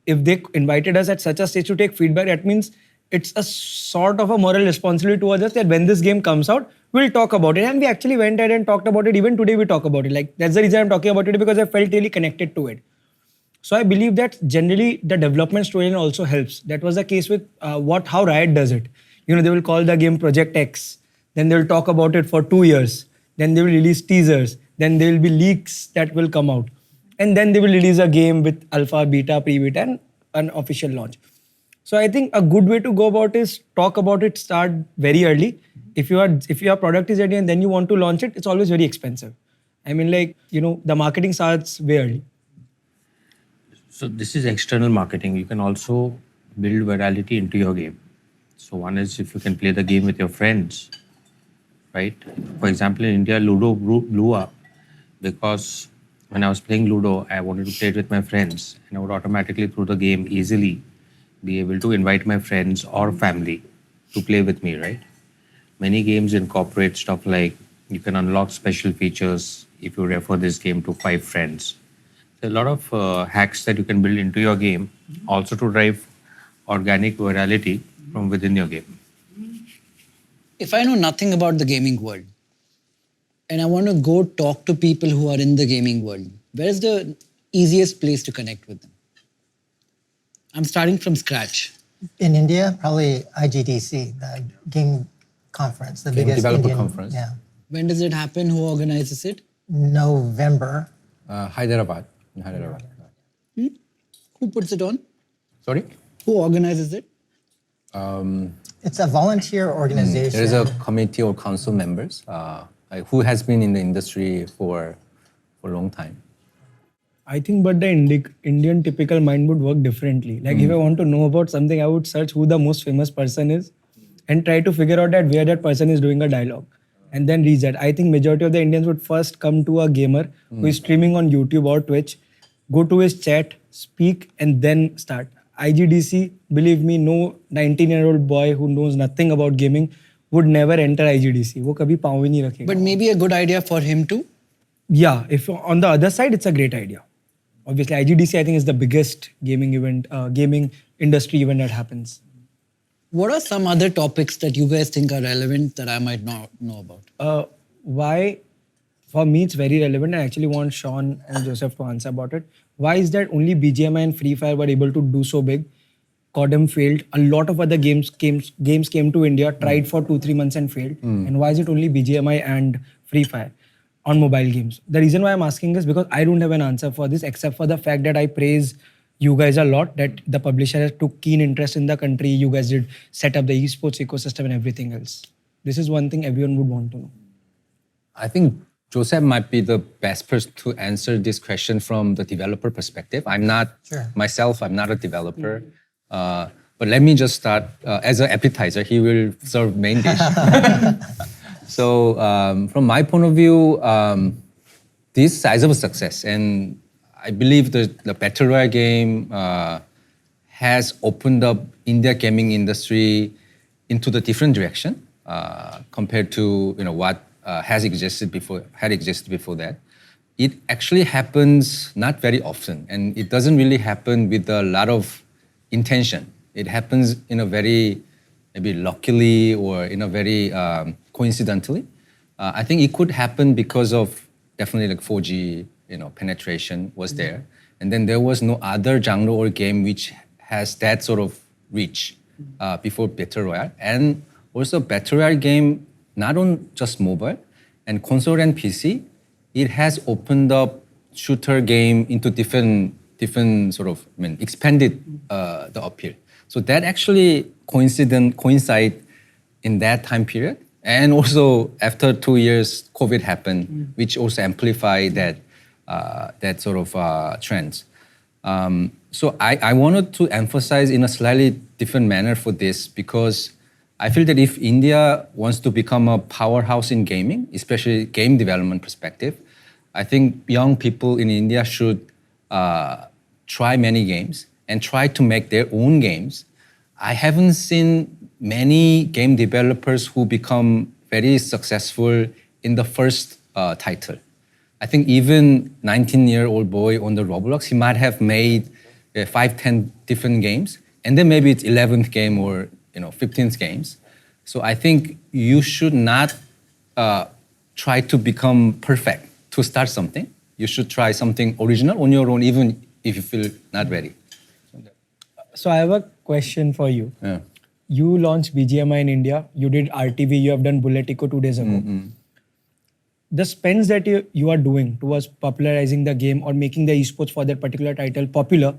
if they invited us at such a stage to take feedback, that means it's a sort of a moral responsibility towards us that when this game comes out, we'll talk about it. And we actually went ahead and talked about it. Even today we talk about it. Like that's the reason I'm talking about it, because I felt really connected to it. So I believe that generally the development storyline also helps. That was the case with how Riot does it. they will call the game Project X. Then they will talk about it for 2 years. Then they will release teasers. Then there will be leaks that will come out. And then they will release a game with alpha, beta, pre-beta, and an official launch. So I think a good way to go about is talk about it, start very early. If your product is ready and then you want to launch it, it's always very expensive. I mean, the marketing starts way early. So this is external marketing. You can also build virality into your game. So one is if you can play the game with your friends, right? For example, in India, Ludo blew up because when I was playing Ludo, I wanted to play it with my friends, and I would automatically, through the game, easily be able to invite my friends or family to play with me, right? Many games incorporate stuff like you can unlock special features if you refer this game to 5 friends. There are a lot of hacks that you can build into your game, also to drive organic virality from within your game. If I know nothing about the gaming world and I want to go talk to people who are in the gaming world, where is the easiest place to connect with them? I'm starting from scratch. In India, probably IGDC, the game conference, the Game biggest developer Indian conference. Yeah, When does it happen? Who organizes it? November. Hyderabad. In Hyderabad. Who puts it on? Sorry? Who organizes it? It's a volunteer organization. There is a committee or council members who has been in the industry for a long time. I think, but the Indian typical mind would work differently. Like if I want to know about something, I would search who the most famous person is and try to figure out that where that person is doing a dialogue and then reach that. I think majority of the Indians would first come to a gamer who is streaming on YouTube or Twitch, go to his chat, speak, and then start. IGDC, believe me, no 19-year-old boy who knows nothing about gaming would never enter IGDC. वो कभी पाँव ही नहीं रखेगा. But maybe a good idea for him too. Yeah, if on the other side, it's a great idea. Obviously, IGDC I think is the biggest gaming event, gaming industry event that happens. What are some other topics that you guys think are relevant that I might not know about? Why, for me, it's very relevant. I actually want Sean and Joseph to answer about it. Why is that only BGMI and Free Fire were able to do so big? Codem failed. A lot of other games came to India, tried for 2-3 months and failed. And why is it only BGMI and Free Fire on mobile games? The reason why I'm asking is because I don't have an answer for this, except for the fact that I praise you guys a lot, that the publisher took keen interest in the country. You guys did set up the esports ecosystem and everything else. This is one thing everyone would want to know. I think Joseph might be the best person to answer this question from the developer perspective. I'm not myself, I'm not a developer. But let me just start as an appetizer. He will serve main dish. So from my point of view, this size of a success, and I believe the Battle Royale game has opened up India gaming industry into the different direction compared to what had existed before that. It actually happens not very often, and it doesn't really happen with a lot of intention. It happens in a very maybe luckily or in a very coincidentally. I think it could happen because of definitely like 4G penetration was there, and then there was no other genre or game which has that sort of reach before Battle Royale. And also Battle Royale game not on just mobile and console and PC, it has opened up shooter game into different sort of expanded the appeal. So that actually coincide in that time period. And also after 2 years, COVID happened, which also amplified that sort of trends. So I wanted to emphasize in a slightly different manner for this, because I feel that if India wants to become a powerhouse in gaming, especially game development perspective, I think young people in India should try many games and try to make their own games. I haven't seen many game developers who become very successful in the first title. I think even 19-year-old boy on the Roblox, he might have made 5-10 different games, and then maybe it's 11th game or 15th games. So I think you should not try to become perfect to start something. You should try something original on your own, even if you feel not ready. So I have a question for you. Yeah. you launched BGMI in India, you did RTV, you have done Bullet Eco 2 days ago. The spends that you are doing towards popularizing the game or making the esports for that particular title popular,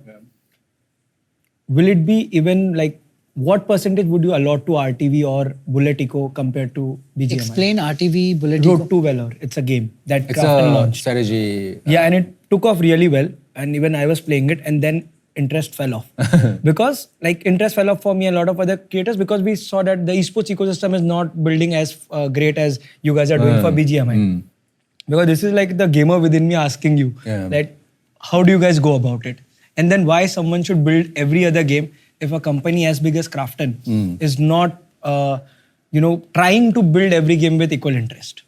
will it be even like, what percentage would you allot to RTV or Bullet Eco compared to BGMI? Explain RTV, Bullet Road Eco. to Valor. It's a game that It's Krafton a launched. strategy. Yeah, and it took off really well. And even I was playing it, and then interest fell off. Because like interest fell off for me and a lot of other creators, because we saw that the esports ecosystem is not building as great as you guys are doing for BGMI. Because this is like the gamer within me asking you that how do you guys go about it? And then why someone should build every other game if a company as big as Krafton is not trying to build every game with equal interest?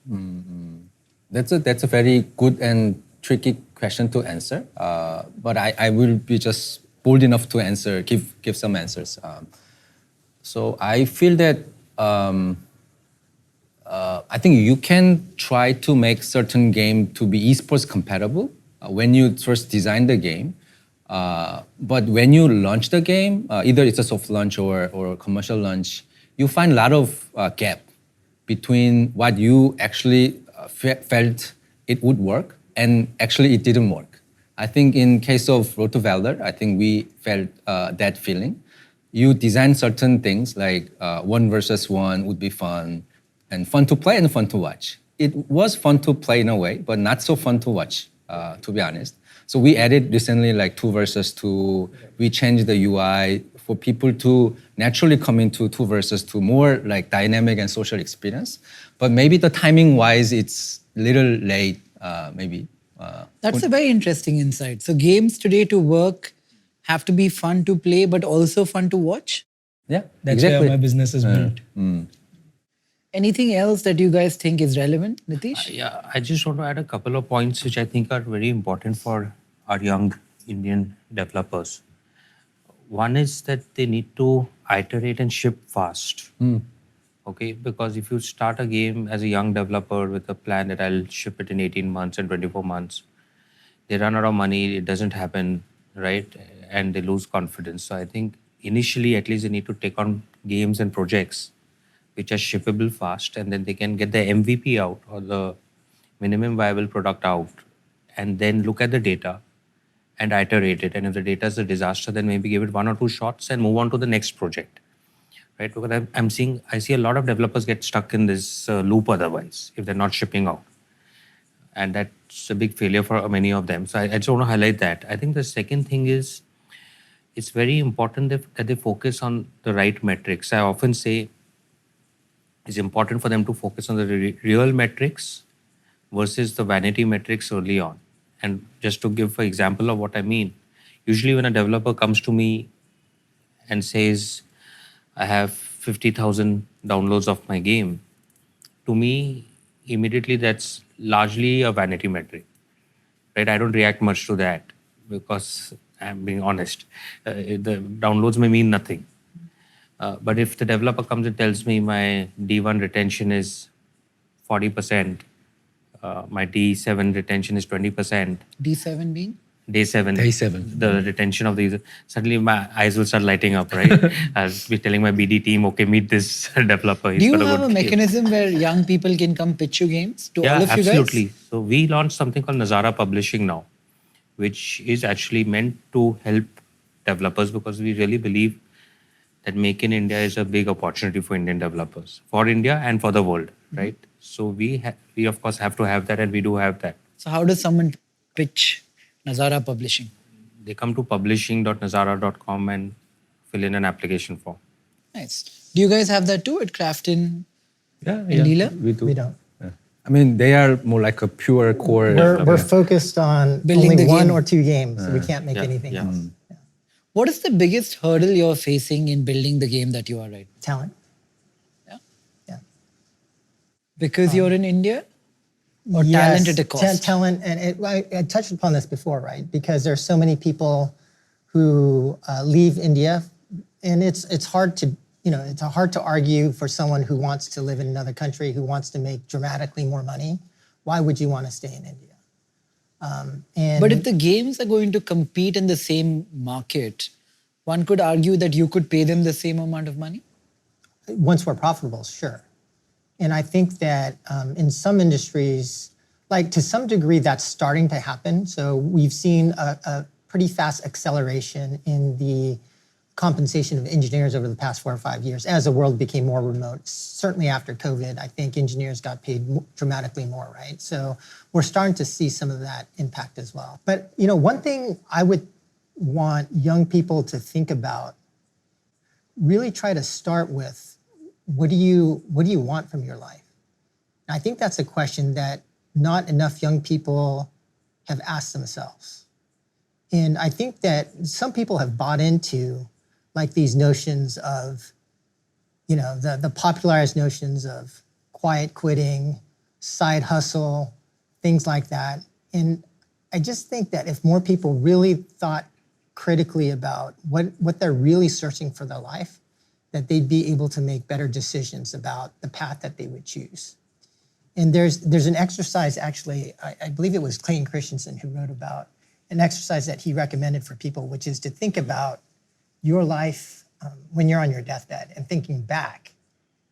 That's a very good and tricky question to answer. But I will be just bold enough to answer, give some answers. So I feel that I think you can try to make certain game to be esports compatible when you first design the game. But when you launch the game, either it's a soft launch or commercial launch, you find a lot of gap between what you actually felt it would work and actually it didn't work. I think in case of Road to Valor, I think we felt that feeling. You design certain things like 1 versus 1 would be fun and fun to play and fun to watch. It was fun to play in a way, but not so fun to watch, to be honest. So we added recently like 2 versus 2. We changed the UI for people to naturally come into 2 versus 2, more like dynamic and social experience. But maybe the timing wise, it's a little late, maybe. That's a very interesting insight. So games today to work have to be fun to play, but also fun to watch? Yeah, That's exactly. where my business is built. Anything else that you guys think is relevant, Nitish? Yeah, I just want to add a couple of points which I think are very important for our young Indian developers. One is that they need to iterate and ship fast. Okay, because if you start a game as a young developer with a plan that I'll ship it in 18 months and 24 months, they run out of money, it doesn't happen, right? And they lose confidence. So I think initially, at least they need to take on games and projects which are shippable fast, and then they can get the MVP out or the minimum viable product out, and then look at the data and iterate it. And if the data is a disaster, then maybe give it 1 or 2 shots and move on to the next project, right? Because I see a lot of developers get stuck in this loop otherwise if they're not shipping out, and that's a big failure for many of them. So I just want to highlight that. I think the second thing is it's very important that they focus on the right metrics. I often say it's important for them to focus on the real metrics versus the vanity metrics early on. And just to give an example of what I mean, usually when a developer comes to me and says, I have 50,000 downloads of my game, to me, immediately that's largely a vanity metric, right? I don't react much to that because I'm being honest. The downloads may mean nothing. But if the developer comes and tells me my D1 retention is 40%, my D7 retention is 20%. D7 being? Day 7. Day 7. The retention of these. Suddenly my eyes will start lighting up, right? I'll be telling my BD team, okay, meet this developer. He's Do you got have a good game." mechanism where young people can come pitch you games to all of you guys? Absolutely. So we launched something called Nazara Publishing now, which is actually meant to help developers because we really believe that Make in India is a big opportunity for Indian developers, for India and for the world, right? So we of course have to have that, and we do have that. So how does someone pitch Nazara Publishing? They come to publishing.nazara.com and fill in an application form. Nice. Do you guys have that too at Krafton Yeah, in Leela? we do. We don't. Yeah. I mean, they are more like a pure core. We're focused on Building only the 1 game. or 2 games. We can't make Yeah, anything yeah. else. What is the biggest hurdle you're facing in building the game that you are right now? Talent. Yeah. Yeah. Because you're in India? Or talent at a cost? Talent, and I touched upon this before, right? Because there's so many people who leave India, and it's hard to it's hard to argue for someone who wants to live in another country, who wants to make dramatically more money. Why would you want to stay in India? But if the games are going to compete in the same market, one could argue that you could pay them the same amount of money. once we're profitable, sure. And I think that in some industries, like to some degree, that's starting to happen. So we've seen a pretty fast acceleration in the compensation of engineers over the past 4 or 5 years as the world became more remote. Certainly after COVID, I think engineers got paid dramatically more, right? So we're starting to see some of that impact as well. But one thing I would want young people to think about, really try to start with, what do you want from your life? And I think that's a question that not enough young people have asked themselves. And I think that some people have bought into like these notions of, the popularized notions of quiet quitting, side hustle, things like that. And I just think that if more people really thought critically about what they're really searching for their life, that they'd be able to make better decisions about the path that they would choose. And there's an exercise, actually, I believe it was Clayton Christensen who wrote about an exercise that he recommended for people, which is to think about your life when you're on your deathbed and thinking back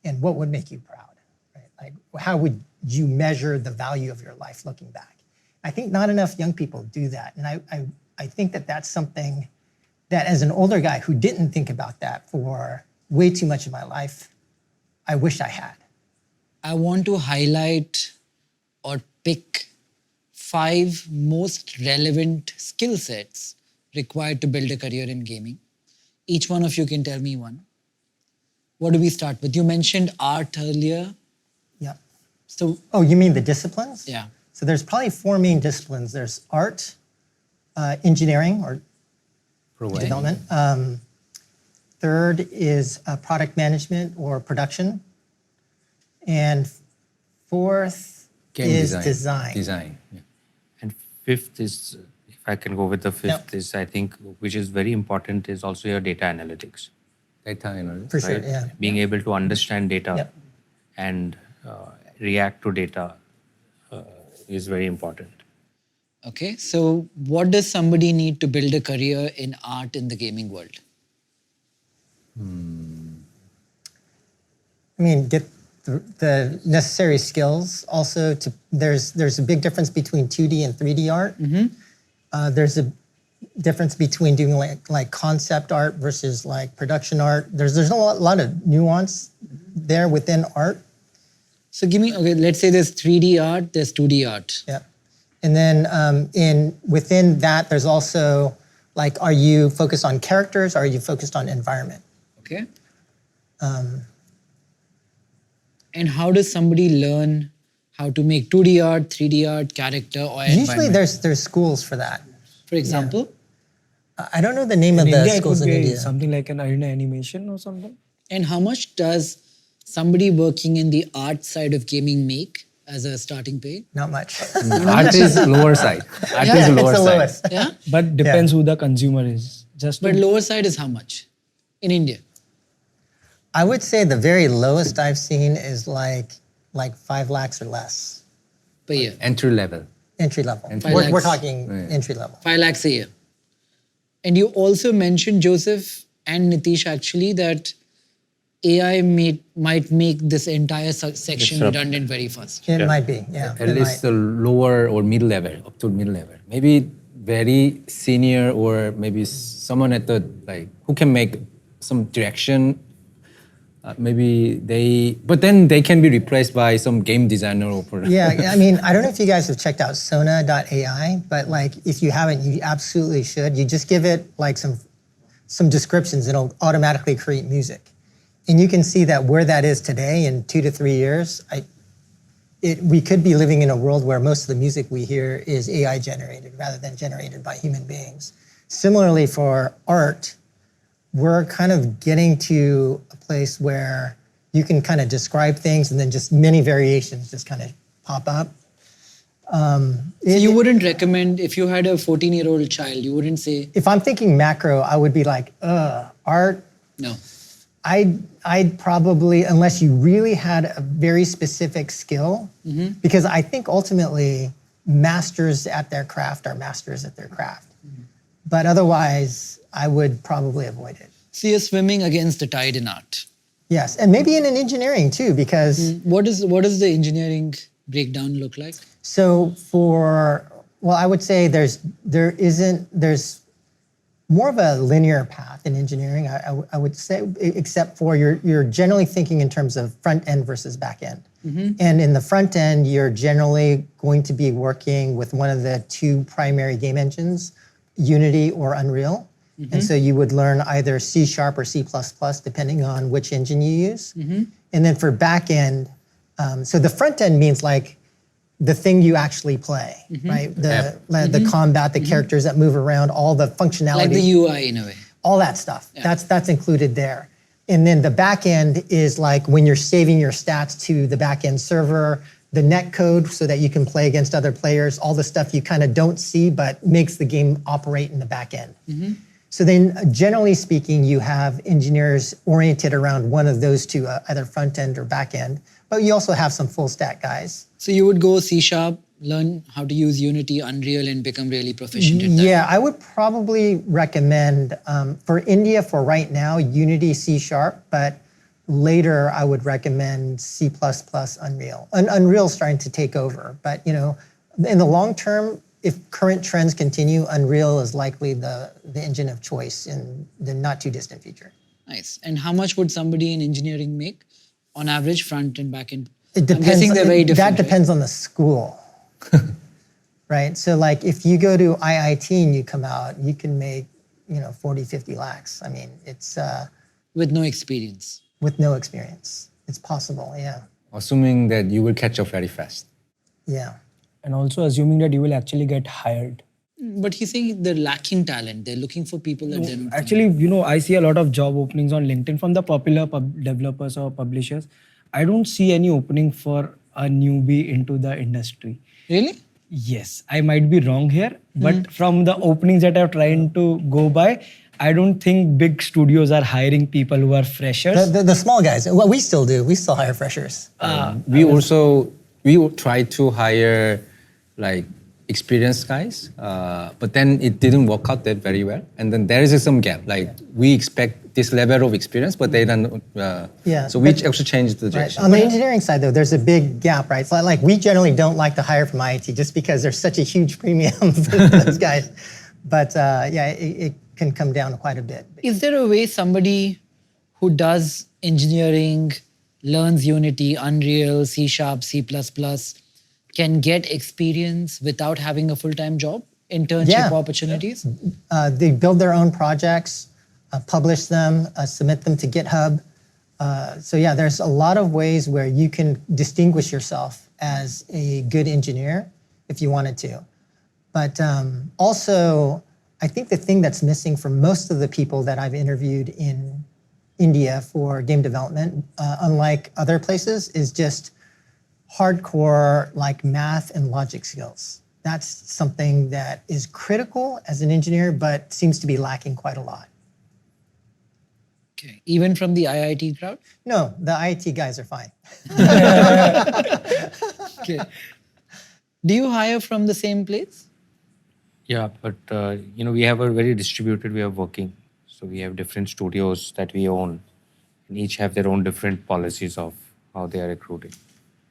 and what would make you proud, right? Like, how would you measure the value of your life looking back? I think not enough young people do that. And I think that that's something that, as an older guy who didn't think about that for way too much of my life, I wish I had. I want to highlight or pick 5 most relevant skill sets required to build a career in gaming. Each one of you can tell me one. What do we start with? You mentioned art earlier. Yeah. So, Oh, you mean the disciplines? yeah. So there's probably 4 main disciplines. There's art, engineering or development. Third is product management or production. And fourth Game is design. Design. Yeah. And fifth is, if I can go with the fifth, is I think, which is very important, is also your data analytics. Data analysis. For sure, Right? yeah. Being able to understand data Yep. and react to data is very important. Okay, so what does somebody need to build a career in art in the gaming world? I mean, get the necessary skills. Also, there's a big difference between 2D and 3D art. There's a difference between doing like concept art versus like production art. There's a lot of nuance there within art. So let's say there's 3D art, there's 2D art. Yeah. And then within that, there's also like, are you focused on characters? Or are you focused on environment? Okay. And how does somebody learn how to make 2D art, 3D art, character, or Usually environment? there's schools for that. For example? I don't know the name In of the India, it schools could in be India. something like an arena animation or something. And how much does somebody working in the art side of gaming make as a starting pay? Not much. Art is lower side. Art is It's lower the side. lowest. Yeah? But depends who the consumer is. But lower side is how much in India? I would say the very lowest I've seen is like 5 lakhs or less, Per year? Entry level. entry level. Five We're lakhs. talking entry level. 5 lakhs a year. And you also mentioned, Joseph and Nitish, actually, that AI might make this entire section redundant very fast. It might be, yeah. At it least might. the lower or mid level, up to mid level. Maybe very senior or maybe someone at the who can make some direction. But then they can be replaced by some game designer or product. Yeah, I mean, I don't know if you guys have checked out Sona.ai, but like if you haven't, you absolutely should. You just give it like some descriptions and it'll automatically create music. And you can see that where that is today in 2 to 3 years, we could be living in a world where most of the music we hear is AI generated rather than generated by human beings. Similarly for art, we're kind of getting to a place where you can kind of describe things and then just many variations just kind of pop up. So you wouldn't recommend, if you had a 14-year-old child, you wouldn't say, If I'm thinking macro, I would be like, art. no. I'd probably, unless you really had a very specific skill, because I think ultimately masters at their craft are masters at their craft. But otherwise, I would probably avoid it. So you're swimming against the tide in art. Yes, and maybe in engineering too, because What does the engineering breakdown look like? so I would say there's more of a linear path in engineering. I would say, except for you're generally thinking in terms of front end versus back end. And in the front end, you're generally going to be working with one of the two primary game engines, Unity or Unreal. And so you would learn either C# or C++, depending on which engine you use. And then for back end, so the front end means like the thing you actually play, right? The combat, the characters that move around, all the functionality. Like the UI in a way. All that stuff. That's included there. And then the back end is like when you're saving your stats to the back end server, the net code so that you can play against other players, all the stuff you kind of don't see but makes the game operate in the back end. So then generally speaking, you have engineers oriented around one of those two, either front end or back end, but you also have some full stack guys. So you would go C#, learn how to use Unity, Unreal, and become really proficient in that. Yeah, I would probably recommend for India for right now, Unity C#, but later I would recommend C++ Unreal. Unreal's starting to take over, but you know, in the long term, if current trends continue, Unreal is likely the engine of choice in the not too distant future. Nice. And how much would somebody in engineering make on average, front and back end? It depends. I'm guessing they're very different. That depends on the school. Right? So like if you go to IIT and you come out, you can make, 40, 50 lakhs. I mean, it's... with no experience. With no experience. It's possible, yeah. Assuming that you will catch up very fast. Yeah. And also assuming that you will actually get hired. But he's saying they're lacking talent. They're looking for people that they're not. Actually, I see a lot of job openings on LinkedIn from the popular developers or publishers. I don't see any opening for a newbie into the industry. Really? Yes, I might be wrong here, but from the openings that I've tried to go by, I don't think big studios are hiring people who are freshers. The small guys, well, we still do. We still hire freshers. We try to hire like experienced guys, but then it didn't work out that very well. And then there is some gap. Like we expect this level of experience, but they don't. So we actually changed the direction. Right. On the engineering side, though, there's a big gap, right? So like we generally don't like to hire from IIT just because there's such a huge premium for those guys. But it can come down quite a bit. Is there a way somebody who does engineering, learns Unity, Unreal, C#, C++, can get experience without having a full-time job? Internship opportunities? They build their own projects, publish them, submit them to GitHub. There's a lot of ways where you can distinguish yourself as a good engineer if you wanted to. But also, I think the thing that's missing for most of the people that I've interviewed in India for game development, unlike other places, is just hardcore like math and logic skills. That's something that is critical as an engineer, but seems to be lacking quite a lot. Okay. Even from the IIT crowd? No, the IIT guys are fine. Okay. Do you hire from the same place? Yeah, but we have a very distributed way of working. So we have different studios that we own, and each have their own different policies of how they are recruiting.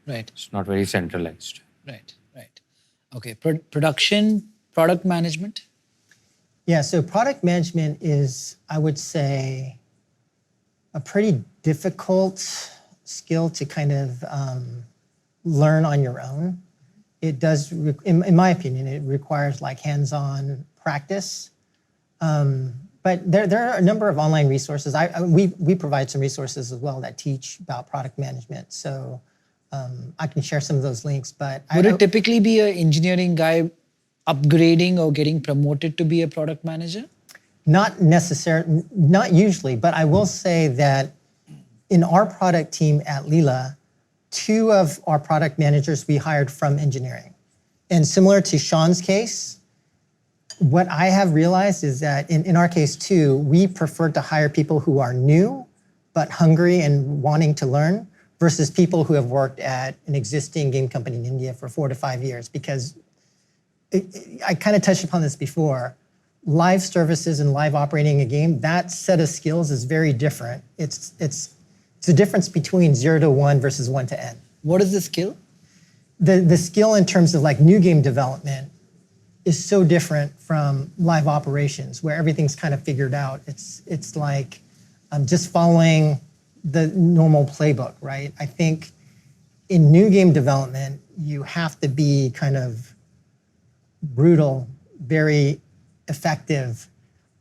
Right. It's not very centralized. Right. Okay. Production, product management? Yeah, so product management is, I would say, a pretty difficult skill to kind of learn on your own. It does, in my opinion, it requires like hands-on practice. But there are a number of online resources. We provide some resources as well that teach about product management. So I can share some of those links. But would it typically be an engineering guy upgrading or getting promoted to be a product manager? Not necessarily, not usually. But I will say that in our product team at Leela, 2 of our product managers we hired from engineering. And similar to Sean's case, what I have realized is that in our case too, we prefer to hire people who are new, but hungry and wanting to learn versus people who have worked at an existing game company in India for 4 to 5 years. Because I kind of touched upon this before, live services and live operating a game, that set of skills is very different. It's It's the difference between 0 to 1 versus 1 to n. What is the skill? The skill in terms of like new game development is so different from live operations where everything's kind of figured out. It's like just following the normal playbook, right? I think in new game development, you have to be kind of brutal, very effective.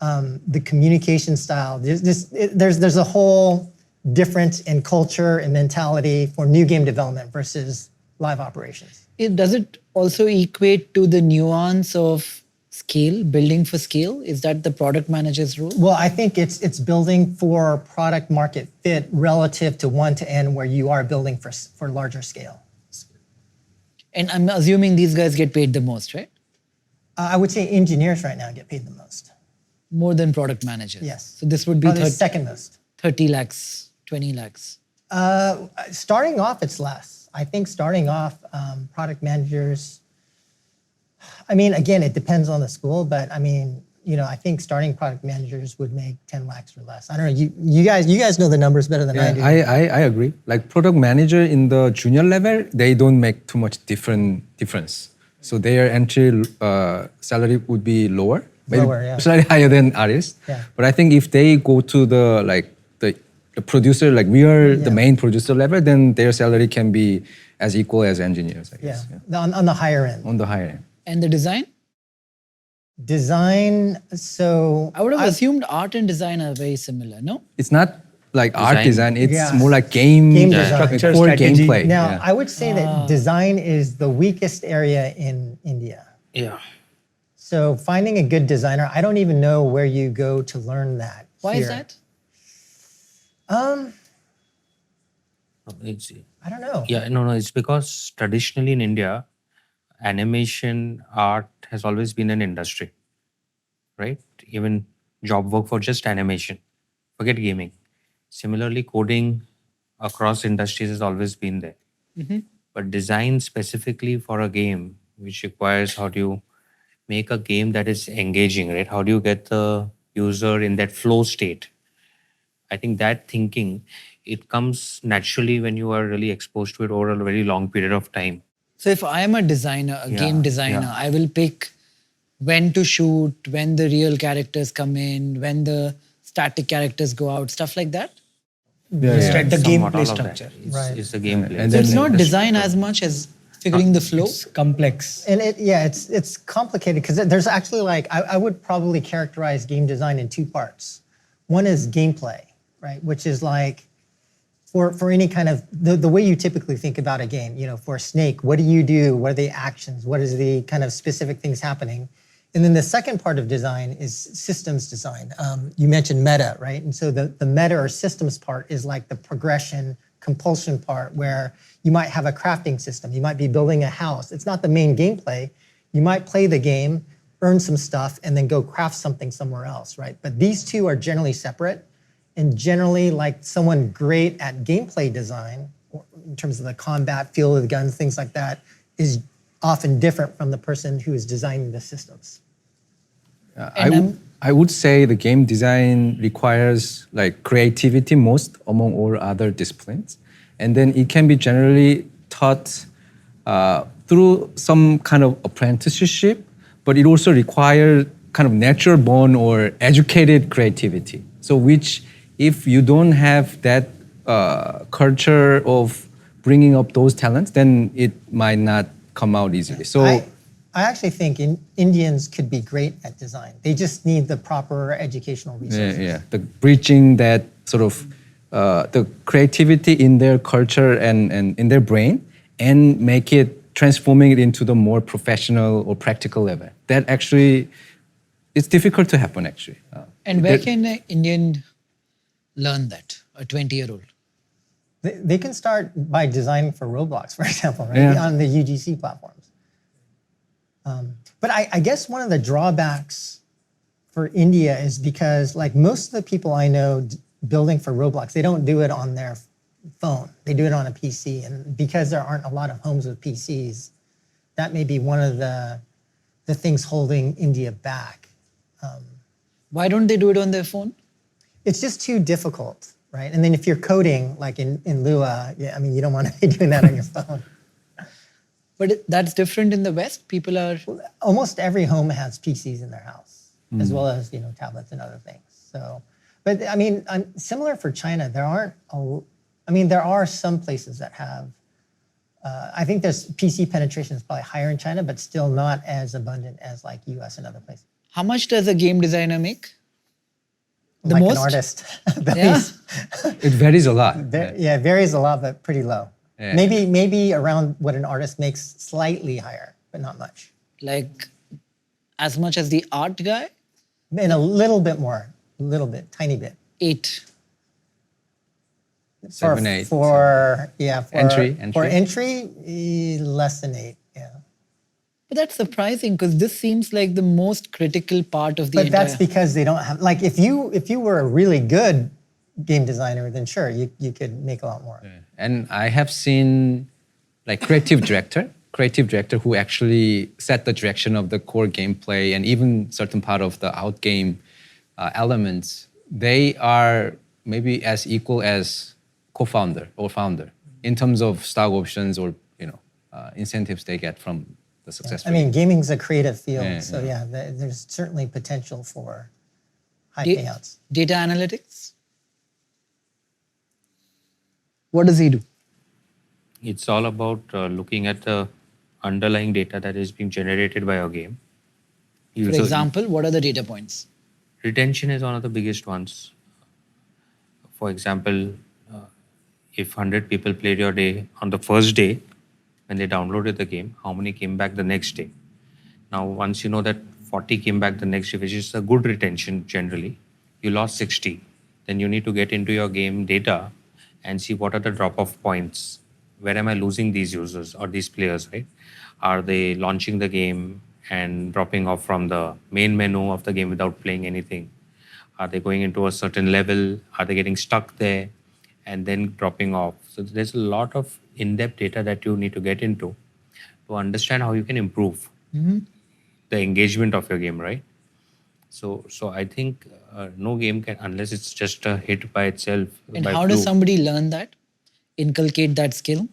The communication style, there's a whole difference in culture and mentality for new game development versus live operations. Does it also equate to the nuance of scale, building for scale? Is that the product manager's role? Well, I think it's building for product market fit relative to 1 to n where you are building for larger scale. And I'm assuming these guys get paid the most, right? I would say engineers right now get paid the most. More than product managers. Yes. So this would be Probably second most. 30 lakhs, 20 lakhs. Starting off, it's less. I think starting off, product managers, I mean, again, it depends on the school, but I mean, I think starting product managers would make 10 lakhs or less. I don't know, you guys know the numbers better than I do. I agree. Like product manager in the junior level, they don't make too much difference. So their entry salary would be lower. Maybe Lower, yeah. slightly higher than artists. Yeah. But I think if they go to the producer, like we are the main producer level, then their salary can be as equal as engineers, I guess. Yeah. On the higher end. On the higher end. And the design? Design, so... I would have assumed art and design are very similar, no? It's not like art design, it's Yeah. more like game design. Structure, core strategy. gameplay. Now, yeah. I would say that design is the weakest area in India. Yeah. So finding a good designer, I don't even know where you go to learn that. Why is that? It's, I don't know. yeah, no, it's because traditionally in India, animation art has always been an industry, right? Even job work for just animation, forget gaming. Similarly, coding across industries has always been there. But design specifically for a game, which requires how do you make a game that is engaging, right? How do you get the user in that flow state? I think that thinking, it comes naturally when you are really exposed to it over a very long period of time. So if I am a designer, a game designer, I will pick when to shoot, when the real characters come in, when the static characters go out, stuff like that. The Somewhat gameplay all of structure. that is- Right. is the gameplay. And So then it's not design as much as figuring the flow. It's complex. And it's complicated because there's actually I would probably characterize game design in two parts. One is gameplay, right? Which is like for any kind of, the way you typically think about a game, for Snake, what do you do? What are the actions? What is the kind of specific things happening? And then the second part of design is systems design. You mentioned meta, right? And so the meta or systems part is like the progression, compulsion part where you might have a crafting system. You might be building a house. It's not the main gameplay. You might play the game, earn some stuff, and then go craft something somewhere else, right? But these two are generally separate. And generally, like someone great at gameplay design, or in terms of the combat, feel of the guns, things like that, is often different from the person who is designing the systems. I would say the game design requires like creativity most among all other disciplines. And then it can be generally taught through some kind of apprenticeship, but it also requires kind of natural born or educated creativity. So which, if you don't have that culture of bringing up those talents, then it might not come out easily. So I actually think Indians could be great at design. They just need the proper educational resources. the bridging that sort of the creativity in their culture and in their brain and make it, transforming it into the more professional or practical level. That actually, it's difficult to happen actually. And where can an Indian learn that, a 20-year-old? They can start by designing for Roblox, for example, right? Yeah. On the UGC platforms. But I guess one of the drawbacks for India is because like most of the people I know building for Roblox, they don't do it on their phone. They do it on a PC. And because there aren't a lot of homes with PCs, that may be one of the things holding India back. Why don't they do it on their phone? It's just too difficult. right? And then if you're coding, like in Lua, yeah, I mean, you don't want to be doing that on your phone. But that's different in the West. People are. Almost every home has PCs in their house, as well as tablets and other things. So, but I mean, similar for China, there aren't. There are some places that have. I think there's PC penetration is probably higher in China, but still not as abundant as like US and other places. How much does a game designer make? The Like most? an artist. Yeah. It varies a lot. Yeah, it varies a lot, but pretty low. Yeah. Maybe around what an artist makes, slightly higher, but not much. Like as much as the art guy? And a little bit more, tiny bit. 8. 7, 8. For Entry. For entry, less than 8. Yeah. But that's surprising because this seems like the most critical part of the But entire. that's because they don't have, like, if you were a really good game designer, then sure, you could make a lot more. And I have seen like creative director who actually set the direction of the core gameplay and even certain part of the out game elements. They are maybe as equal as co-founder or founder in terms of stock options or incentives they get from the success. I mean, gaming's a creative field, Yeah, so there's certainly potential for high Da- payouts. Data analytics? What does he do? It's all about looking at the underlying data that is being generated by your game. For example, what are the data points? Retention is one of the biggest ones. For example, if 100 people played your day on the first day when they downloaded the game, how many came back the next day? Now, once you know that 40 came back the next day, which is a good retention generally, you lost 60. Then you need to get into your game data and see what are the drop-off points. Where am I losing these users or these players, right? Are they launching the game and dropping off from the main menu of the game without playing anything? Are they going into a certain level? Are they getting stuck there and then dropping off? So there's a lot of in-depth data that you need to get into to understand how you can improve the engagement of your game, right? So I think no game can, unless it's just a hit by itself. And by how does fluke. somebody learn that? Inculcate that skill?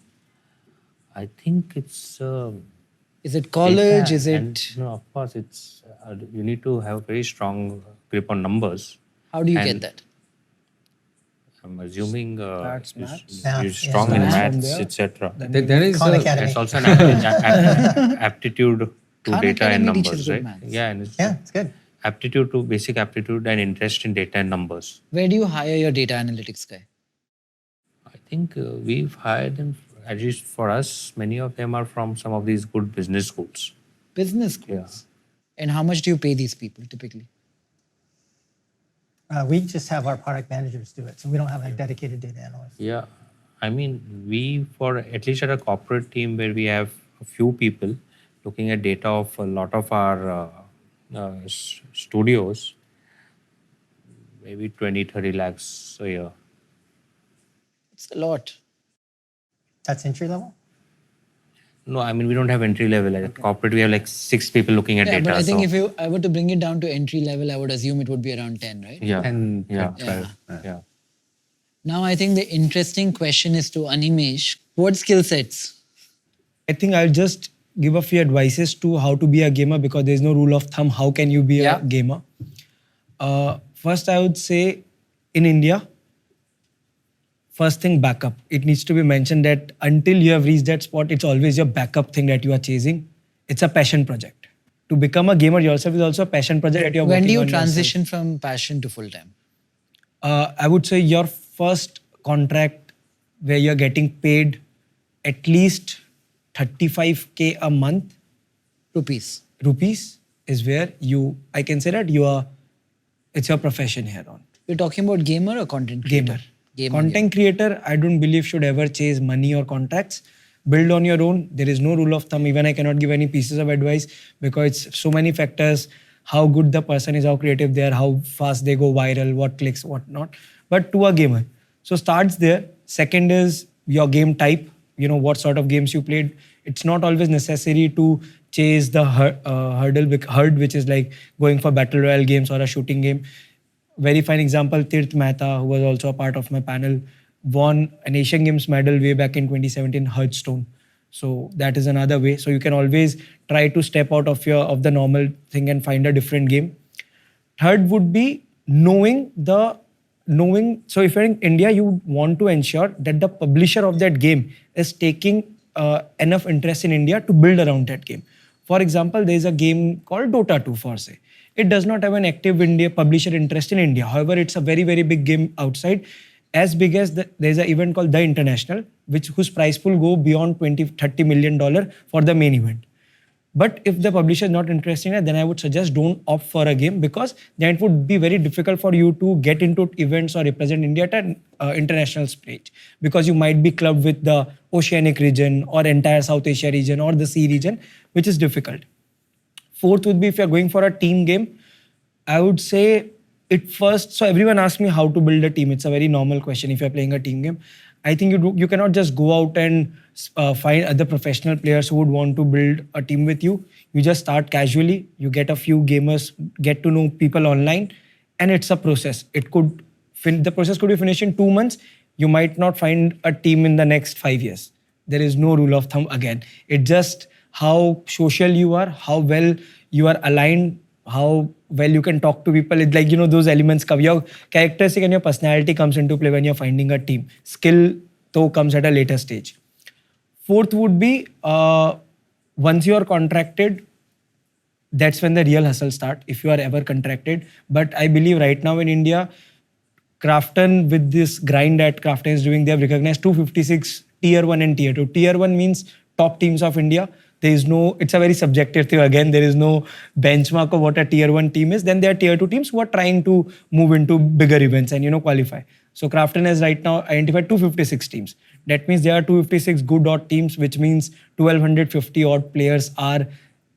I think it's Is it college? data Is it. and, no, of course, it's you need to have very strong grip on numbers. How do you and get that? I'm assuming Maths. you're Maths, strong yeah. in Maths from maths, there. etc. There is Khan a, Academy. There's also an aptitude to Khan data and Academy teaches numbers, good right? maths. Yeah, and it's Yeah, it's good. basic aptitude and interest in data and numbers. Where do you hire your data analytics guy? I think we've hired them, at least for us, many of them are from some of these good business schools. Business schools. And how much do you pay these people typically? We just have our product managers do it, so we don't have a dedicated data analyst. Yeah, I mean, for at least at a corporate team where we have a few people looking at data of a lot of our studios, maybe 20, 30 lakhs a year. It's a lot. That's entry level? No, I mean, we don't have entry level. At corporate, we have like 6 people looking at Yeah, data. but I think so- if I were to bring it down to entry level, I would assume it would be around 10, right? Yeah. 10, yeah. 12. Yeah. Now I think the interesting question is to Animesh. What skill sets? I think I'll just give a few advices to how to be a gamer because there's no rule of thumb. How can you be Yeah. a gamer? First, I would say in India, first thing, backup. It needs to be mentioned that until you have reached that spot, it's always your backup thing that you are chasing. It's a passion project. To become a gamer yourself is also a passion project that you're When working do you on yourself. transition from passion to full time? I would say your first contract where you're getting paid at least 35K a month Rupees. rupees is where I can say that it's your profession here on. You're talking about gamer or content creator? Gamer. Content creator, I don't believe should ever chase money or contracts. Build on your own. There is no rule of thumb. Even I cannot give any pieces of advice because it's so many factors. How good the person is, how creative they are, how fast they go viral, what clicks, what not. But to a gamer. So starts there. Second is your game type. What sort of games you played. It's not always necessary to chase the herd, which is like going for battle royale games or a shooting game. very fine example, Tirth Mehta, who was also a part of my panel, won an Asian Games medal way back in 2017, Hearthstone. So that is another way. So you can always try to step out of the normal thing and find a different game. Third would be knowing. So if you're in India, you want to ensure that the publisher of that game is taking enough interest in India to build around that game. For example, there is a game called Dota 2 for say. It does not have an active India publisher interest in India. However, it's a very, very big game outside. As big as there's an event called The International, whose price pool go beyond $20-30 million for the main event. But if the publisher is not interested in it, then I would suggest don't opt for a game, because then it would be very difficult for you to get into events or represent India at an international stage, because you might be clubbed with the Oceanic region or entire South Asia region or the Sea region, which is difficult. Fourth would be if you're going for a team game, I would say so everyone asks me how to build a team. It's a very normal question if you're playing a team game. I think you cannot just go out and find other professional players who would want to build a team with you. You just start casually. You get a few gamers, get to know people online, and it's a process. The process could be finished in 2 months. You might not find a team in the next 5 years. There is no rule of thumb again. It's just how social you are, how well you are aligned, how well you can talk to people. It's like, those elements come. Your characteristic and your personality comes into play when you're finding a team. Skill, though, comes at a later stage. Fourth would be, once you are contracted, that's when the real hustle starts, if you are ever contracted. But I believe right now in India, Krafton, with this grind that Krafton is doing, they have recognized 256 tier 1 and tier 2. Tier 1 means top teams of India. It's a very subjective thing. Again, there is no benchmark of what a tier 1 team is. Then there are tier 2 teams who are trying to move into bigger events and, qualify. So Krafton has right now identified 256 teams. That means there are 256 good odd teams, which means 1250 odd players are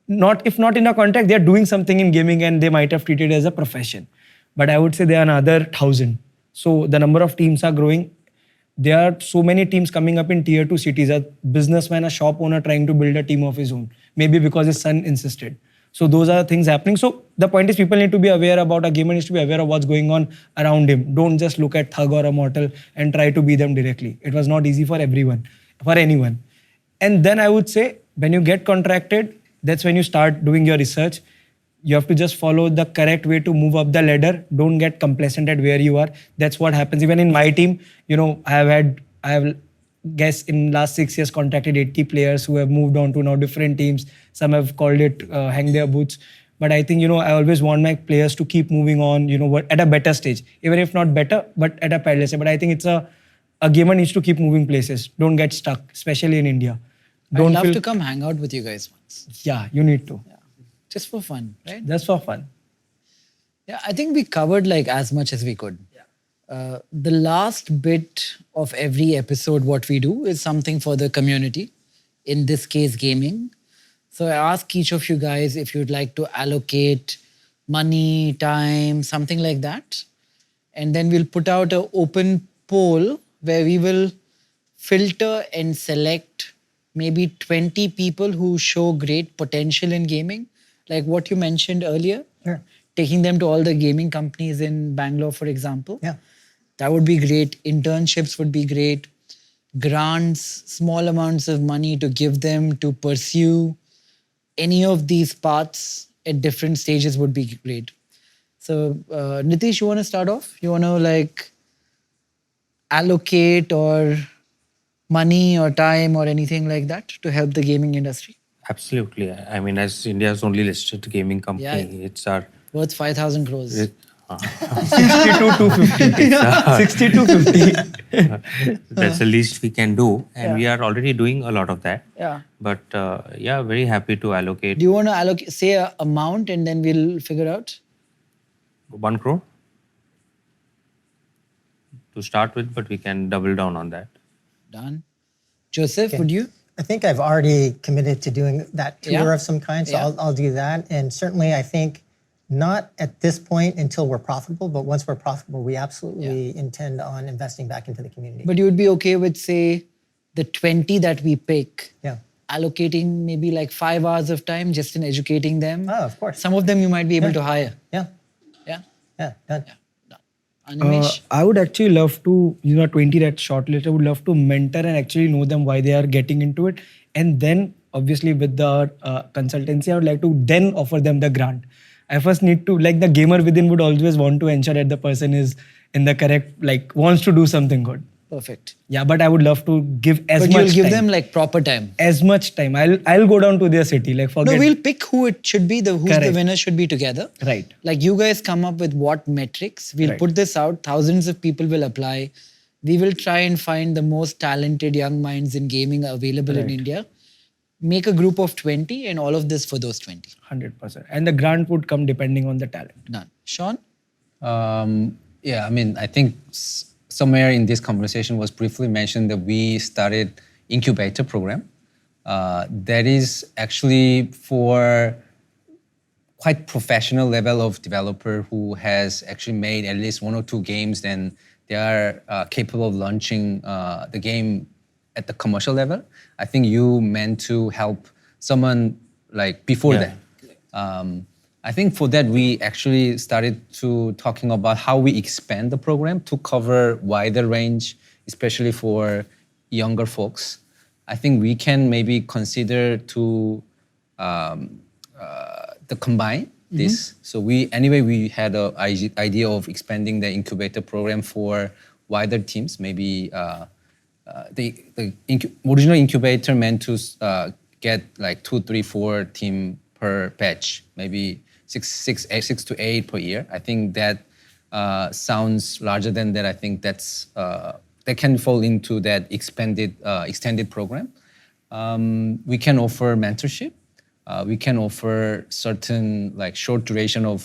if not in a contract, they are doing something in gaming and they might have treated it as a profession. But I would say there are another 1,000. So the number of teams are growing. There are so many teams coming up in tier 2 cities. A businessman, a shop owner trying to build a team of his own, maybe because his son insisted. So those are things happening. So the point is, people need to be aware about, a gamer needs to be aware of what's going on around him. Don't just look at Thug or a Mortal and try to be them directly. It was not easy for anyone. And then I would say, when you get contracted, that's when you start doing your research. You have to just follow the correct way to move up the ladder. Don't get complacent at where you are. That's what happens. Even in my team, I have guess in last 6 years contacted 80 players who have moved on to now different teams. Some have called it hang their boots. But I think, I always want my players to keep moving on, at a better stage. Even if not better, but at a parallel stage. But I think it's a gamer needs to keep moving places. Don't get stuck, especially in India. I'd love to come hang out with you guys once. Yeah, you need to. Yeah. Just for fun, right? Just for fun. Yeah, I think we covered as much as we could. Yeah. The last bit of every episode, what we do is something for the community. In this case, gaming. So I ask each of you guys if you'd like to allocate money, time, something like that. And then we'll put out an open poll where we will filter and select maybe 20 people who show great potential in gaming. Like what you mentioned earlier, Sure. Taking them to all the gaming companies in Bangalore, for example. Yeah. That would be great. Internships would be great. Grants, small amounts of money to give them to pursue any of these paths at different stages would be great. So, Nitish, you want to start off? You want to allocate or money or time or anything like that to help the gaming industry? Absolutely. I mean, as India's only listed gaming company, it's our worth 5,000 crores. 62,250. 62,50. That's the least we can do. And we are already doing a lot of that. Yeah. But very happy to allocate. Do you want to allocate, say an amount and then we'll figure out? 1 crore to start with, but we can double down on that. Done. Joseph, would you? I think I've already committed to doing that tour of some kind, so I'll do that. And certainly I think not at this point until we're profitable, but once we're profitable, we absolutely intend on investing back into the community. But you would be okay with, say, the 20 that we pick, allocating maybe 5 hours of time just in educating them? Oh, of course. Some of them you might be able to hire. Yeah. Yeah? Yeah, done. Yeah, done. Animesh? I would actually love to, 20 that shortlist, I would love to mentor and actually know them why they are getting into it. And then obviously with the consultancy, I would like to then offer them the grant. I first need to, like the gamer within would always want to ensure that the person is in the correct, like wants to do something good. Perfect. Yeah, but I would love to give as But much you'll give time. them like proper time. As much time. I'll go down to their city. Like forget. No, we'll pick who it should be, who's the Correct. winner should be together. Right. Like you guys come up with what metrics. We'll Right. put this out. Thousands of people will apply. We will try and find the most talented young minds in gaming available in Right. India. Make a group of 20 and all of this for those 20. 100%. And the grant would come depending on the talent. Done. Sean? Yeah, I mean, I think somewhere in this conversation was briefly mentioned that we started incubator program. That is actually for quite professional level of developer who has actually made at least 1 or 2 games, then they are capable of launching the game at the commercial level. I think you meant to help someone like before that. I think for that, we actually started to talking about how we expand the program to cover wider range, especially for younger folks. I think we can maybe consider to the combine this. So we had an idea of expanding the incubator program for wider teams. Maybe the original incubator meant to get like 2, 3, 4 team per batch, maybe 6 to 8 per year. I think that sounds larger than that. I think that's that can fall into that extended program. We can offer mentorship. We can offer certain like short duration of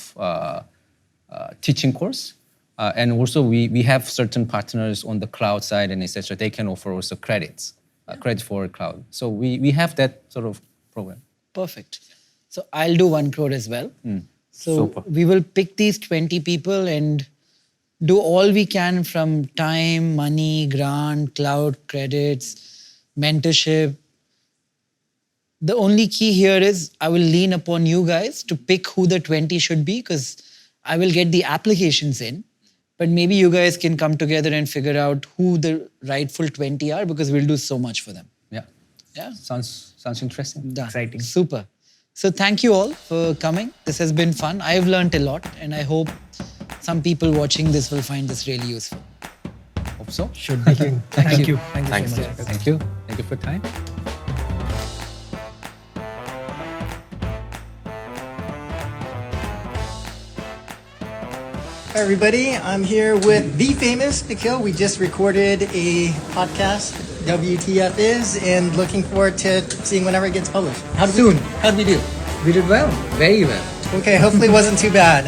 teaching course. And also we have certain partners on the cloud side and etc. They can offer also credits, credits for cloud. So we have that sort of program. Perfect. So I'll do 1 crore as well. So Super. we will pick these 20 people and do all we can from time, money, grant, cloud credits, mentorship. The only key here is I will lean upon you guys to pick who the 20 should be, because I will get the applications in, but maybe you guys can come together and figure out who the rightful 20 are, because we'll do so much for them. Yeah, Yeah. sounds interesting. Done. Exciting. Super. So thank you all for coming. This has been fun. I've learned a lot, and I hope some people watching this will find this really useful. Hope so. Should be. Thank you. Thank you Thanks. so much. Thank you. Thank you for your time. Hi, everybody. I'm here with the famous Nikhil. We just recorded a podcast, WTF is, and looking forward to seeing whenever it gets published. Soon. How did we do? We did well. Very well. Okay, hopefully it wasn't too bad.